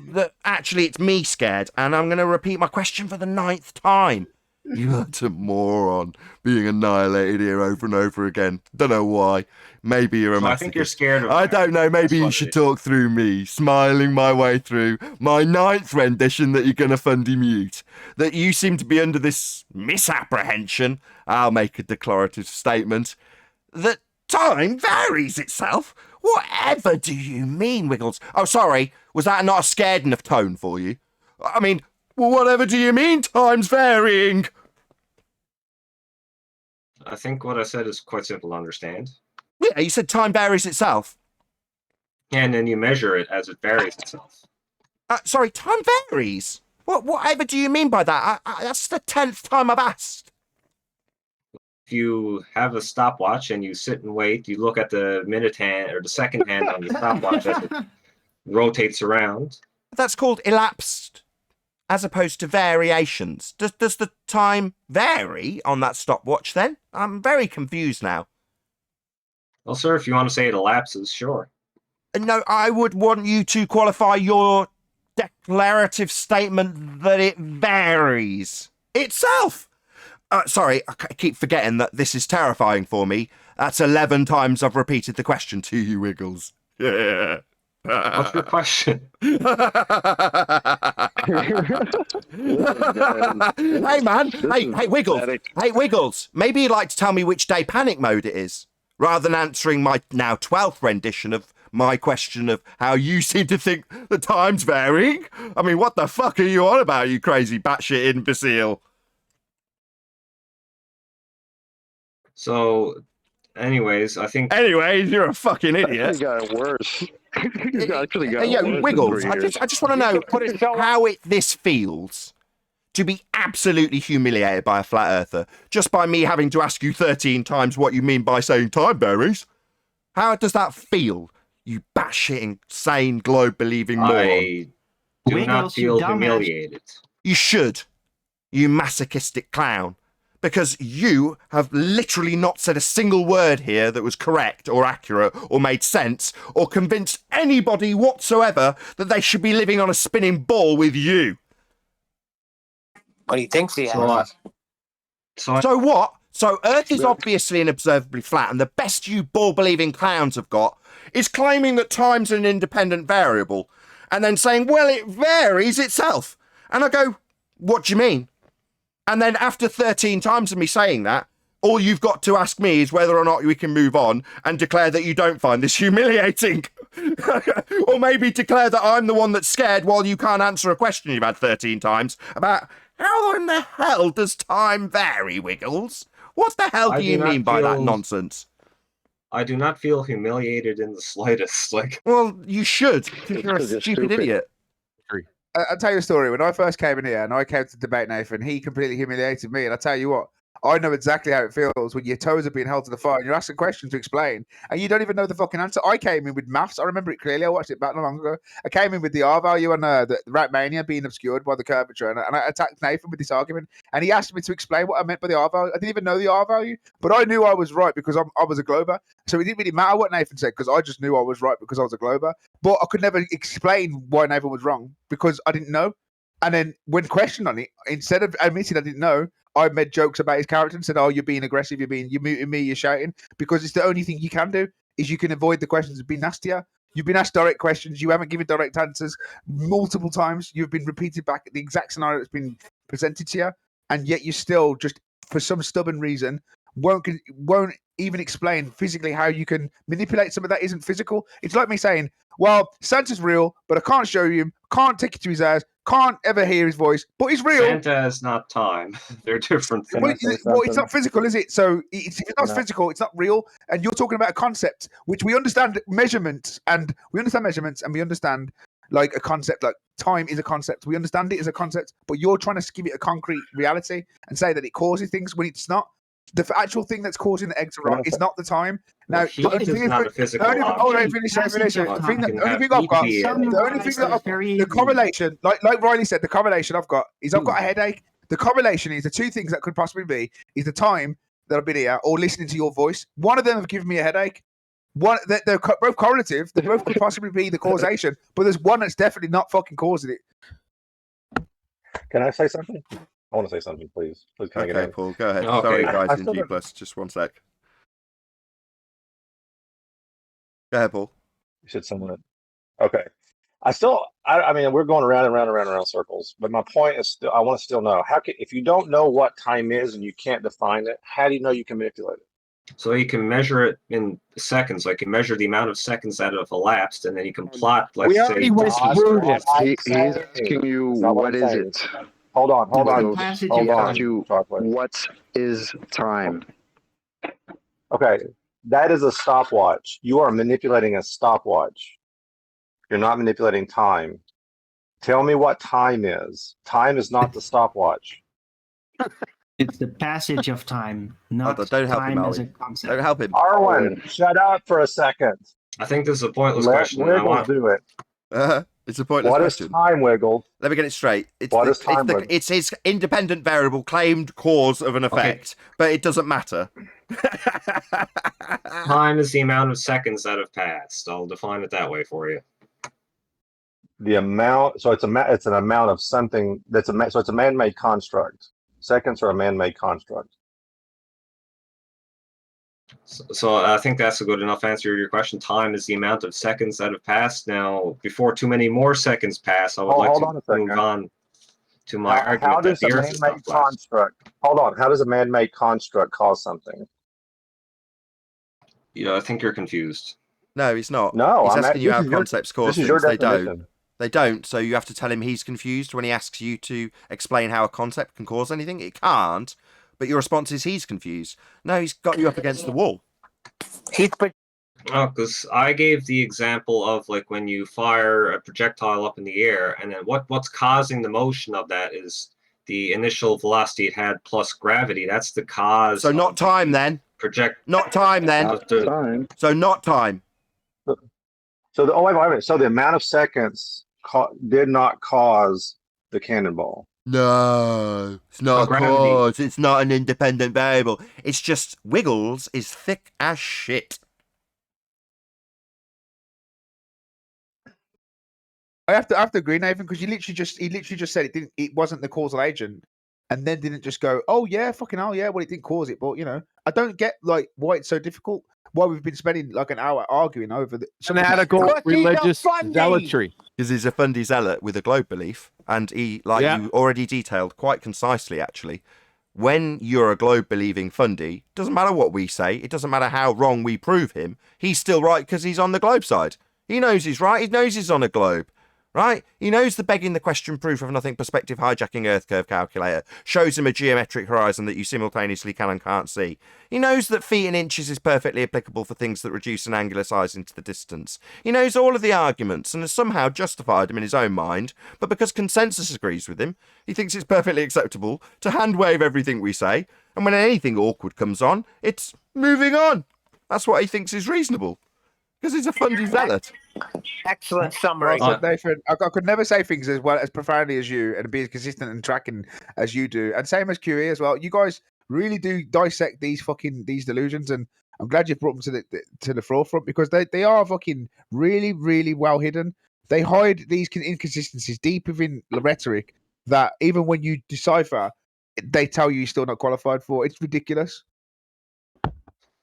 that actually it's me scared, and I'm going to repeat my question for the 9th time. You're a moron, being annihilated here over and over again. Don't know why. Maybe you're a So masochist. I think you're scared of. I don't know. Maybe you what it should is. talk through me, smiling my way through my 9th rendition that you're going to fundy mute. That you seem to be under this misapprehension. I'll make a declarative statement that time varies itself. Whatever do you mean, Wiggles? Oh, sorry. Was that not a scared enough tone for you? I mean, well, whatever do you mean time's varying? I think what I said is quite simple to understand. Yeah, you said time varies itself. And then you measure it as it varies itself. Sorry, time varies? Whatever do you mean by that? That's the 10th time I've asked. If you have a stopwatch and you sit and wait, you look at the minute hand or the second hand on your stopwatch as it rotates around. That's called elapsed, as opposed to variations. Does the time vary on that stopwatch then? I'm very confused now. Well, sir, if you want to say it elapses, sure. No, I would want you to qualify your declarative statement that it varies itself. Sorry, I keep forgetting that this is terrifying for me. That's 11 times I've repeated the question to you, Wiggles. Yeah. What's your question? Hey, man. Hey, Wiggles. Hey, Wiggles. Maybe you'd like to tell me which day panic mode it is, rather than answering my now 12th rendition of my question of how you seem to think the time's varying. I mean, what the fuck are you on about, you crazy batshit imbecile? So, anyways, I think... Anyways, you're a fucking idiot. It got worse. It actually got Yeah, worse. Wiggles, I just want to know how this feels to be absolutely humiliated by a flat earther, just by me having to ask you 13 times what you mean by saying time varies. How does that feel, you batshit insane globe-believing moron? I do not feel humiliated. You should, you masochistic clown. Because you have literally not said a single word here that was correct or accurate or made sense or convinced anybody whatsoever that they should be living on a spinning ball with you. What he thinks he has. So what? So Earth is obviously and observably flat, and the best you ball-believing clowns have got is claiming that time's an independent variable and then saying, well, it varies itself. And I go, what do you mean? And then after 13 times of me saying that, all you've got to ask me is whether or not we can move on and declare that you don't find this humiliating. Or maybe declare that I'm the one that's scared while you can't answer a question you've had 13 times about how in the hell does time vary, Wiggles? What the hell do you mean by that nonsense? I do not feel humiliated in the slightest. Well, you should, because you're a stupid idiot. I'll tell you a story. When I first came in here and I came to debate Nathan, he completely humiliated me. And I tell you what, I know exactly how it feels when your toes are being held to the fire and you're asking questions to explain and you don't even know the fucking answer. I came in with maths. I remember it clearly. I watched it back not long ago. I came in with the R value and the Ratmania being obscured by the curvature. And I attacked Nathan with this argument. And he asked me to explain what I meant by the R value. I didn't even know the R value, but I knew I was right because I was a glober. So it didn't really matter what Nathan said because I just knew I was right because I was a glober. But I could never explain why Nathan was wrong because I didn't know. And then when questioned on it, instead of admitting I didn't know, I made jokes about his character and said, "Oh, you're being aggressive. You're muting me. You're shouting." Because it's the only thing you can do is you can avoid the questions and be nastier. You've been asked direct questions. You haven't given direct answers multiple times. You've been repeated back the exact scenario that's been presented to you, and yet you still just, for some stubborn reason, won't even explain physically how you can manipulate something that isn't physical. It's like me saying, "Well, Santa's real, but I can't show you him. Can't take you to his house. Can't ever hear his voice, but he's real." Santa is not time. They're different things. Well, it's not physical, is it? So if it's not physical, it's not real. And you're talking about a concept which we understand measurements, and we understand like a concept like time is a concept. We understand it as a concept, but you're trying to give it a concrete reality and say that it causes things when it's not. The actual thing that's causing the egg to rot is not the time. Now, heat is not a physical object. The correlation, like Riley said, the correlation I've got is I've got a headache. The correlation is the two things that could possibly be is the time that I've been here or listening to your voice. One of them have given me a headache. They're both correlative. They both could possibly be the causation, but there's one that's definitely not fucking causing it. Can I say something? I want to say something, please. Please, can I get Okay, in? Paul, go ahead. Okay. Sorry, guys, I in still G+. don't- Just one sec. Go ahead, Paul. You said someone. Okay. I mean, we're going around and around and around and around circles. But my point is still, I want to still know if you don't know what time is and you can't define it, how do you know you can manipulate it? So you can measure it in seconds. Like you measure the amount of seconds that have elapsed, and then you can plot, let's We say, already went distance. through this. He's asking you, what is it? Hold on. Passage Hold of on. time. You, what is time? Okay, that is a stopwatch. You are manipulating a stopwatch. You're not manipulating time. Tell me what time is. Time is not the stopwatch. It's the passage of time, not Don't help him, time as a Ollie. concept. Don't help him. Arwen, shut up for a second. I think this is a pointless Let question. and I Wiggles want do it. It's a pointless What question. is time, Wiggle? Let me get it straight. It's It's independent variable claimed cause of an effect, but it doesn't matter. time is the amount of seconds that have passed. I'll define it that way for you. The amount. So it's an amount of something so it's a man-made construct. Seconds are a man-made construct. So I think that's a good enough answer to your question. Time is the amount of seconds that have passed. Now, before too many more seconds pass, I would like to move on to my argument How that does the a Earth is not man-made flat. construct? Hold on. How does a man-made construct cause something? Yeah, I think you're confused. No, he's not. No, he's I'm asking you how concepts cause this is your things. They don't. definition. They don't. So you have to tell him he's confused when he asks you to explain how a concept can cause anything. It can't. But your response is he's confused. No, he's got you up against the wall. Oh, because I gave the example of like when you fire a projectile up in the air, and then what's causing the motion of that is the initial velocity it had plus gravity. That's the cause. So not time then. Not time then. So not time. So wait a minute. So the amount of seconds did not cause the cannonball. No, it's not a cause. It's not an independent variable. It's just Wiggles is thick as shit. I have to agree, Nathan, because he literally just said it wasn't the causal agent, and then didn't just go, oh yeah, fucking hell, yeah, well it didn't cause it, but I don't get like why it's so difficult. Why we've been spending like an hour arguing over the fanatical religious zealotry. Because he's a fundy zealot with a globe belief, and he, you already detailed quite concisely, actually. When you're a globe believing fundy, doesn't matter what we say, it doesn't matter how wrong we prove him. He's still right because he's on the globe side. He knows he's right. He knows he's on a globe. Right? He knows the begging the question proof of nothing perspective hijacking Earth curve calculator shows him a geometric horizon that you simultaneously can and can't see. He knows that feet and inches is perfectly applicable for things that reduce an angular size into the distance. He knows all of the arguments and has somehow justified them in his own mind, but because consensus agrees with him, he thinks it's perfectly acceptable to hand wave everything we say, and when anything awkward comes on, it's moving on. That's what he thinks is reasonable. Because he's a fundy zealot. Excellent summary. Well, Nathan, I could never say things as well as profoundly as you and be as consistent and tracking as you do. And same as QE as well. You guys really do dissect these delusions, and I'm glad you've brought them to the forefront because they are fucking really, really well hidden. They hide these inconsistencies deep within the rhetoric that even when you decipher, they tell you you're still not qualified for. It's ridiculous.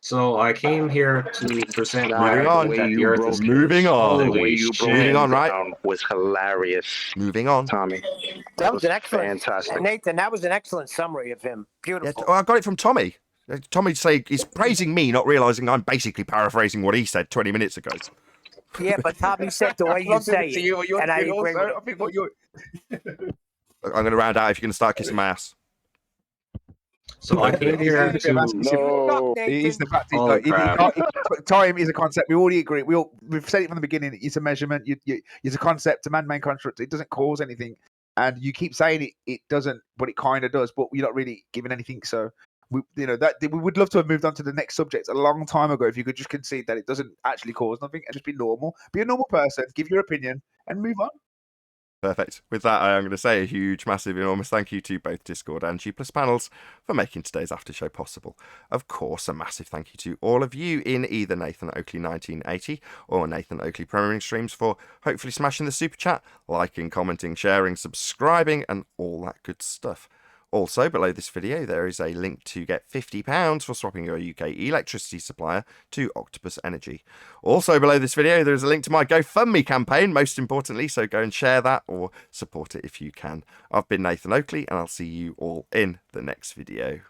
So I came here to present Moving on. the Earth is Moving on. The way you broke Moving on, it right? down was hilarious. Moving on. Tommy. That was an excellent, fantastic. Nathan. That was an excellent summary of him. Beautiful. Yeah, I got it from Tommy. Tommy he's praising me, not realizing I'm basically paraphrasing what he said 20 minutes ago. Yeah, but Tommy said the way you say it, and I agree with I think what you're. I'm going to round out if you're going to start kissing my ass. So I came here to... It's the fact Holy crap. time is a concept. We already agree. We've said it from the beginning. It's a measurement. It's a concept, a man-made construct. It doesn't cause anything, and you keep saying it doesn't, but it kind of does. But you're not really giving anything. So we would love to have moved on to the next subject a long time ago. If you could just concede that it doesn't actually cause nothing and just be normal, be a normal person, give your opinion, and move on. Perfect. With that, I am going to say a huge, massive, enormous thank you to both Discord and G+ panels for making today's after show possible. Of course, a massive thank you to all of you in either Nathan Oakley 1980 or Nathan Oakley Premiering Streams for hopefully smashing the super chat, liking, commenting, sharing, subscribing, and all that good stuff. Also, below this video, there is a link to get £50 for swapping your UK electricity supplier to Octopus Energy. Also, below this video, there is a link to my GoFundMe campaign, most importantly, so go and share that or support it if you can. I've been Nathan Oakley, and I'll see you all in the next video.